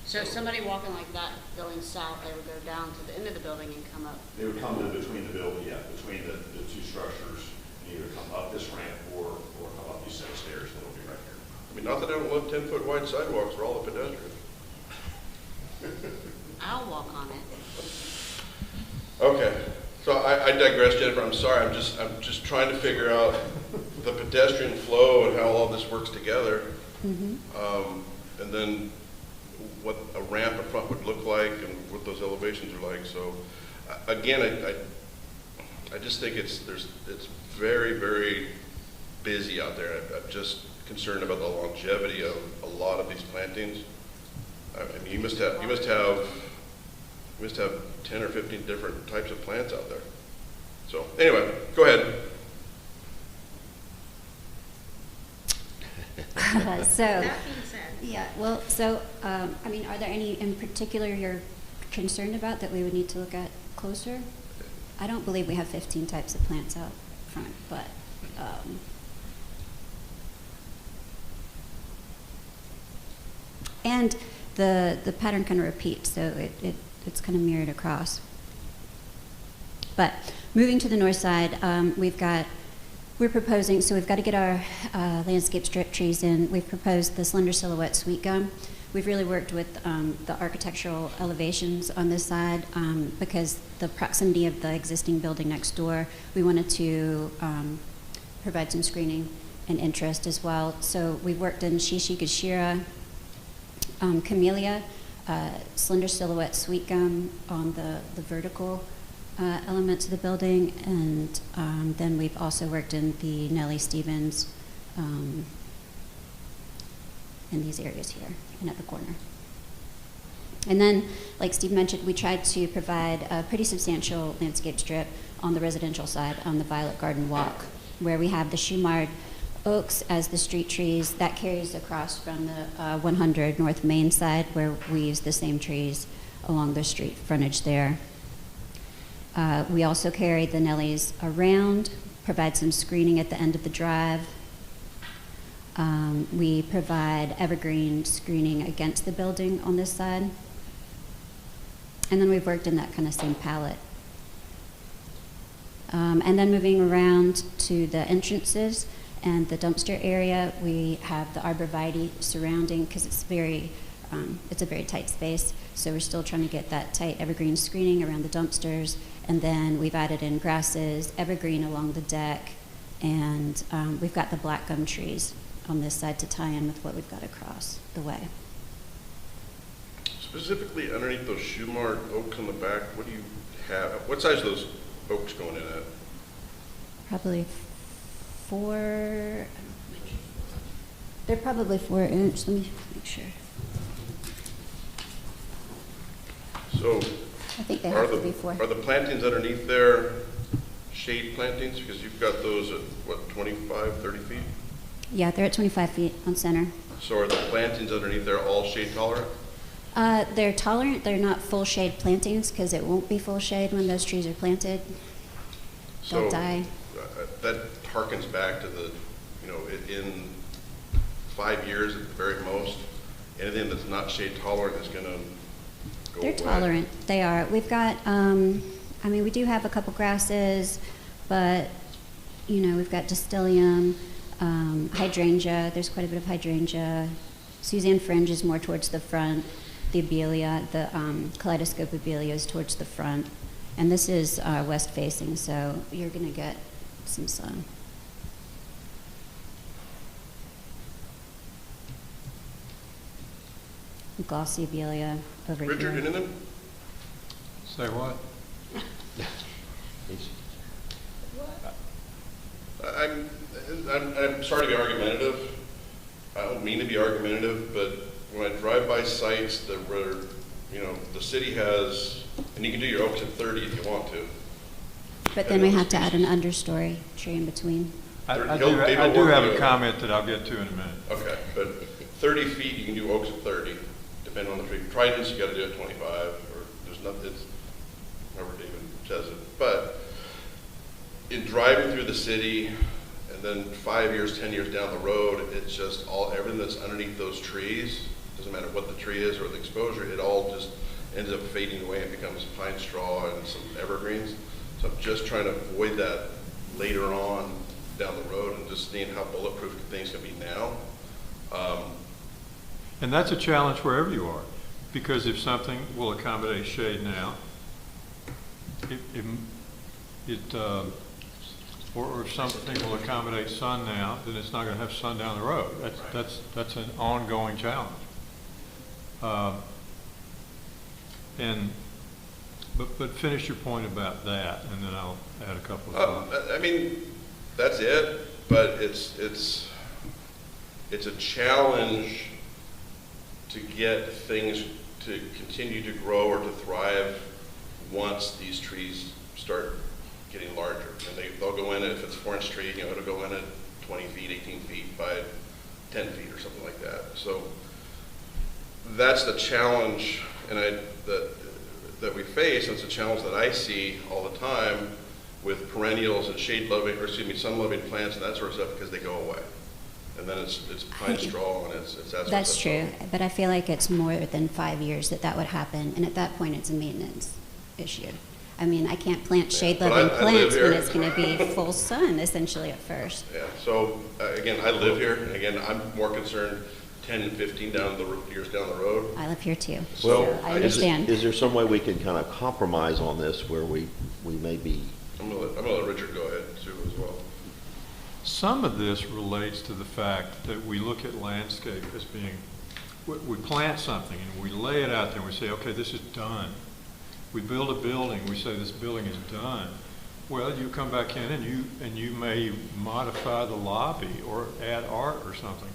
So somebody walking like that going south, they would go down to the end of the building and come up. They would come to between the building, between the two structures, and either come up this ramp or come up these set of stairs that'll be right here. I mean, not that I don't love 10-foot wide sidewalks for all the pedestrians. I'll walk on it. Okay, so I digress, Jennifer, I'm sorry, I'm just trying to figure out the pedestrian flow and how all this works together. And then what a ramp in front would look like and what those elevations are like. So again, I just think it's very, very busy out there. I'm just concerned about the longevity of a lot of these plantings. I mean, you must have 10 or 15 different types of plants out there. So anyway, go ahead. So, That being said, yeah, well, so, I mean, are there any in particular you're concerned about that we would need to look at closer? I don't believe we have 15 types of plants out front, but, and the pattern kind of repeats, so it's kind of mirrored across. But moving to the north side, we're proposing, so we've got to get our landscape strip trees in. We've proposed the slender silhouette sweet gum. We've really worked with the architectural elevations on this side because the proximity of the existing building next door, we wanted to provide some screening and interest as well. So we've worked in Shishikashira, camellia, slender silhouette sweet gum on the vertical elements of the building, and then we've also worked in the Nellie Stevens in these areas here and at the corner. And then, like Steve mentioned, we tried to provide a pretty substantial landscape strip on the residential side on the Violet Garden Walk, where we have the Shumard oaks as the street trees. That carries across from the 100 North Main side, where we use the same trees along the street frontage there. We also carry the Nellies around, provide some screening at the end of the drive. We provide evergreen screening against the building on this side. And then we've worked in that kind of same palette. And then moving around to the entrances and the dumpster area, we have the arborvitae surrounding, because it's a very tight space. So we're still trying to get that tight evergreen screening around the dumpsters. And then we've added in grasses, evergreen along the deck, and we've got the black gum trees on this side to tie in with what we've got across the way. Specifically underneath those Shumard oaks on the back, what do you have? What size are those oaks going in at? Probably 4, they're probably 4 inch. Let me make sure. So I think they are have to be 4. are the plantings underneath there shade plantings? Because you've got those at, what, 25, 30 feet? Yeah, they're at 25 feet on center. So are the plantings underneath there all shade tolerant? They're tolerant. They're not full shade plantings because it won't be full shade when those trees are planted. They'll die. That harkens back to the, in 5 years at the very most, anything that's not shade tolerant is going to go They're away. tolerant. They are. We've got, we do have a couple grasses, but, we've got Distilium, hydrangea. There's quite a bit of hydrangea. Suzanne fringe is more towards the front. The abelia, the kaleidoscope abelia is towards the front. And this is west facing, so you're going to get some sun. Glossy abelia over Richard, here. anything? Say what? I'm sorry to be argumentative. I don't mean to be argumentative, but when I drive by sites that where, the city has, and you can do your oaks at 30 if you want to. But then we have to add an understory tree in between. I do have a comment that I'll get to in a minute. Okay, but 30 feet, you can do oaks at 30, depending on the tree. Tridents, you gotta do it 25, or there's nothing, it's, however David says it. But in driving through the city, and then 5 years, 10 years down the road, it's just everything that's underneath those trees, doesn't matter what the tree is or the exposure, it all just ends up fading away and becomes pine straw and some evergreens. So I'm just trying to avoid that later on down the road and just seeing how bulletproof things can be now. And that's a challenge wherever you are, because if something will accommodate shade now, or if something will accommodate sun now, then it's not going to have sun down the road. That's an ongoing challenge. But finish your point about that, and then I'll add a couple of thoughts. That's it, but it's a challenge to get things to continue to grow or to thrive once these trees start getting larger. And they'll go in, if it's a 4-inch tree, it'll go in at 20 feet, 18 feet by 10 feet or something like that. So that's the challenge that we face, and it's a challenge that I see all the time with perennials and sun-loving plants and that sort of stuff, because they go away. And then it's pine straw and it's that sort of stuff. That's true, but I feel like it's more than 5 years that would happen, and at that point it's a maintenance issue. I can't plant shade-loving plants when it's going to be full sun, essentially, at first. Yeah, so again, I live here, and again, I'm more concerned 10 and 15 years down the road. I live here too, Well, so I understand. Is there some way we can kind of compromise on this where we may be? I'm gonna let Richard go ahead too as well. Some of this relates to the fact that we look at landscape as being, we plant something and we lay it out there and we say, okay, this is done. We build a building, we say this building is done. Well, you come back in and you may modify the lobby or add art or something.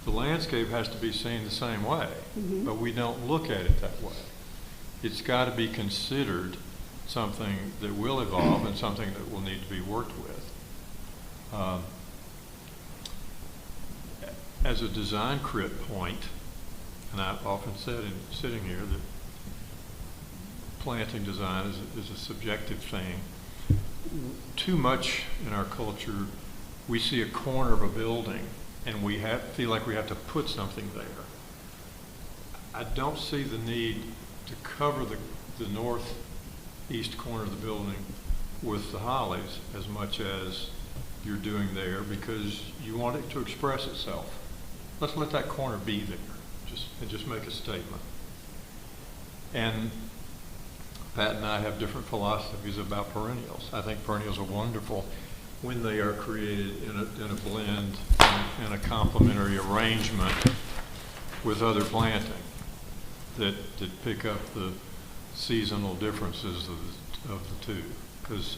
The landscape has to be seen the same way, but we don't look at it that way. It's got to be considered something that will evolve and something that will need to be worked with. As a design crit point, and I've often said in sitting here that planting design is a subjective thing. Too much in our culture, we see a corner of a building and we feel like we have to put something there. I don't see the need to cover the northeast corner of the building with the hollies as much as you're doing there, because you want it to express itself. Let's let that corner be there, just make a statement. And Pat and I have different philosophies about perennials. I think perennials are wonderful when they are created in a blend and a complementary arrangement with other planting that pick up the seasonal differences of the two. Because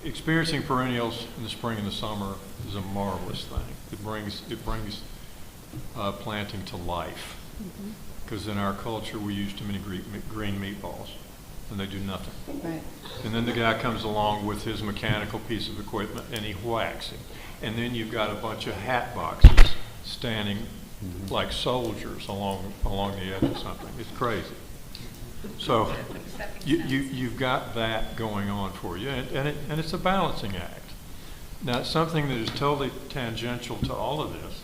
experiencing perennials in the spring and the summer is a marvelous thing. It brings planting to life. because in our culture, we use too many green meatballs, and they do nothing. Right. And then the guy comes along with his mechanical piece of equipment, and he whacks him. And then you've got a bunch of hat boxes standing like soldiers along the edge of something. It's crazy. So you've got that going on for you, and it's a balancing act. Now, something that is totally tangential to all of this,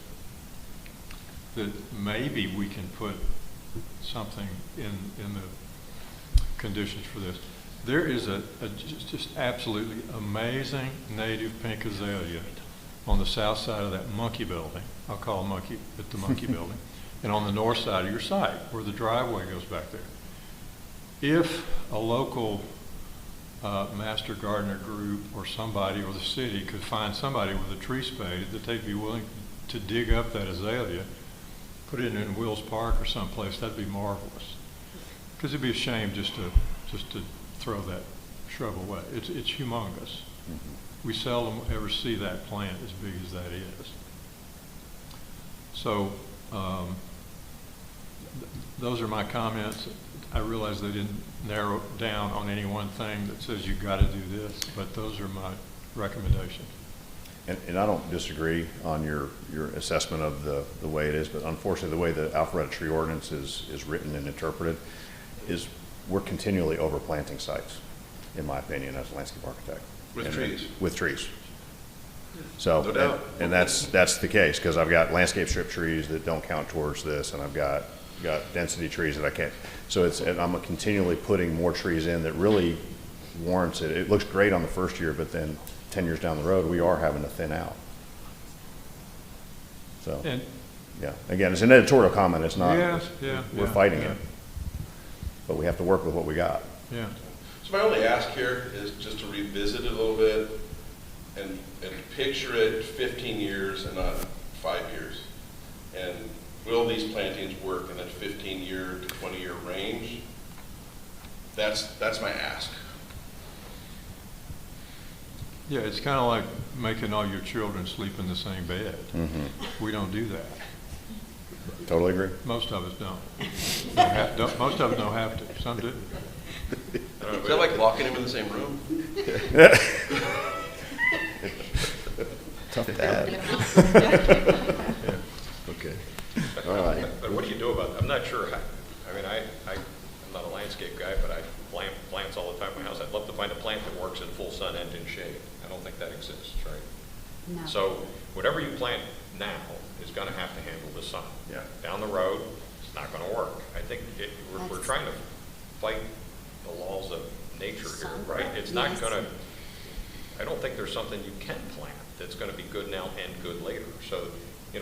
that maybe we can put something in the conditions for this. There is a just absolutely amazing native pink azalea on the south side of that monkey building. I'll call monkey at the monkey building, and on the north side of your site where the driveway goes back there. If a local master gardener group or somebody or the city could find somebody with a tree spade that they'd be willing to dig up that azalea, put it in Wills Park or someplace, that'd be marvelous. Because it'd be a shame just to throw that shrub away. It's humongous. We seldom ever see that plant as big as that is. So those are my comments. I realize they didn't narrow down on any one thing that says you've got to do this, but those are my recommendations. And I don't disagree on your assessment of the way it is, but unfortunately the way the Alpharetta tree ordinance is written and interpreted is we're continually overplanting sites, in my opinion, as a landscape architect. With trees. With trees. So, No doubt. and that's the case, because I've got landscape strip trees that don't count towards this, and I've got density trees that I can't. So and I'm continually putting more trees in that really warrants it. It looks great on the first year, but then 10 years down the road, we are having to thin out. So, yeah. Again, it's an editorial comment. It's not. We're fighting it, but we have to work with what we got. Yeah. So my only ask here is just to revisit it a little bit and picture it 15 years and not 5 years. And will these plantings work in that 15-year to 20-year range? That's my ask. Yeah, it's kind of like making all your children sleep in the same bed. We don't do that. Totally agree. Most of us don't. Most of us don't have to. Some do. Is that like locking him in the same room? Tough dad. Okay. All right. But what do you do about that? I'm not sure. I mean, I'm not a landscape guy, but I plant plants all the time in my house. I'd love to find a plant that works in full sun and in shade. I don't think that exists, right? No. So whatever you plant now is going to have to handle the sun. Yeah. Down the road, it's not going to work. I think we're trying to fight the laws of nature here, right? It's not going to, I don't think there's something you can plant that's going to be good now and good later. So,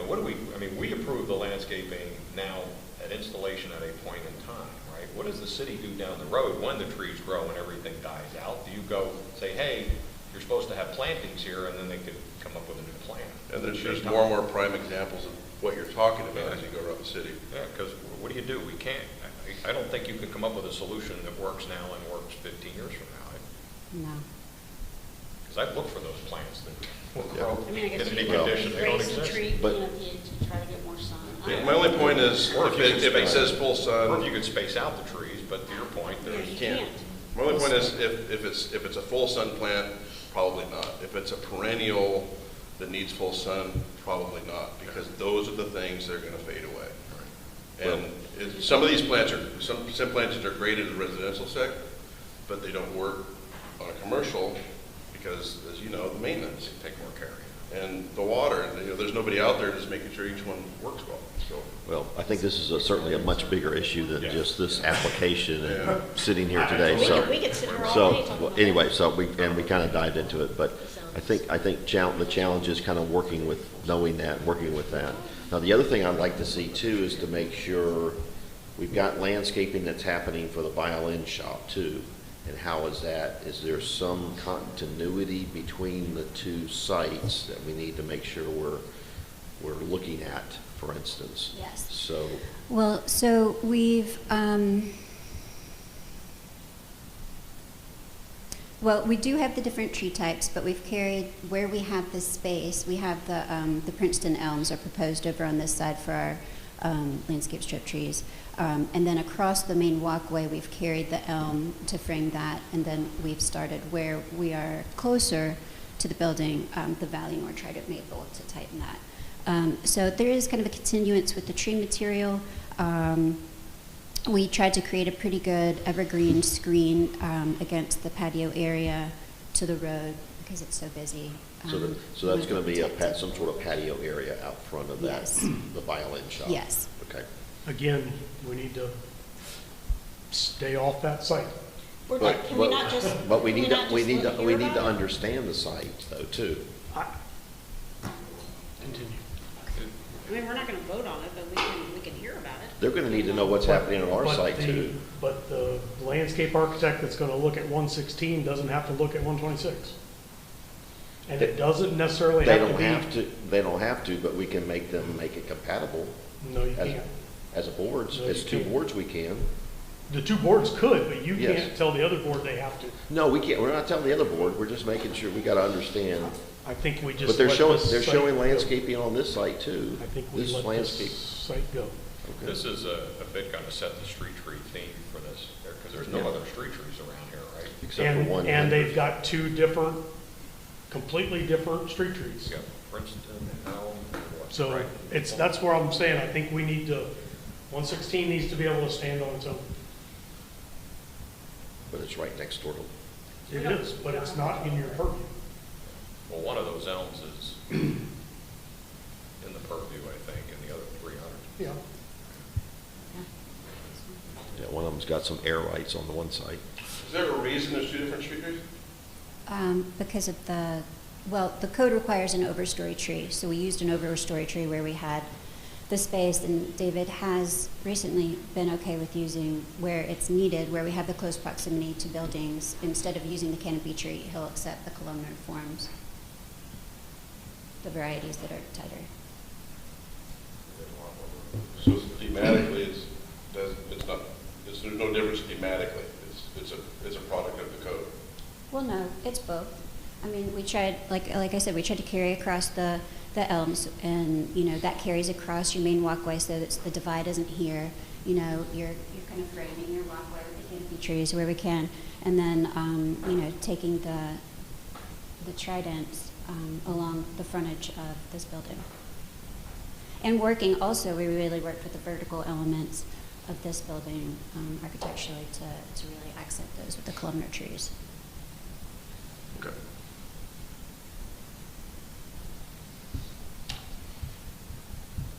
what do we approve the landscaping now at installation at a point in time, right? What does the city do down the road when the trees grow and everything dies out? Do you go say, hey, you're supposed to have plantings here, and then they could come up with a new plan? And there's more and more prime examples of what you're talking about as you go around the city. Yeah, because what do? We can't. I don't think you can come up with a solution that works now and works 15 years from now. No. Because I've looked for those plants that will grow I mean, I guess in you any could condition. They don't raise the exist. tree, But- to try to get more sun. Yeah, my only point is, Or if you could it space- says full sun. Or if you could space out the trees, but to your point, Yeah, there's. you can't. can't. My only point is, if it's a full sun plant, probably not. If it's a perennial that needs full sun, probably not, because those are the things that are gonna fade away. And some of these plants some plantings are great in the residential sector, but they don't work on a commercial because, as you know, the maintenance. Take more care. And the water, and there's nobody out there just making sure each one works well, so. Well, I think this is certainly a much bigger issue than Yeah. just this application and Yeah. sitting here today, We so. could- we could sit here all day So, talking about anyway, that. we kind of dived into it, but I think the challenge is kind of working with that. Now, the other thing I'd like to see too is to make sure we've got landscaping that's happening for the violin shop too. And how is that? Is there some continuity between the two sites that we need to make sure we're looking at, for instance? Yes. So, Well, so we've, well, we do have the different tree types, but we've carried, where we have this space, we have the Princeton elms are proposed over on this side for landscape strip trees. And then across the main walkway, we've carried the elm to frame that, and then we've started where we are closer to the building, the Valleymore Trident maple to tighten that. So there is kind of a continuance with the tree material. We tried to create a pretty good evergreen screen against the patio area to the road because it's so busy. So that's going to be some sort of patio area out front of that, Yes. the violin shop? Yes. Okay. Again, we need to stay off that site. Can we not just? But we can need not to, we just need let to, it we hear need to about it? understand the site though, too. Continue. I mean, we're not gonna vote on it, but we can hear about it. They're going to need to know what's happening on our But site the- too. But the landscape architect that's gonna look at 116 doesn't have to look at 126. And it doesn't necessarily They have don't to be. have to, they don't have to, but we can make them make it compatible. No, you as- can't. As a board, No, as you two can't. boards, we can. The two boards could, but you Yes. can't tell the other board they have to. No, we can't, we're not telling the other board, we're just making sure, we got to understand. I think we just. But they're let showing, this they're site showing go. landscaping on this site too. I think we This let landscape. this site go. Okay. This is a bit going to set the street tree theme for this, because there's no Yeah. other street trees around here, right? Except for one. And they've got two different, completely different street trees. You got Princeton, Elm, what? So right? that's where I'm saying, I think we need to, 116 needs to be able to stand on its own. But it's right next door to. It is, but it's not in your purview. Well, one of those elms is in the purview, I think, and the other 300. Yeah. Yeah, one of them's got some air lights on the one side. Is there a reason there's two different street trees? Because of the code requires an overstory tree, so we used an overstory tree where we had the space, and David has recently been okay with using where it's needed, where we have the close proximity to buildings. Instead of using the canopy tree, he'll accept the columnar forms, the varieties that are tighter. So thematically, there's no difference thematically. It's a product of the code. Well, no, it's both. I mean, we tried, like I said, we tried to carry across the elms, and that carries across your main walkway, so that the divide isn't here. You're kind of framing your walkway with the canopy trees where we can, and then taking the tridents along the frontage of this building. And working also, we really worked with the vertical elements of this building architecturally to really accent those with the columnar trees. Okay.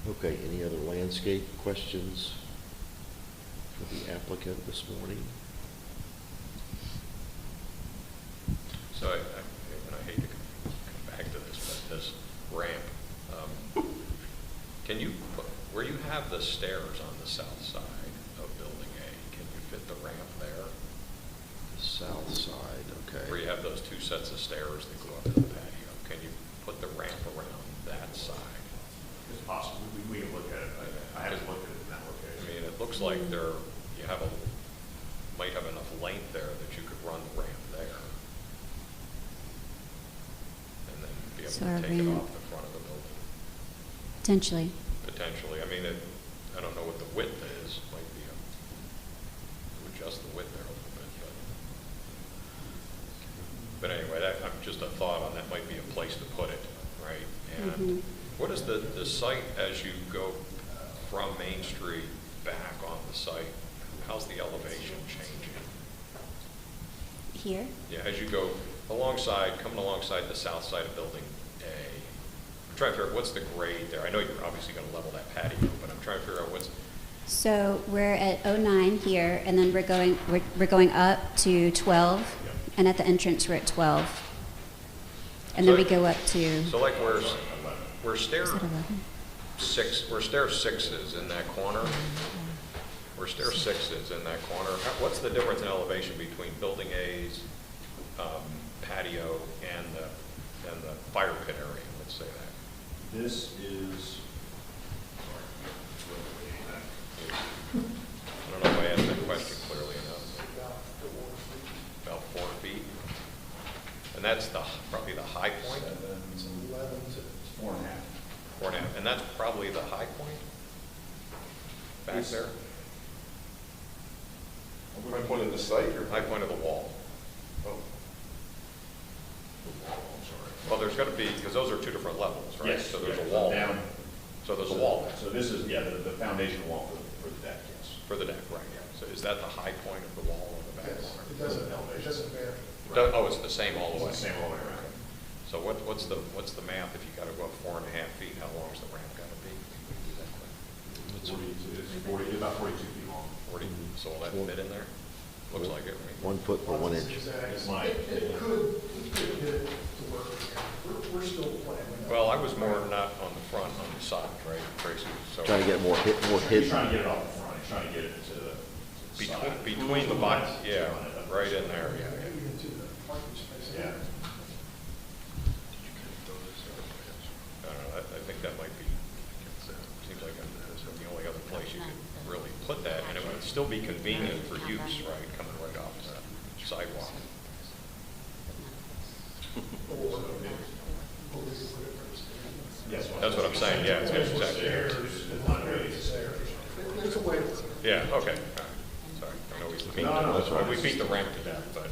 Okay, any other landscape questions for the applicant this morning? So and I hate to come back to this, but this ramp, can you put, where you have the stairs on the south side of Building A, can you fit the ramp there? The south side, okay. Where you have those two sets of stairs that go up to the patio, can you put the ramp around that side? It's possible. We can look at it. I haven't looked at it in that I location. mean, it looks like you might have enough length there that you could run the ramp there. And then be able So to our take it ramp- off the front of the building. Potentially. Potentially, I mean, I don't know what the width is, might be to adjust the width there a little bit, but anyway, I'm just a thought on that might be a place to put it, right? And what is the site as you go from Main Street back on the site, how's the elevation changing? Here? Yeah, as you go coming alongside the south side of Building A, I'm trying to figure out what's the grade there. I know you're obviously going to level that patio, but I'm trying to figure out what's. So we're at 09 here, and then we're going up to 12, and at the entrance we're at 12. And then we go up to, So like where stair is that 11? where stair 6 is in that corner, where stair 6 is in that corner, what's the difference in elevation between Building A's patio and the fire pit area, let's say that? This is, I don't know if I asked that question clearly enough. About 4 feet. And that's probably the high point? 11 to 4.5. 4.5. And that's probably the high point? back there? High point of the site or? High point of the wall. Oh. Well, there's got to be, because those are two different levels, right? Yes, So there's yeah, a wall. down. So there's a wall So this is, yeah, the foundation wall for the deck, yes. for the deck, right? So is that the high point of the wall on the back corner? It doesn't vary. Oh, it's the same all the way? It's the same all the way around. So what's the math if you got to go up 4.5 feet? How long is the ramp got to be? It's 40, about 42 feet long. 40, so will that fit in there? Looks like it, right? 1 foot per 1 inch. It's my, It could get it to work. We're still planning. Well, I was more not on the front, on the side, right, Tracy? So Trying to get more he's hidden. trying to get it off the front, he's trying to get it to the side. between the box, yeah, right in there, yeah. Maybe into the parking space. Yeah. I don't know, I think that might be, seems like the only other place you could really put that, and it would still be convenient for use, right, coming right off the sidewalk. Yes. That's what I'm saying, yeah, it's exactly. There's a way. Yeah, okay, all right, sorry, I know we beat the ramp to death, but I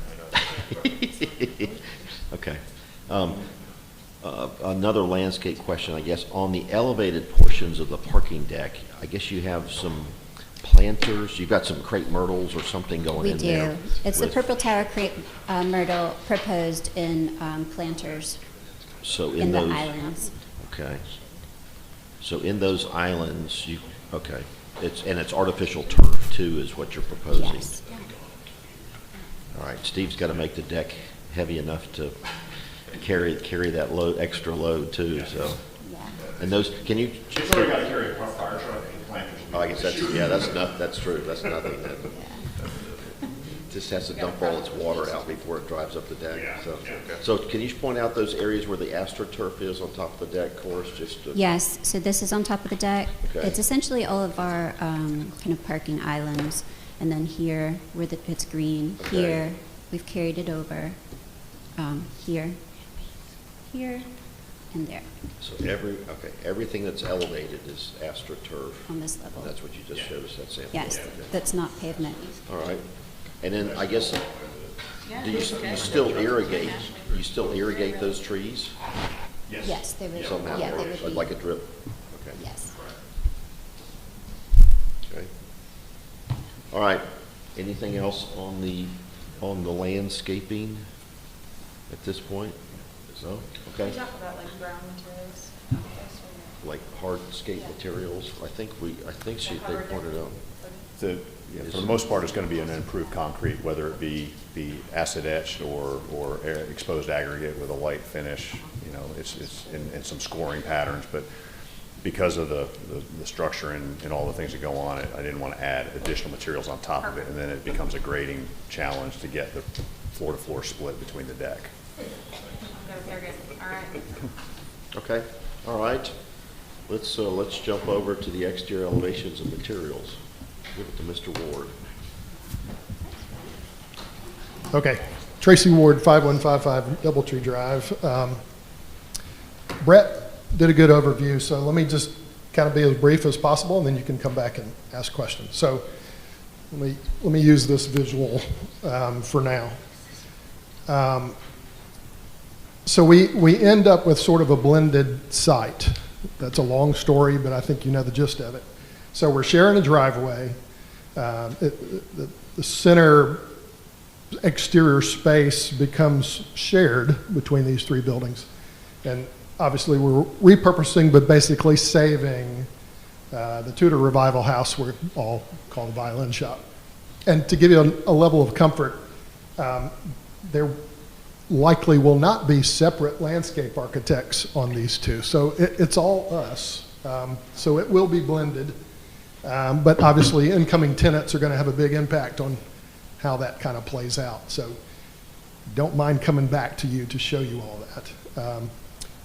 know. Okay. Another landscape question, I guess. On the elevated portions of the parking deck, I guess you have some planters, you've got some crepe myrtles or something going We in there. do. It's the with- purple tower crepe myrtle proposed in planters So in in the those, islands. okay. So in those islands, okay. It's artificial turf too, is what you're proposing? Yes. All right, Steve's got to make the deck heavy enough to carry that extra load too, so. Yeah. And those, can you? It's already got to carry a fire truck and planters. Oh, I guess that's true, that's nothing, that just has to dump all its water out before it drives up the deck, Yeah, so. yeah. So can you point out those areas where the astroturf is on top of the deck, Course, just to? Yes, so this is on top of the deck. Okay. It's essentially all of our kind of parking islands. And then here, where it's green, Okay. here, we've carried it over, here, and there, So everything that's elevated is astroturf. on this level. That's what you just showed us, that sample. Yes, Okay. that's not pavement. All right. And then I guess, do you still irrigate those trees Yes, they would, somehow? yeah, or they would be. like a drip? Okay. Yes. Okay. All right. Anything else on the landscaping at this point? No? Can Okay. you talk about like brown materials? Like hardscape materials? I think they pointed out. For the most part, it's going to be an improved concrete, whether it be acid etched or exposed aggregate with a white finish. You know, it's in some scoring patterns, but because of the structure and all the things that go on it, I didn't want to add additional materials on top of it, and then it becomes a grading challenge to get the floor-to-floor split between the deck. They're good, all right. Okay. All right. Let's jump over to the exterior elevations and materials. Give it to Mr. Ward. Okay, Tracy Ward, 5155 Doubletree Drive. Brett did a good overview, so let me just kind of be as brief as possible, and then you can come back and ask questions. So let me use this visual for now. So we end up with sort of a blended site. That's a long story, but I think you know the gist of it. So we're sharing a driveway. The center exterior space becomes shared between these three buildings. And obviously we're repurposing, but basically saving the Tudor Revival House, we all call the Violin Shop. And to give you a level of comfort, there likely will not be separate landscape architects on these two. So it's all us. So it will be blended. But obviously incoming tenants are going to have a big impact on how that kind of plays out. So don't mind coming back to you to show you all that.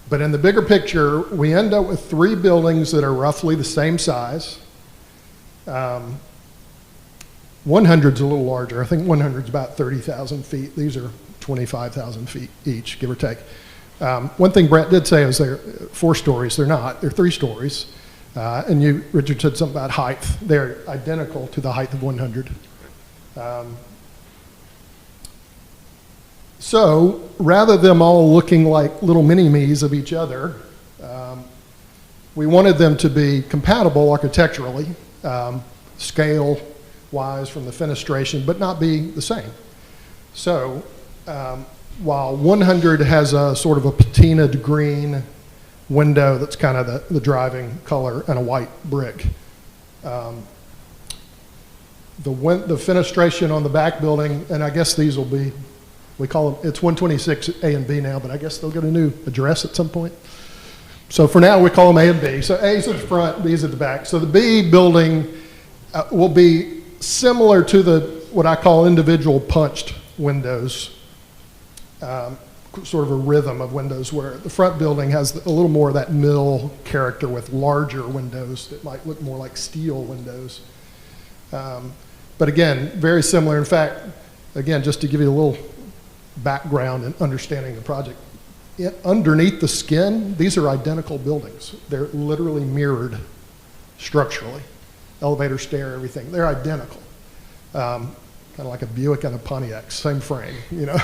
But in the bigger picture, we end up with three buildings that are roughly the same size. 100's a little larger. I think 100's about 30,000 feet. These are 25,000 feet each, give or take. One thing Brett did say is they're 4 stories. They're not. They're 3 stories. And you, Richard, said something about height. They're identical to the height of 100. So rather them all looking like little mini-me's of each other, we wanted them to be compatible architecturally, scale-wise from the fenestration, but not be the same. So while 100 has a sort of a patinaed green window that's kind of the driving color and a white brick, the fenestration on the back building, and I guess these will be, we call them, it's 126 A and B now, but I guess they'll get a new address at some point. So for now, we call them A and B. So A's at the front, B's at the back. So the B building will be similar to what I call individual punched windows, sort of a rhythm of windows where the front building has a little more of that mill character with larger windows that might look more like steel windows. But again, very similar. In fact, again, just to give you a little background and understanding the project, underneath the skin, these are identical buildings. They're literally mirrored structurally. Elevator, stair, everything. They're identical. Kind of like a Buick and a Pontiac, same frame, you know.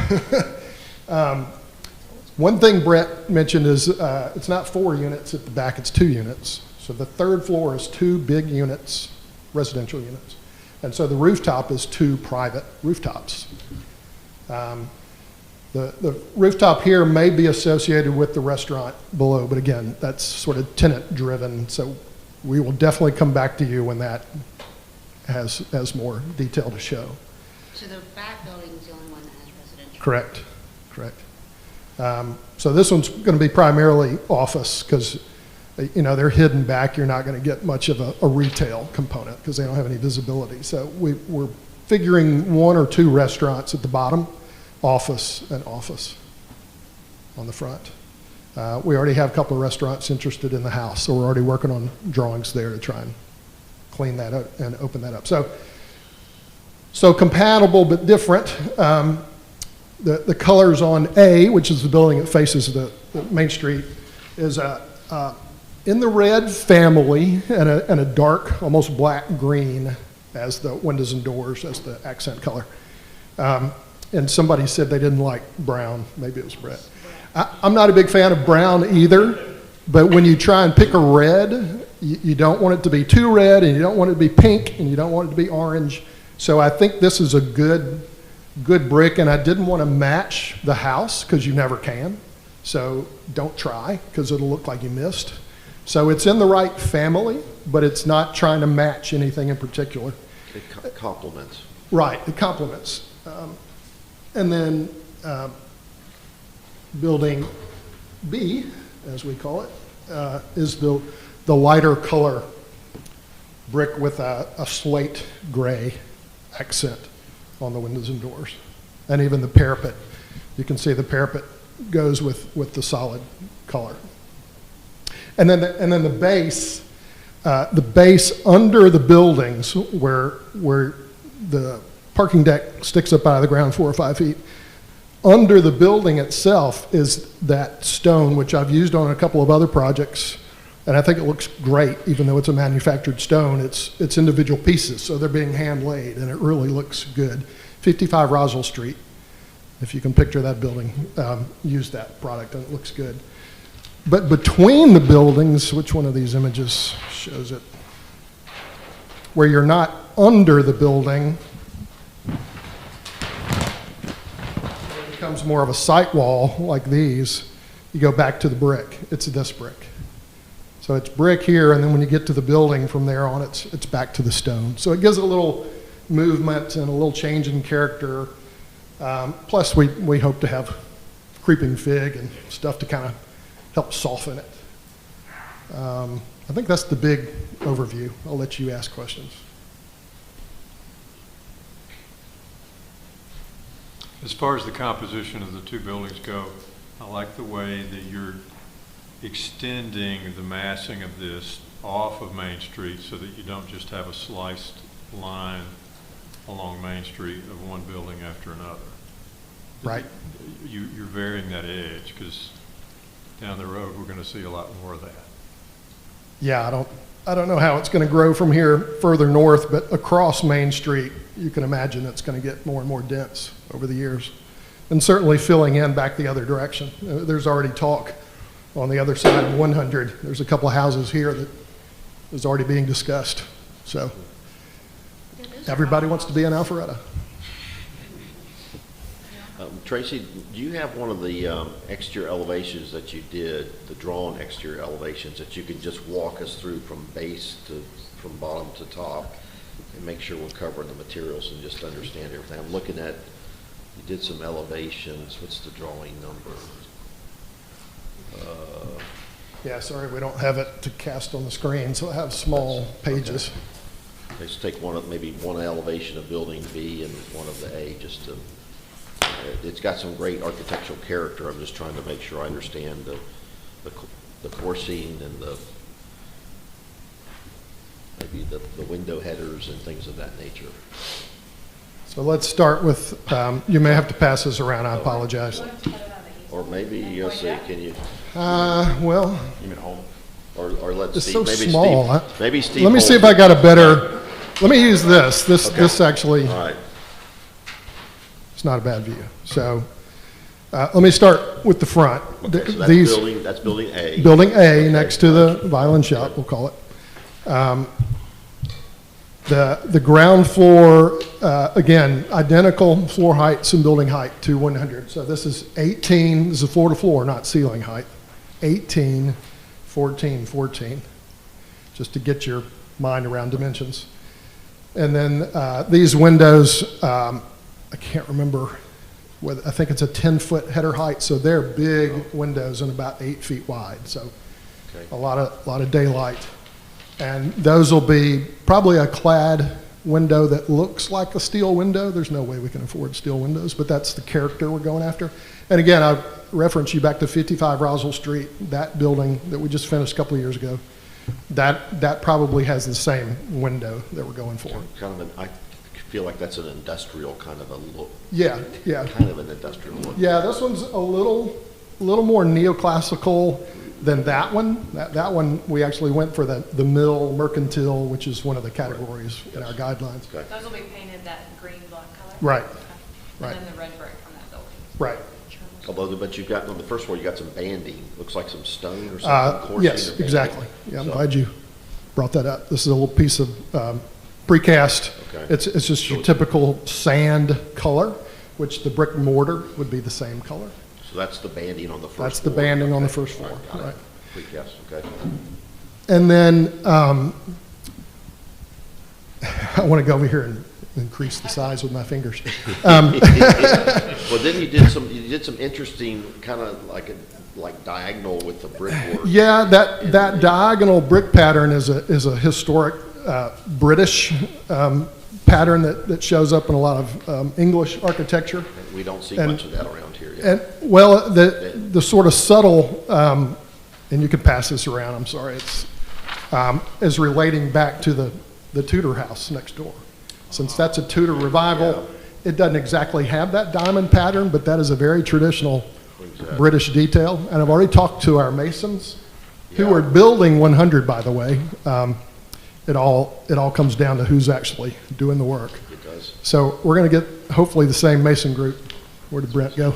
One thing Brett mentioned is it's not 4 units at the back, it's 2 units. So the third floor is 2 big units, residential units. And so the rooftop is 2 private rooftops. The rooftop here may be associated with the restaurant below, but again, that's sort of tenant driven. So we will definitely come back to you when that has more detail to show. So the back building is the only one that has residential? Correct, correct. So this one's going to be primarily office because, you know, they're hidden back. You're not going to get much of a retail component because they don't have any visibility. So we're figuring 1 or 2 restaurants at the bottom, office and office on the front. We already have a couple of restaurants interested in the house, so we're already working on drawings there to try and clean that up and open that up. So compatible but different. The colors on A, which is the building that faces the Main Street, is in the red family and a dark, almost black green as the windows and doors, as the accent color. And somebody said they didn't like brown. Maybe it was Brett. I'm not a big fan of brown either, but when you try and pick a red, you don't want it to be too red, and you don't want it to be pink, and you don't want it to be orange. So I think this is a good brick, and I didn't want to match the house because you never can. So don't try because it'll look like you missed. So it's in the right family, but it's not trying to match anything in particular. It complements. Right, it complements. And then building B, as we call it, is the lighter color brick with a slate gray accent on the windows and doors. And even the parapet, you can see the parapet goes with the solid color. And then the base under the buildings where the parking deck sticks up out of the ground 4 or 5 feet, under the building itself is that stone, which I've used on a couple of other projects, and I think it looks great, even though it's a manufactured stone. It's individual pieces, so they're being hand laid, and it really looks good. 55 Roswell Street, if you can picture that building, use that product, and it looks good. But between the buildings, which one of these images shows it? Where you're not under the building, it becomes more of a sight wall like these. You go back to the brick. It's this brick. So it's brick here, and then when you get to the building from there on, it's back to the stone. So it gives it a little movement and a little change in character. Plus, we hope to have creeping fig and stuff to kind of help soften it. I think that's the big overview. I'll let you ask questions. As far as the composition of the 2 buildings go, I like the way that you're extending the massing of this off of Main Street so that you don't just have a sliced line along Main Street of one building after another. Right. You're varying that edge because down the road we're going to see a lot more of that. Yeah, I don't know how it's going to grow from here further north, but across Main Street, you can imagine it's going to get more and more dense over the years. And certainly filling in back the other direction. There's already talk on the other side of 100. There's a couple of houses here that is already being discussed. So everybody wants to be in Alpharetta. Tracy, do you have one of the exterior elevations that you did, the drawn exterior elevations, that you can just walk us through from base to, from bottom to top, and make sure we're covering the materials and just understand everything? I'm looking at, you did some elevations. What's the drawing number? Yeah, sorry, we don't have it to cast on the screen, so I have small pages. Okay. Let's take one of, maybe one elevation of building B and one of the A, just to, it's got some great architectural character. I'm just trying to make sure I understand the coursing and maybe the window headers and things of that nature. So let's start with, you may have to pass this around, I apologize. Or maybe, you'll see, can you? Well. You can hold. Or let It's Steve, so maybe small. Steve, maybe Steve. Let me see if I got a better, let me use this. This actually. All right. It's not a bad view. So let me start with the front. Okay, so that's building A. Building A next to the violin shop, we'll call it. The ground floor, again, identical floor heights and building height to 100. So this is 18, this is floor to floor, not ceiling height. 18, 14, 14, just to get your mind around dimensions. And then these windows, I can't remember whether, I think it's a 10-foot header height, so they're big windows and about 8 feet wide. So a lot of daylight. And those will be probably a clad window that looks like a steel window. There's no way we can afford steel windows, but that's the character we're going after. And again, I reference you back to 55 Roswell Street, that building that we just finished a couple of years ago. That probably has the same window that we're going for. Kind of I feel like that's an industrial kind of a look. Yeah. Kind of an industrial look. Yeah, this one's a little more neoclassical than that one. That one, we actually went for the mill mercantile, which is one of the categories in our guidelines. Okay. Those will be painted that green block color? Right. Okay. Right. And then the red brick from that building? Right. Although, but you've got, on the first floor, you got some banding. Looks like some stone or something. Yes, exactly. Yeah, I'm glad you brought that up. This is a little piece of precast. Okay. It's just your typical sand color, which the brick mortar would be the same color. So that's the banding on the first floor? That's the banding on the first floor, right. Precast, okay. And then I want to go over here and increase the size with my fingers. Well, then you did some interesting kind of like diagonal with the brickwork. Yeah, that diagonal brick pattern is a historic British pattern that shows up in a lot of English architecture. And we don't see much of that around here yet. And well, the sort of subtle, and you can pass this around. I'm sorry, it's is relating back to the Tudor house next door. Since that's a Tudor revival, it doesn't exactly have that diamond pattern, but that is a very traditional British detail. And I've already talked to our masons, who are building 100, by the way. It all comes down to who's actually doing the work. It does. So we're going to get hopefully the same mason group. Where did Brent go?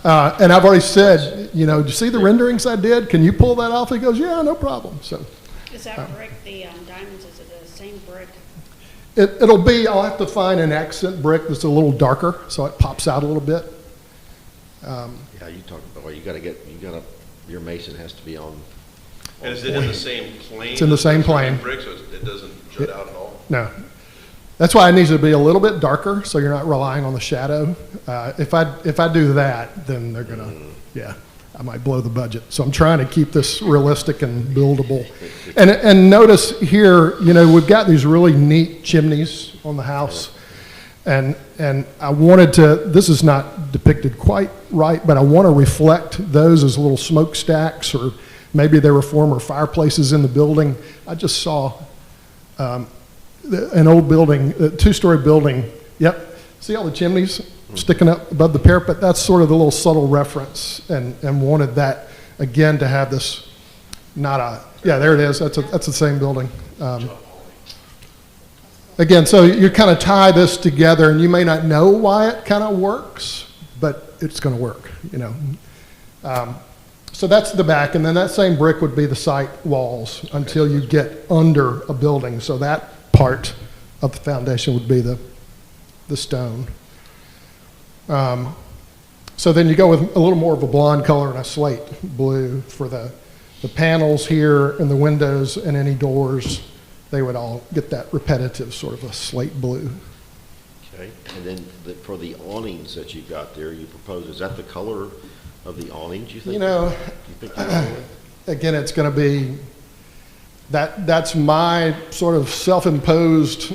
And I've already said, do you see the renderings I did? Can you pull that off? He goes, yeah, no problem. So. Is that brick, the diamonds, is it the same brick? It'll be, I'll have to find an accent brick that's a little darker, so it pops out a little bit. Yeah, you talk about, well, your mason has to be on. And is it in the same plane? It's in the same plane. Brick, so it doesn't jut out at all? No. That's why it needs to be a little bit darker, so you're not relying on the shadow. If I do that, then they're gonna, I might blow the budget. So I'm trying to keep this realistic and buildable. And notice here, we've got these really neat chimneys on the house. And I wanted to, this is not depicted quite right, but I want to reflect those as little smokestacks, or maybe there were former fireplaces in the building. I just saw an old building, a two-story building. Yep. See all the chimneys sticking up above the parapet? That's sort of the little subtle reference, and wanted that, again, to have this yeah, there it is. That's the same building. Again, so you kind of tie this together, and you may not know why it kind of works, but it's going to work, you know. So that's the back, and then that same brick would be the site walls until you get under a building. So that part of the foundation would be the stone. So then you go with a little more of a blonde color and a slate blue for the panels here and the windows and any doors. They would all get that repetitive sort of a slate blue. Okay, and then for the awnings that you've got there, you propose, is that the color of the awnings, you think? You know, again, it's going to be, that's my sort of self-imposed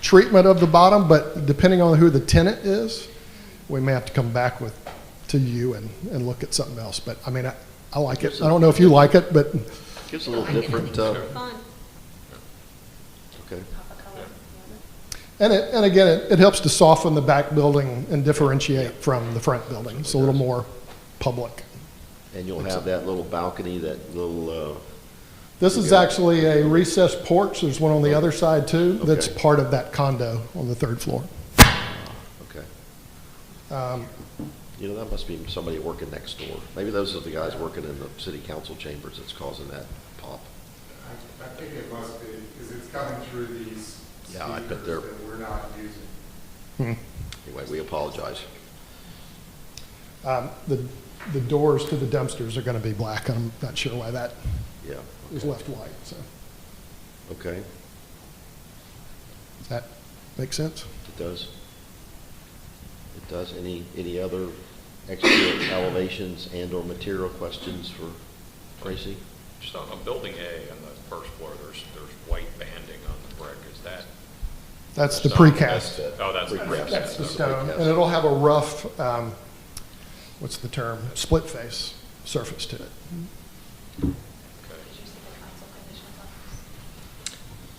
treatment of the bottom, but depending on who the tenant is, we may have to come back to you and look at something else. But I mean, I like it. I don't know if you like it, but. Gives a little different. Fun. Okay. And again, it helps to soften the back building and differentiate from the front building. It's a little more public. And you'll have that little balcony, that little. This is actually a recessed porch. There's one on the other side too. Okay. That's part of that condo on the 3rd floor. Okay. You know, that must be somebody working next door. Maybe those are the guys working in the city council chambers that's causing that pop. I think it must be, because it's coming through these Yeah, I bet speakers they're. that we're not using. Anyway, we apologize. The doors to the dumpsters are going to be black. I'm not sure why that Yeah. is left white. So Okay, does that make sense? it does. It does. Any other extra elevations and or material questions for Tracy? Just on building A on the first floor, there's white banding on the brick. Is that? That's the stone? precast. That's the stone, and it'll have a rough, what's the term, split face surface to it.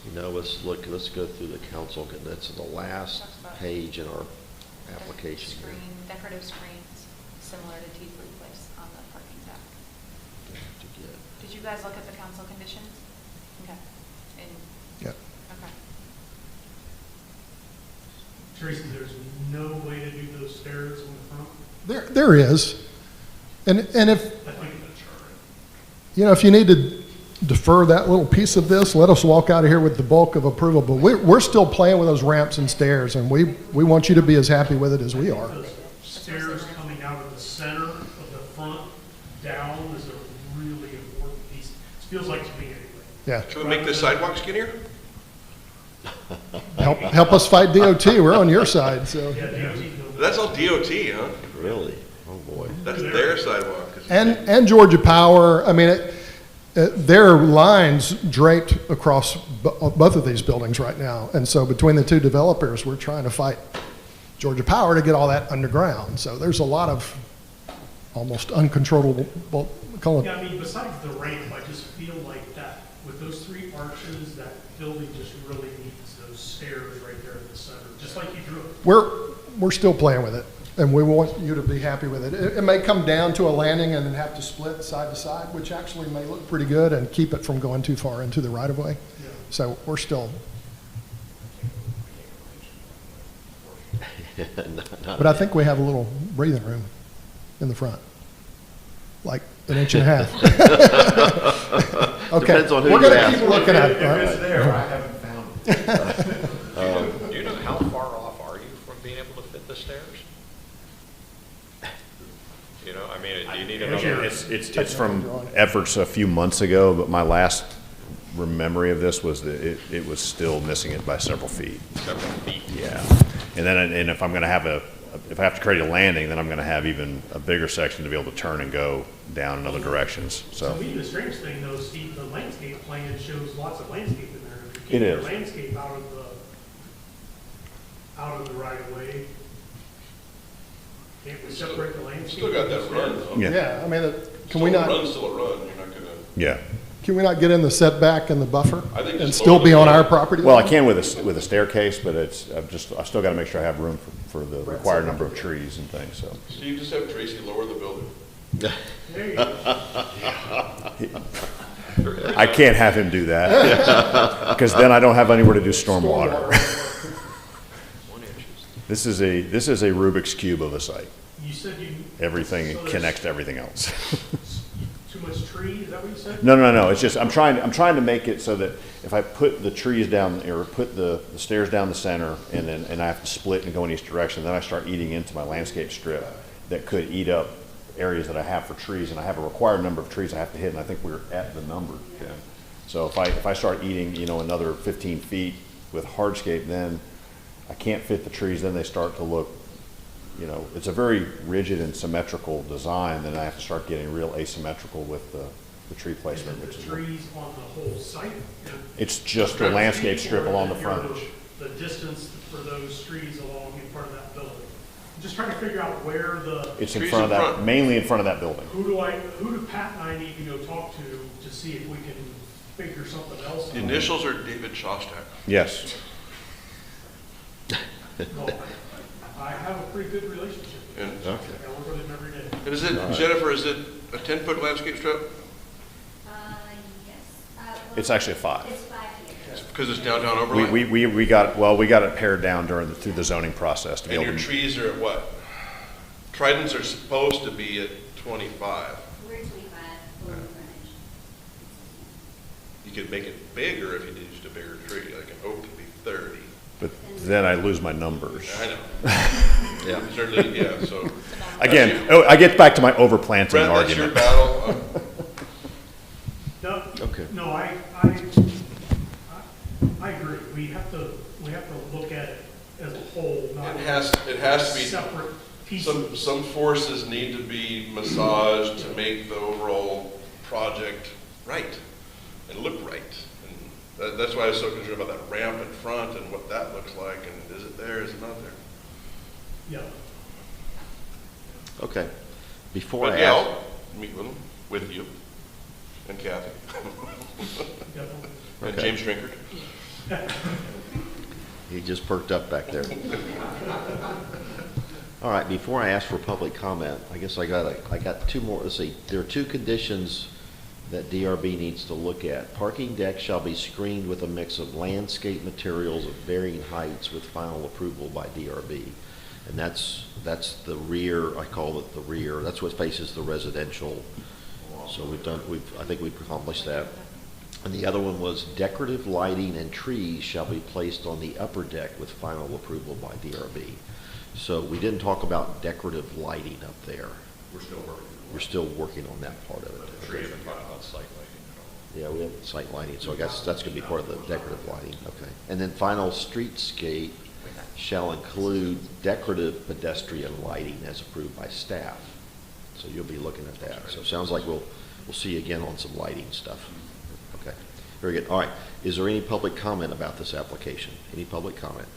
You know, let's go through the council. That's the last page in our application. Decorative screens, similar to T3 Place on the parking deck. Did you guys look at the council conditions? Okay. Yeah. Okay. Tracy, there's no way to do those stairs in the front? There is, and if, I think the chart. you know, if you need to defer that little piece of this, let us walk out of here with the bulk of approval, but we're still playing with those ramps and stairs, and we want you to be as happy with it as we are. The stairs coming out of the center of the front down is a really important piece. It feels like to me anyway. Yeah. Should we make the sidewalk skinnier? Help us fight DOT. We're on your side, so. Yeah, That's all DOT, huh? Really? Oh, boy. That's their sidewalk. And Georgia Power, I mean, their lines draped across both of these buildings right now. And so between the two developers, we're trying to fight Georgia Power to get all that underground. So there's a lot of almost uncontrollable, Yeah, I mean, besides the ramp, I just feel like that, with those 3 arches, that building just really needs those stairs right there in the center, just like you drew it. We're still playing with it, and we want you to be happy with it. It may come down to a landing and then have to split side to side, which actually may look pretty good and keep it from going too far into the right of way. Yeah. So we're still. But I think we have a little breathing room in the front, like an inch and a half. Okay, Depends on who we're you going to ask. keep looking at it. If it's there, I haven't found it. Do you know how far off are you from being able to fit the stairs? You know, I mean, do you need another? It's from efforts a few months ago, but my last memory of this was that it was still missing it by several feet. Several feet. Yeah. And if I'm going to have if I have to create a landing, then I'm going to have even a bigger section to be able to turn and go down in other directions. So To me, the strange thing though, Steve, the landscape plan shows lots of landscape in there. If you It keep your is. landscape out of the right of way, can't we separate the landscape? Still got that run, though. Yeah, I mean, can we not? Still a run, you're not gonna. yeah. Can we not get in the setback and the buffer I think and just still lower be the on our roof. property? Well, I line? can with a staircase, but I still got to make sure I have room for the required number of trees and things. So Steve, just have Tracy lower the building. There you go. I can't have him do that, because then I don't have anywhere to do stormwater. This is a Rubik's Cube of a site. You said you. Everything so there's connects to everything else. Too much tree, is that what you said? No. It's just I'm trying to make it so that if I put the trees down or put the stairs down the center and I have to split and go in each direction, then I start eating into my landscape strip that could eat up areas that I have for trees, and I have a required number of trees I have to hit, and I think we're at the number. Okay. So if I start eating another 15 feet with hardscape, then I can't fit the trees. Then they start to look, it's a very rigid and symmetrical design. Then I have to start getting real asymmetrical with the tree placement. Is it the trees on the whole site? It's just a landscape strip along the frontage. The distance for those trees along in front of that building. I'm just trying to figure out where the. It's in front of that, mainly in front of that building. Who do Pat and I need to go talk to see if we can figure something else out? The initials are David Shostak. Yes. Well, I have a pretty good relationship. And, I work with him every day. and is it, Jennifer, is it a 10-foot landscape strip? Yes. It's actually a 5. It's 5 here. Because it's downtown overlay? We got it pared down through the zoning process to be And able your to. trees are at what? Tridents are supposed to be at 25. We're 25 over frontage. You could make it bigger if you used a bigger tree, like an oak could be 30. But then I lose my numbers. I know. Yeah, certainly, yeah, so. Again, I get back to my overplanting Brent, that's your argument. battle. No, Okay. no, I agree. We have to look at it as a whole, not It has to be, separate pieces. some forces need to be massaged to make the overall project right and look right. And that's why I was so concerned about that ramp in front and what that looks like, and is it there, is it not there? Yeah. Okay. Before But I yeah, ask, I'll meet with them, with you, and Kathy. Definitely. And Okay. James Drinkard. he just perked up back there. All right, before I ask for public comment, I guess I got two more. Let's see, there are 2 conditions that DRB needs to look at. Parking deck shall be screened with a mix of landscape materials of varying heights with final approval by DRB. And that's the rear, I call it the rear. That's what faces the residential. So I think we've accomplished that. And the other one was decorative lighting and trees shall be placed on the upper deck with final approval by DRB. So we didn't talk about decorative lighting up there. We're still working on that part of it. We haven't talked about site lighting at all. Yeah, we have site lighting, so I guess that's gonna be part of the decorative lighting, okay. And then final streetscape shall include decorative pedestrian lighting as approved by staff. So you'll be looking at that. So it sounds like we'll see you again on some lighting stuff. Okay, very good. All right, is there any public comment about this application? Any public comment?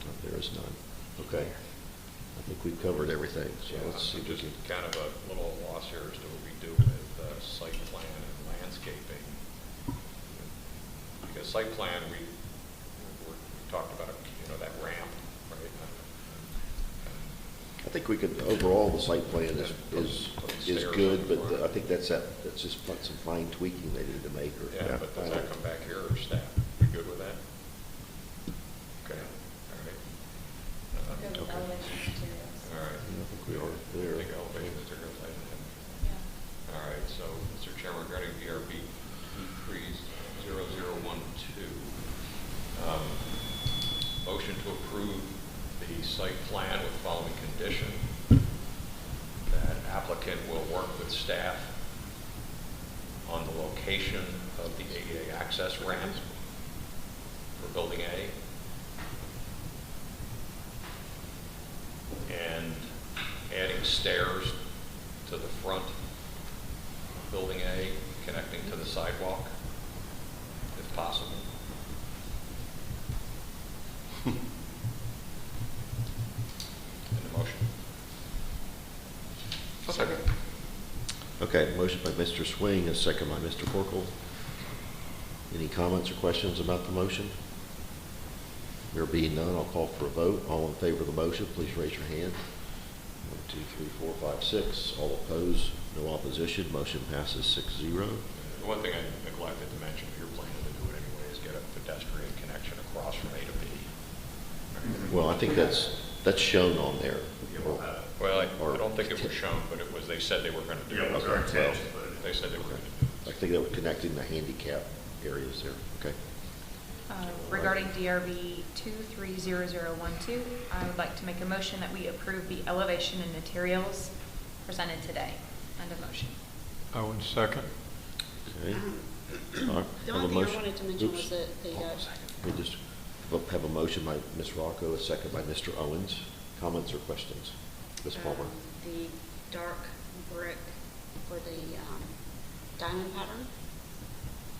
No, there is none. Okay. I think we've covered everything, so Yeah, let's see. I'm just kind of a little lost here as to what we do with site plan and landscaping. Because site plan, we talked about, that ramp, right? I think we could, overall, the site plan is good, but I think that's just some fine tweaking they need to make. Yeah, but does that come back here or staff? We good with that? Okay, all right. Go with elevation materials. All right. I think we are there. I think elevation materials, I didn't have. Yeah. All right, so, Mr. Chairman, regarding DRB 230012, motion to approve the site plan with following condition, that applicant will work with staff on the location of the ADA access ramp for Building A, and adding stairs to the front of Building A, connecting to the sidewalk, if possible. In the motion. I'll second. Okay, motion by Mr. Swing, a second by Mr. Corkle. Any comments or questions about the motion? There being none, I'll call for a vote. All in favor of the motion, please raise your hand. 1, 2, 3, 4, 5, 6. All opposed, no opposition. Motion passes 6-0. The one thing I neglected to mention, if you're planning to do it anyway, is get a pedestrian connection across from A to B. Well, I think that's shown on there. Well, I don't think it was shown, but it was, they said they were going to do it. They said they were going to do it. I think that was connecting the handicap areas there. Okay. Regarding DRB 230012, I would like to make a motion that we approve the elevation and materials presented today. End of motion. Owen, second. Okay. The only thing I wanted to mention was that We just have a motion by Ms. Rocco, a second by Mr. Owens. Comments or questions? Ms. Palmer? the dark brick for the diamond pattern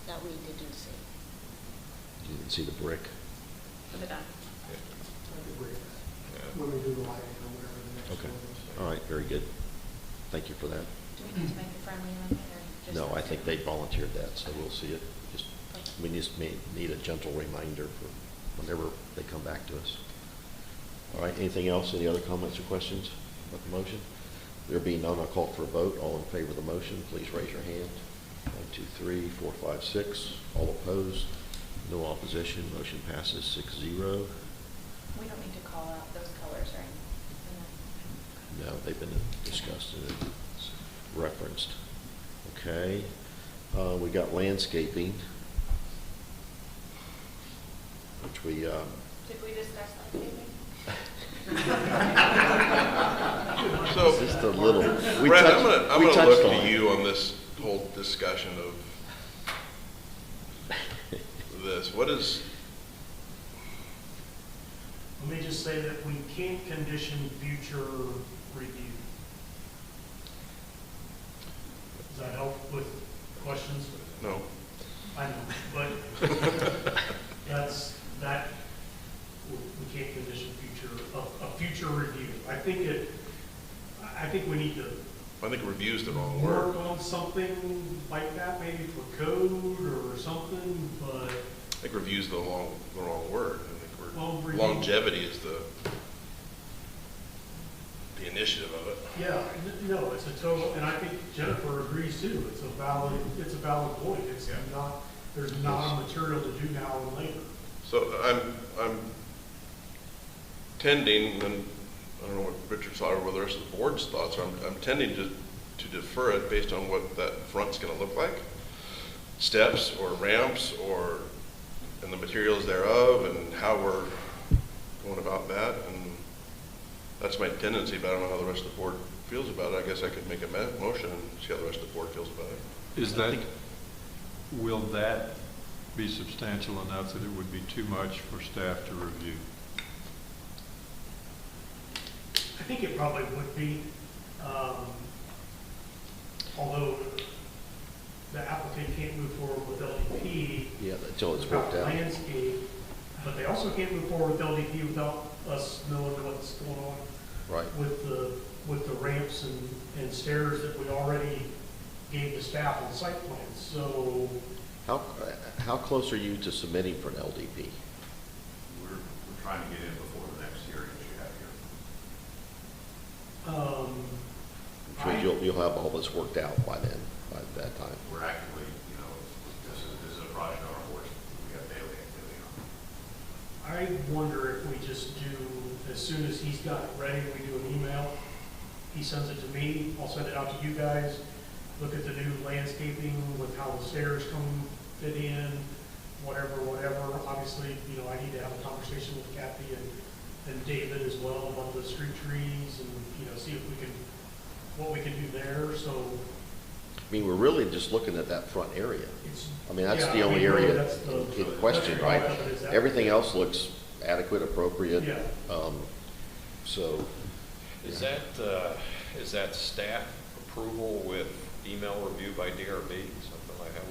that we didn't see. You didn't see the brick? For the done. When we do the lighting or whatever the next Okay. one is. All right, very good. Thank you for that. Do we need to make a friendly amendment or just? No, I think they volunteered that, so we'll see it. Just, we just need a gentle reminder for whenever they come back to us. All right, anything else? Any other comments or questions about the motion? There being none, I'll call for a vote. All in favor of the motion, please raise your hand. 1, 2, 3, 4, 5, 6. All opposed? No opposition. Motion passes 6-0. We don't need to call out those colors, right? No, they've been discussed and referenced. Okay. We got landscaping, which we, Did we discuss landscaping? So, just a little. We Brad, touched- I'm we gonna touched look on to it. you on this whole discussion of this. What is, Let me just say that we can't condition future review. Does that help with questions? no. I know, but that, we can't condition a future review. I think we need to I think review's the wrong word. work on something like that, maybe for code or something, but. I think review's the wrong word. I think Well, review- longevity is the initiative of it. Yeah, no, it's a total, and I think Jennifer agrees too. It's a valid point. It's not, there's not a material to do now and later. So I'm tending, and I don't know what Richard's thought or what the rest of the board's thoughts are, I'm tending to defer it based on what that front's gonna look like. Steps or ramps and the materials thereof and how we're going about that. And that's my tendency, but I don't know how the rest of the board feels about it. I guess I could make a motion and see how the rest of the board feels about it. Will that be substantial enough that it would be too much for staff to review? I think it probably would be, although the applicant can't move forward with LDP. Yeah, until it's worked without out. landscape, but they also can't move forward with LDP without us knowing what's going on. Right. With the ramps and stairs that we already gave the staff on site plans, so. How close are you to submitting for an LDP? We're trying to get in before the next hearing that you have here. So you'll have all this worked out by then, by that time. We're actively, this is a project on our board. We have daily activity on it. I wonder if we just do, as soon as he's got it ready, we do an email. He sends it to me, I'll send it out to you guys. Look at the new landscaping with how the stairs fit in, whatever. Obviously, I need to have a conversation with Kathy and David as well about the street trees and, see if what we can do there, so. I mean, we're really just looking at that front area. That's Yeah, the only really, area that's in question, that's right? all of it is that. Everything else looks adequate, appropriate. Yeah. So. Is that staff approval with email review by DRB, something like that?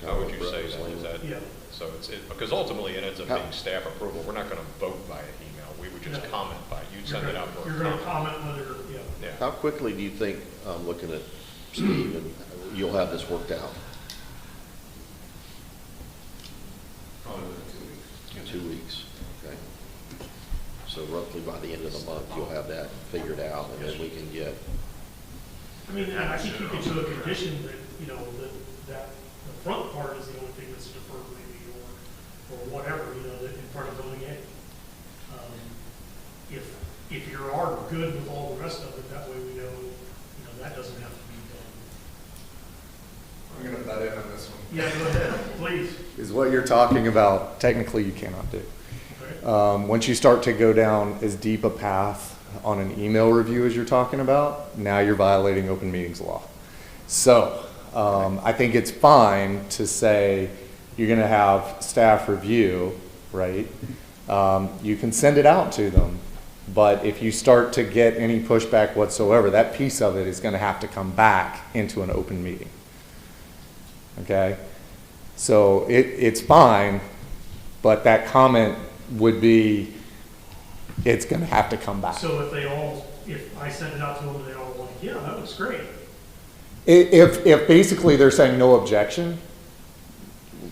How would you say that? Is that? Yeah. So because ultimately it ends up being staff approval. We're not going to vote by email. We would just comment by, you'd send it out for a You're going to comment whether, Yeah. How quickly do you think, looking at Steve, and you'll have this worked out? Probably within 2 weeks. 2 weeks, okay. So roughly by the end of the month, you'll have that figured out, and then we can get. I mean, I think you could do a condition that you know, that the front part is the only thing that's deferred maybe, or whatever, you know, that in front of building A. If you are good with all the rest of it, that way we know, you know, that doesn't have to be done. I'm going to butt in on this one. Yeah, go ahead, please. Is what you're talking about, technically you cannot do. Once you start to go down as deep a path on an email review as you're talking about, now you're violating open meetings law. So I think it's fine to say you're going to have staff review, right? You can send it out to them, but if you start to get any pushback whatsoever, that piece of it is going to have to come back into an open meeting. Okay? So it's fine, but that comment would be, it's going to have to come back. So if I send it out to them and they all like, yeah, that looks great. If basically they're saying no objection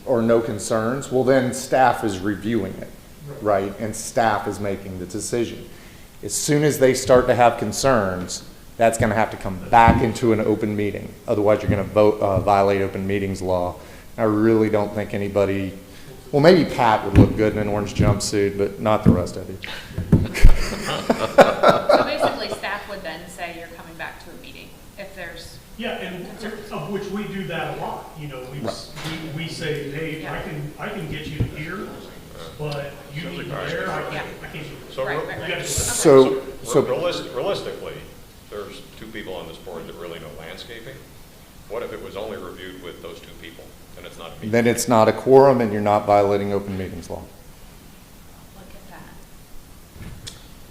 or no concerns, well then staff is reviewing it, right? And staff is making the decision. As soon as they start to have concerns, that's going to have to come back into an open meeting. Otherwise you're going to violate open meetings law. I really don't think anybody, well, maybe Pat would look good in an orange jumpsuit, but not the rest of you. So basically, staff would then say you're coming back to a meeting if there's. Yeah, and of which we do that a lot. You know, we say, hey, I can get you here, but you need to there. I can't. So, realistically, there's two people on this board that really know landscaping. What if it was only reviewed with those two people? Then it's not a meeting. Then it's not a quorum and you're not violating open meetings law. Look at that.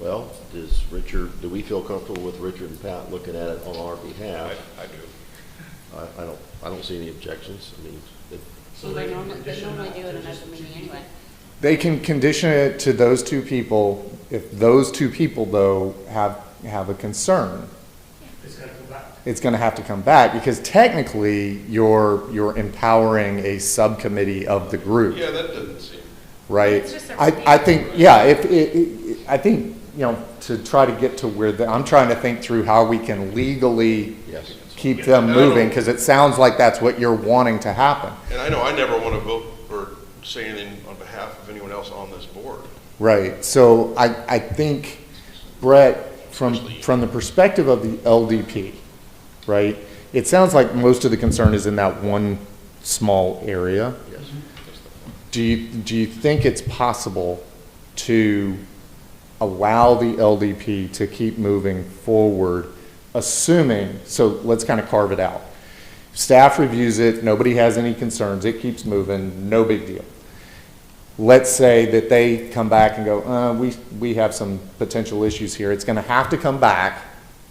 Well, do we feel comfortable with Richard and Pat looking at it on our behalf? I do. I don't see any objections. I mean, So they normally do it in an open meeting anyway. They can condition it to those two people. If those two people, though, have a concern, It's got to come back. it's going to have to come back because technically you're empowering a subcommittee of the group. Yeah, that doesn't seem. Right? It's just a I think, yeah, I think, you know, to try to get to where I'm trying to think through how we can legally keep them moving because it sounds like that's what you're wanting to happen. And I know I never want to vote or say anything on behalf of anyone else on this board. Right. So I think, Brett, from the perspective of the LDP, right, it sounds like most of the concern is in that one small area. yes. Do you think it's possible to allow the LDP to keep moving forward, assuming, so let's kind of carve it out. Staff reviews it, nobody has any concerns, it keeps moving, no big deal. Let's say that they come back and go, we have some potential issues here. It's going to have to come back,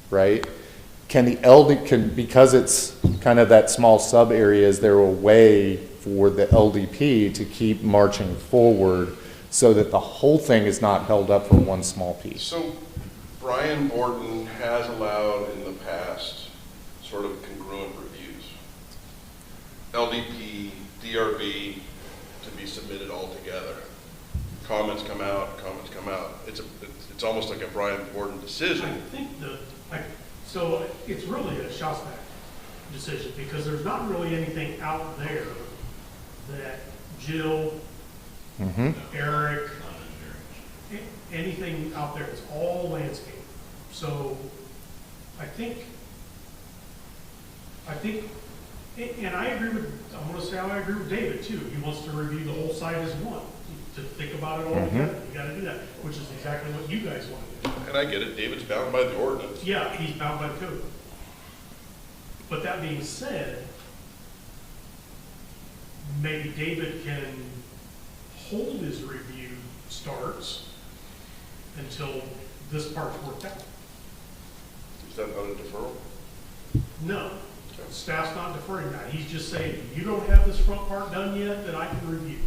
right? Can the because it's kind of that small sub area, is there a way for the LDP to keep marching forward so that the whole thing is not held up for one small piece? So Brian Borden has allowed in the past sort of congruent reviews. LDP, DRB, to be submitted all together. Comments come out, comments come out. It's almost like a Brian Borden decision. I think so it's really a Shostak decision because there's not really anything out there that Jill, Eric, anything out there. It's all landscape. So I think, and I agree with, I'm going to say I agree with David too. He wants to review the whole site as one, to think about it all together. You got to do that, which is exactly what you guys want to do. And I get it, David's bound by the ordinance. Yeah, he's bound by the code. But that being said, maybe David can hold his review starts until this part's worked out. Is that not a deferral? No, staff's not deferring that. He's just saying, you don't have this front part done yet, then I can review.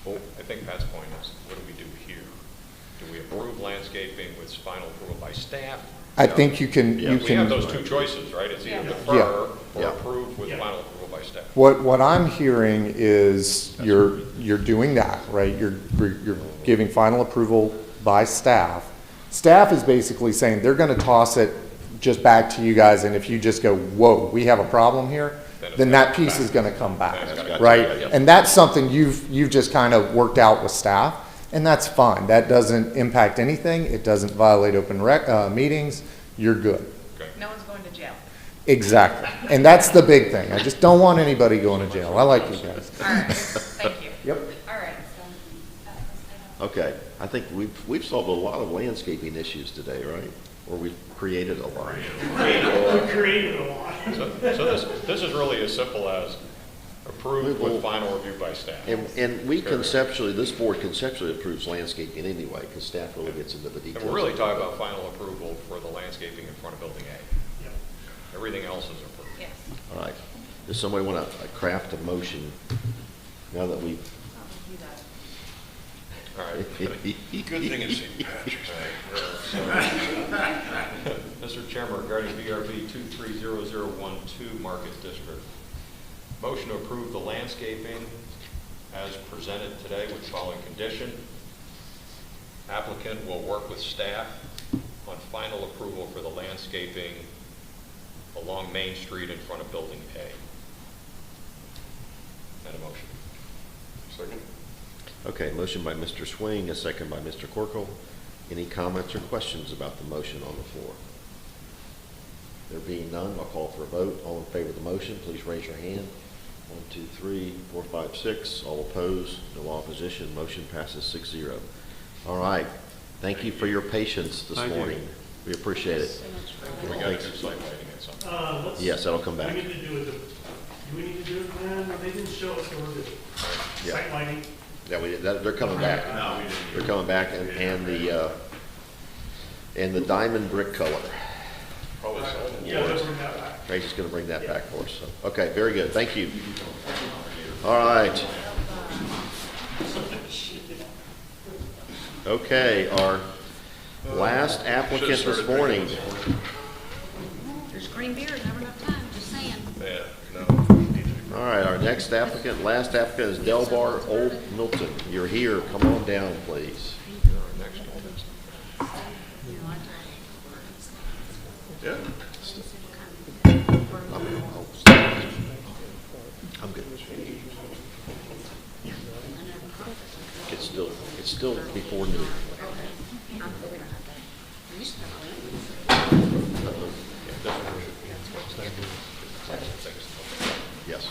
Well, I think Pat's point is, what do we do here? Do we approve landscaping with final approval by staff? I think you can. We have those two choices, right? It's either defer or approve with final approval by staff. What I'm hearing is you're doing that, right? You're giving final approval by staff. Staff is basically saying they're going to toss it just back to you guys, and if you just go, whoa, we have a problem here, then that piece is gonna come back, right? And that's something you've just kind of worked out with staff, and that's fine. That doesn't impact anything. It doesn't violate open meetings. You're good. No one's going to jail. Exactly. And that's the big thing. I just don't want anybody going to jail. I like you guys. All right, thank you. Yep. All right. Okay, I think we've solved a lot of landscaping issues today, right? Or we've created a lot. We created a lot. So this is really as simple as approved with final review by staff. And we conceptually, this board conceptually approves landscaping anyway, because staff really gets into the details. And we're really talking about final approval for the landscaping in front of Building A. Yep. Everything else is approved. Yes. All right. Does somebody want to craft a motion now that we've... All right. Good thing it's St. Patrick's Day. Mr. Chairman, regarding BRB 230012 Market District, motion to approve the landscaping as presented today with the following condition. Applicant will work with staff on final approval for the landscaping along Main Street in front of Building A. That a motion? Second. Okay, motion by Mr. Swing, a second by Mr. Corkle. Any comments or questions about the motion on the floor? There being none, I'll call for a vote. All in favor of the motion, please raise your hand. 1, 2, 3, 4, 5, 6. All opposed, no opposition. Motion passes 6-0. All right. Thank you for your patience this morning. We appreciate it. We got to do site lighting at some point. Yes, that'll come back. We need to do it. Do we need to do it then? They didn't show us the word site lighting. Yeah, they're coming back. No, we didn't. They're coming back, and the diamond brick color. Probably so. Yeah, they'll bring that back. Tracy's going to bring that back for us. So, okay, very good. Thank you. All right. Okay, our last applicant this morning. There's green beer, never enough time, just saying. Yeah, no. All right, our next applicant, last applicant is Delbar Old Milton. You're here. Come on down, please. Yeah. I'm good. It's still before noon. Yes.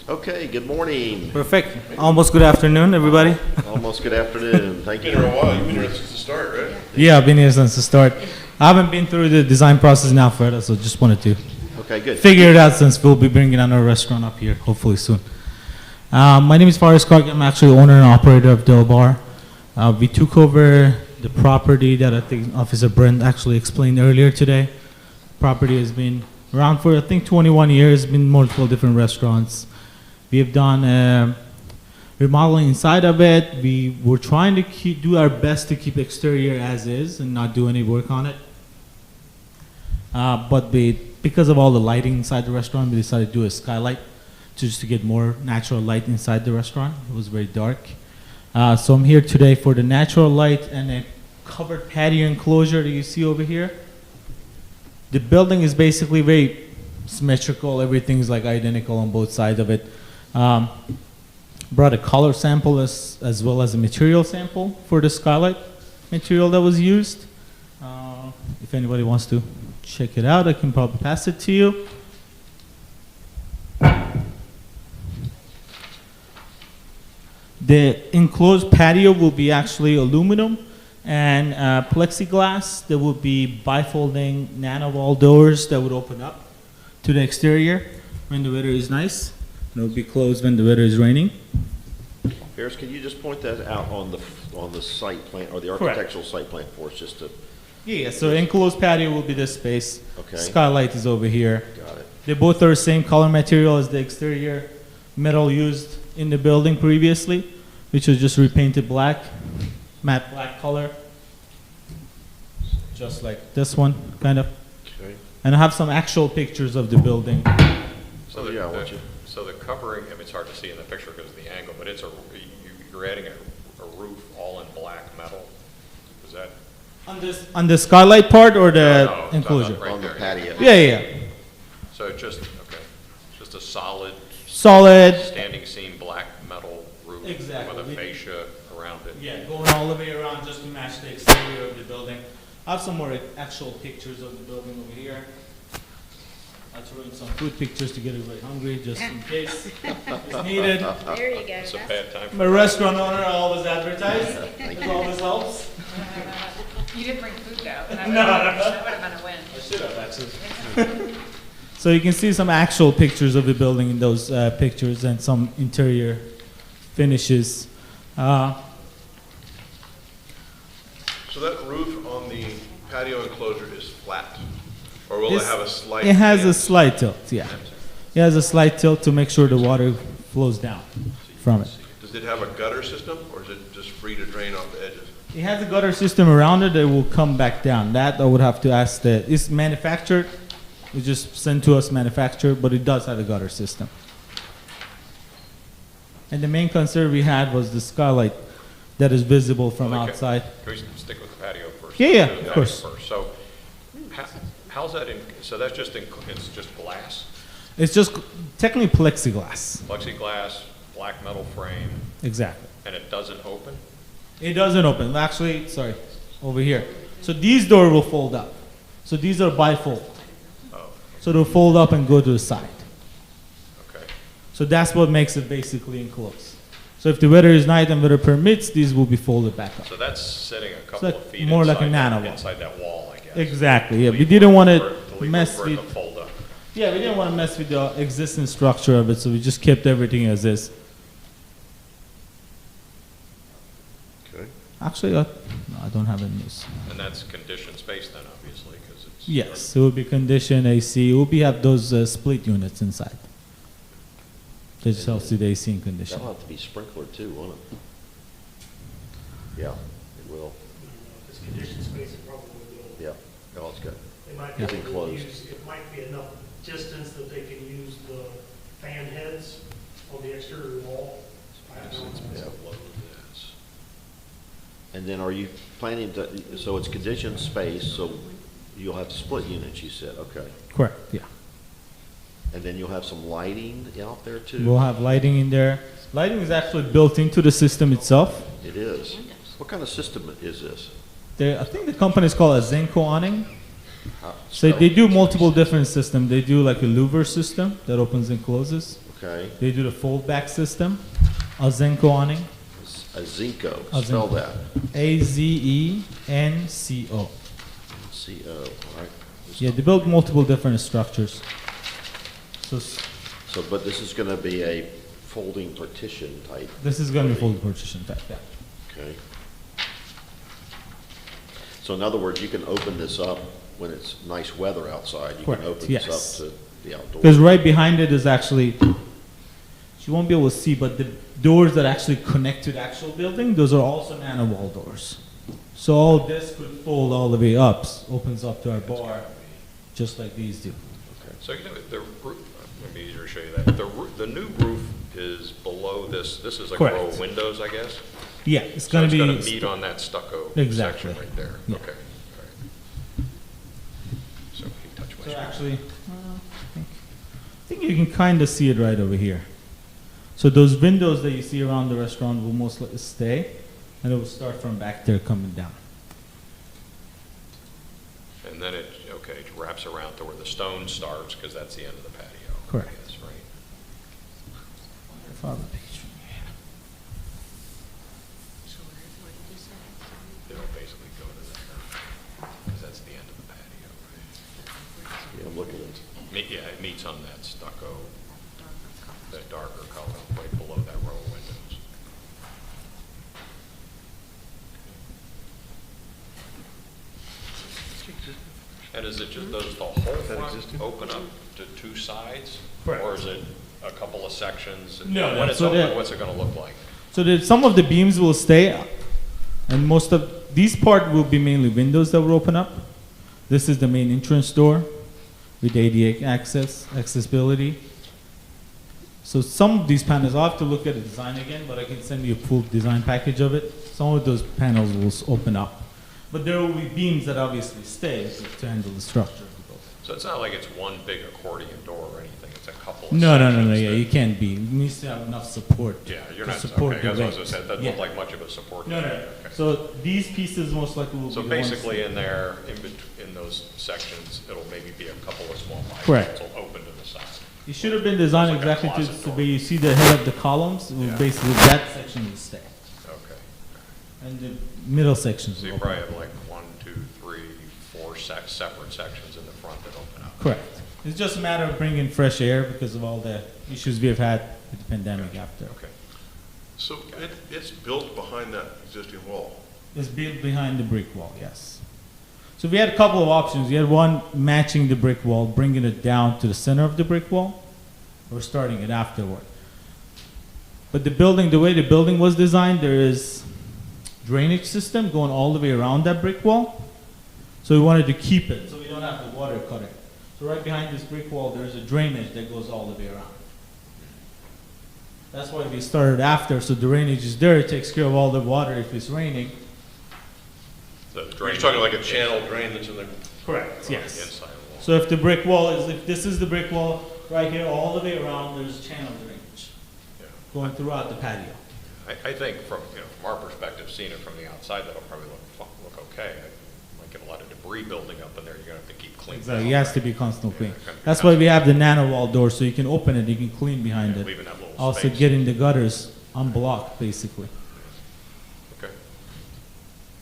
Okay, good morning. Perfect. Almost good afternoon, everybody. Almost good afternoon. Thank you. Been here a while. You've been here since the start, right? Yeah, I've been here since the start. I haven't been through the design process in Alpharetta, so just wanted to Okay, good. figure it out since we'll be bringing another restaurant up here, hopefully soon. My name is Faris Karg. I'm actually owner and operator of Del Bar. We took over the property that I think Officer Brent actually explained earlier today. Property has been around for, I think, 21 years, been multiple different restaurants. We have done remodeling inside of it. We were trying to do our best to keep exterior as is and not do any work on it. But because of all the lighting inside the restaurant, we decided to do a skylight just to get more natural light inside the restaurant. It was very dark. So I'm here today for the natural light and a covered patio enclosure that you see over here. The building is basically very symmetrical. Everything's like identical on both sides of it. Brought a color sample as well as a material sample for the skylight material that was used. If anybody wants to check it out, I can probably pass it to you. The enclosed patio will be actually aluminum and plexiglass. There will be bifolding nanowall doors that would open up to the exterior when the weather is nice. And it will be closed when the weather is raining. Harris, can you just point that out on the site plan or the architectural site plan for us, just to? Yeah. So enclosed patio will be this space. Okay. Skylight is over here. Got it. They both are the same color material as the exterior metal used in the building previously, which was just repainted black, matte black color, just like this one, kind of. Okay. And I have some actual pictures of the building. So yeah, I want you. So the covering, I mean, it's hard to see in the picture because of the angle, but you're adding a a roof all in black metal? Is that? On the skylight part or the No, enclosure? right On the there. patio. Yeah. So just, okay, just a solid standing seam black metal roof Exactly. with a fascia around it? Yeah, going all the way around just to match the exterior of the building. I have some more actual pictures of the building over here. I threw in some food pictures to get everybody hungry, just in case it's needed. There you go. It's a bad time. I'm a restaurant owner, I always advertise. It always helps. You didn't bring food though. That No. would have been a win. I should have actually. So you can see some actual pictures of the building in those pictures and some interior finishes. So that roof on the patio enclosure is flat? Or will it have a slight? It has a bend? slight tilt, yeah. It has a slight tilt to make sure the water flows down from it. Does it have a gutter system, or is it just free to drain off the edges? It has a gutter system around it that will come back down. That I would have to ask it's manufactured. It just sent to us manufactured, but it does have a gutter system. And the main concern we had was the skylight that is visible from outside. Can we stick with the patio first? Yeah, Do of that course. first. So how's that so that's just, it's just glass? It's just technically plexiglass. Plexiglass, black metal frame, Exactly. and it doesn't open? It doesn't open. Actually, sorry, over here. So these doors will fold up. So these are bifold. Oh, So they'll fold up and go to the side. okay. So that's what makes it basically enclosed. So if the weather is nice and weather permits, these will be folded back up. So that's sitting a couple like of feet more like a inside nano that, wall. inside that wall, I guess. Exactly, yeah. We Leave didn't room want for it- to leave mess room for it with, to fold up. yeah, we didn't want to mess with the existing structure of it, so we just kept everything as is. Okay. Actually, no, I don't have any news. And that's conditioned space then, obviously, because it's. Yes, it will be conditioned AC. It will be have those split units inside. That just helps with the AC in condition. That'll have to be sprinklered too, won't it? Yeah, it will. This conditioned space, it probably will. Yeah, oh, it's good. They might be It's able to enclosed. use, it might be enough distance that they can use the fan heads on the exterior wall. I don't know. Yeah. And then are you planning to, so it's conditioned space, so you'll have split units, you said, okay. Correct, yeah. And then you'll have some lighting out there too? We'll have lighting in there. Lighting is actually built into the system itself. It is. What kind of system is this? I think the company is called a Zenko awning. How- So spell they it. do multiple different systems. They do like a louver system that opens and closes. Okay, They do the fold back system, a Zenko awning, a Zinco, A spell Zenko. that. AZENCO. C-O, all right. Yeah, they build multiple different structures. So So, but this is gonna be a folding partition type, this is going to be fold partition type, yeah. okay? So in other words, you can open this up when it's nice weather outside. You Correct, can open yes. this up to the outdoors. Because right behind it is actually, you won't be able to see, but the doors that actually connect to the actual building, those are also nano wall doors. So all this could fold all the way up, opens up to our bar, just like these do. So you know, the roof, maybe easier to show you that. The new roof is below this. This is like a row Correct. of windows, I guess? Yeah, it's So going to be. it's going to meet on that stucco Exactly. section right there? Yeah. Okay. All right. So can you touch my So screen? actually, I think you can kind of see it right over here. So those windows that you see around the restaurant will most likely stay, and it will start from back there coming down. And then it, okay, it wraps around to where the stone starts, because that's the end of the patio. Correct. That's right. If I have a picture. It'll basically go to that, because that's the end of the patio, right? Yeah, I'm looking at it. Yeah, it meets on that stucco, that darker color, right below that row of windows. And is it just, does the whole front open up to two sides? Correct. Or is it a couple of sections? No, When it's so open, the- what's it gonna look like? So some of the beams will stay, and most of these part will be mainly windows that will open up. This is the main entrance door with ADA accessibility. So some of these panels, I'll have to look at the design again, but I can send you a full design package of it. Some of those panels will open up. But there will be beams that obviously stay to handle the structure of the building. So it's not like it's one big accordion door or anything, it's a couple of No, sections yeah, that- you can't be. It needs to have enough support. Yeah, you're to not, support okay, the that's what I was weight. gonna say, that doesn't Yeah. look like much of a support. No. Okay. So these pieces most likely will So be the ones- basically in there, in those sections, it'll maybe be a couple of small Correct. lights will open to the side. It should have been designed It's like a exactly closet to door. be, you see the head of the columns, it will Yeah. basically that section will stay. Okay. And the middle sections So will you open. probably have like 1, 2, 3, 4 separate sections in the front that open up. Correct. It's just a matter of bringing fresh air because of all the issues we have had with the pandemic after. Okay. So it's built behind that existing wall? It's built behind the brick wall, yes. So we had a couple of options. We had one matching the brick wall, bringing it down to the center of the brick wall, or starting it afterward. But the building, the way the building was designed, there is drainage system going all the way around that brick wall. So we wanted to keep it, so we don't have the water cut it. So right behind this brick wall, there's a drainage that goes all the way around. That's why we started after, so the drainage is there, it takes care of all the water if it's raining. You're talking like a channel drain that's in the. Correct, on the yes. inside of the wall. So if the brick wall is, if this is the brick wall, right here, all the way around, there's channel drainage Yeah. going throughout the patio. I think from our perspective, seeing it from the outside, that'll probably look okay. Might get a lot of debris building up in there, you're gonna have to keep cleaning. Exactly, it has to be constantly clean. Yeah, gotta be That's why we have the nano wall door, so you can open it, you can clean behind Yeah, it. leaving that little Also space. getting the gutters unblocked, basically. Okay.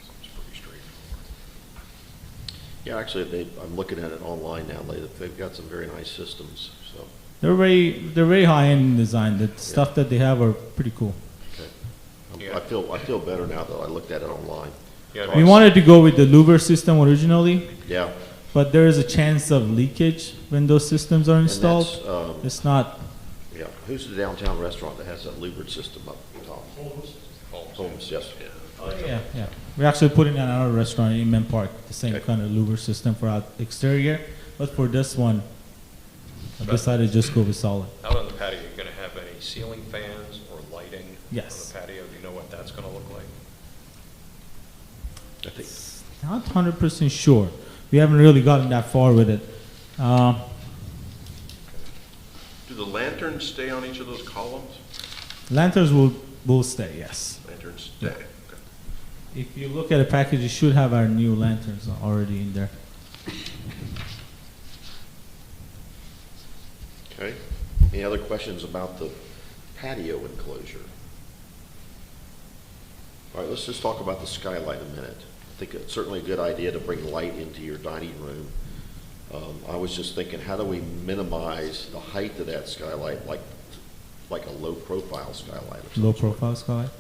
Seems pretty straightforward. Yeah, actually, I'm looking at it online now. They've got some very nice systems, so. They're very high-end in design. The stuff that they have are pretty cool. Okay. Yeah. I feel better now that I looked at it online. Yeah, We wanted to go with the louver system originally, Yeah. but there is a chance of leakage when those systems are installed. that's, It's not, Yeah, who's the downtown restaurant that has that louvered system up top? Holmes, yes. yeah. We're actually putting in another restaurant in Men Park, the same Okay. kind of louver system for our exterior. But for this one, I decided to just go with solid. Out on the patio, you gonna have any ceiling fans or lighting on Yes. the patio? Do you know what that's gonna look like? I think, Not 100% sure. We haven't really gotten that far with it. Do the lanterns stay on each of those columns? Lanterns will stay, yes. Lanterns stay, okay. If you look at the package, you should have our new lanterns already in there. okay. Any other questions about the patio enclosure? All right, let's just talk about the skylight a minute. I think it's certainly a good idea to bring light into your dining room. I was just thinking, how do we minimize the height of that skylight, like a low-profile skylight or something? Low profile skylight.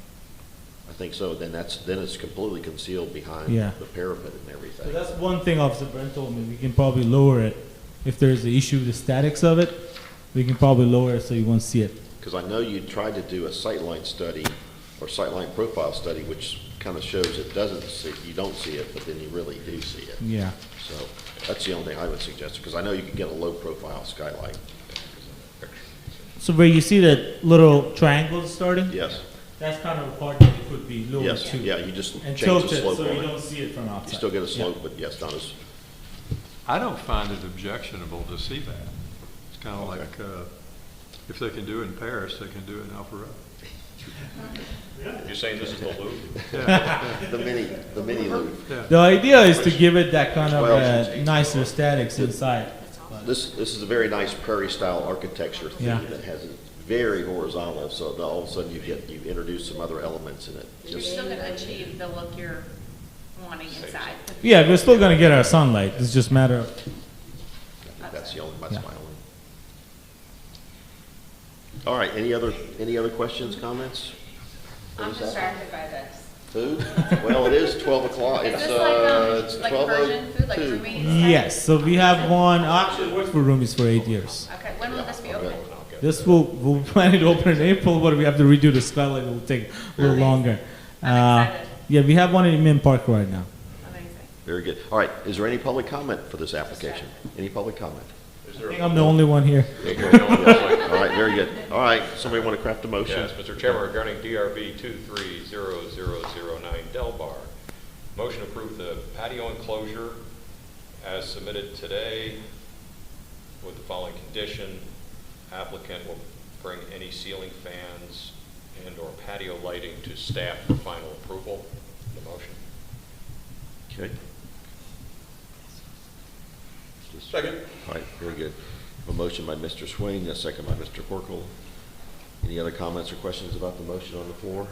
I think so. Then it's completely concealed behind Yeah. the parapet and everything. So that's one thing Officer Brent told me. We can probably lower it. If there's an issue with the statics of it, we can probably lower it so you won't see it. Because I know you tried to do a sightline study or sightline profile study, which kind of shows it doesn't see, you don't see it, but then you really do see it. Yeah. So that's the only thing I would suggest, because I know you can get a low-profile skylight. So where you see that little triangle starting? Yes. That's kind of a part that it could be lowered Yes. to. Yeah. You just And change tilt the it slope so on you it. don't see it from outside. You still get a Yeah. slope, but yes, not as. I don't find it objectionable to see that. It's kind of like, if they can do it in Paris, they can do it in Alpharetta. You're saying this is the loop? Yeah. the mini loop. Yeah. The idea is to give it that kind of 12 and nicer statics inside. This is a very nice prairie-style architecture theme Yeah. that has it very horizontal, so that all of a sudden you introduce some other elements in it. You're still gonna achieve the look you're wanting inside. Yeah, we're still gonna get our sunlight. It's just a matter of, I think that's my only. All right, any other questions, comments? I'm distracted by this. Food? Well, it is 12 o'clock. Is It's, this it's like Persian food, like 12:02. roomies? yes, so we have one, I actually worked for Roomies for 8 years. Okay, when will this be open? We'll plan it to open in April, but we have to redo the skylight, it will take a little longer. I'm excited. Yeah, we have one in Min Park right now. Amazing. Very good. All right, is there any public comment for this application? Any public comment? Is Is I there a think I'm the only one here. All right, very good. All right, somebody want to craft a motion? Yes, Mr. Chairman, regarding DRB 230009 Del Bar, motion to approve the patio enclosure as submitted today with the following condition. Applicant will bring any ceiling fans and/or patio lighting to staff for final approval. The motion. Okay. Second. All right, very good. A motion by Mr. Swing, a second by Mr. Corkle. Any other comments or questions about the motion on the floor?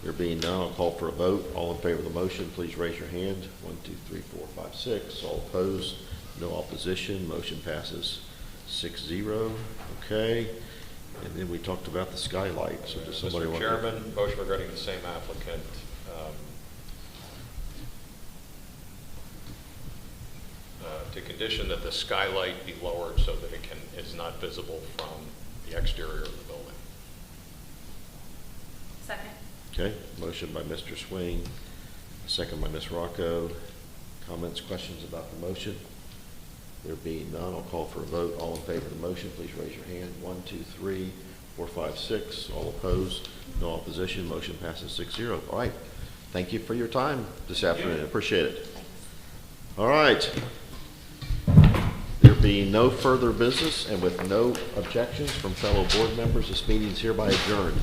There being none, I'll call for a vote. All in favor of the motion, please raise your hand. 1, 2, 3, 4, 5, 6. All opposed? No opposition. Motion passes 6-0. Okay. And then we talked about the skylight. So does somebody Mr. want Chairman, motion regarding the same applicant. To condition that the skylight be lowered so that it is not visible from the exterior of the building. Second. Okay, motion by Mr. Swing, second by Ms. Rocco. Comments, questions about the motion? There being none, I'll call for a vote. All in favor of the motion, please raise your hand. 1, 2, 3, 4, 5, 6. All opposed? No opposition. Motion passes 6-0. All right. Thank you for your time this afternoon. Appreciate it. All right. There being no further business and with no objections from fellow board members, this meeting is hereby adjourned.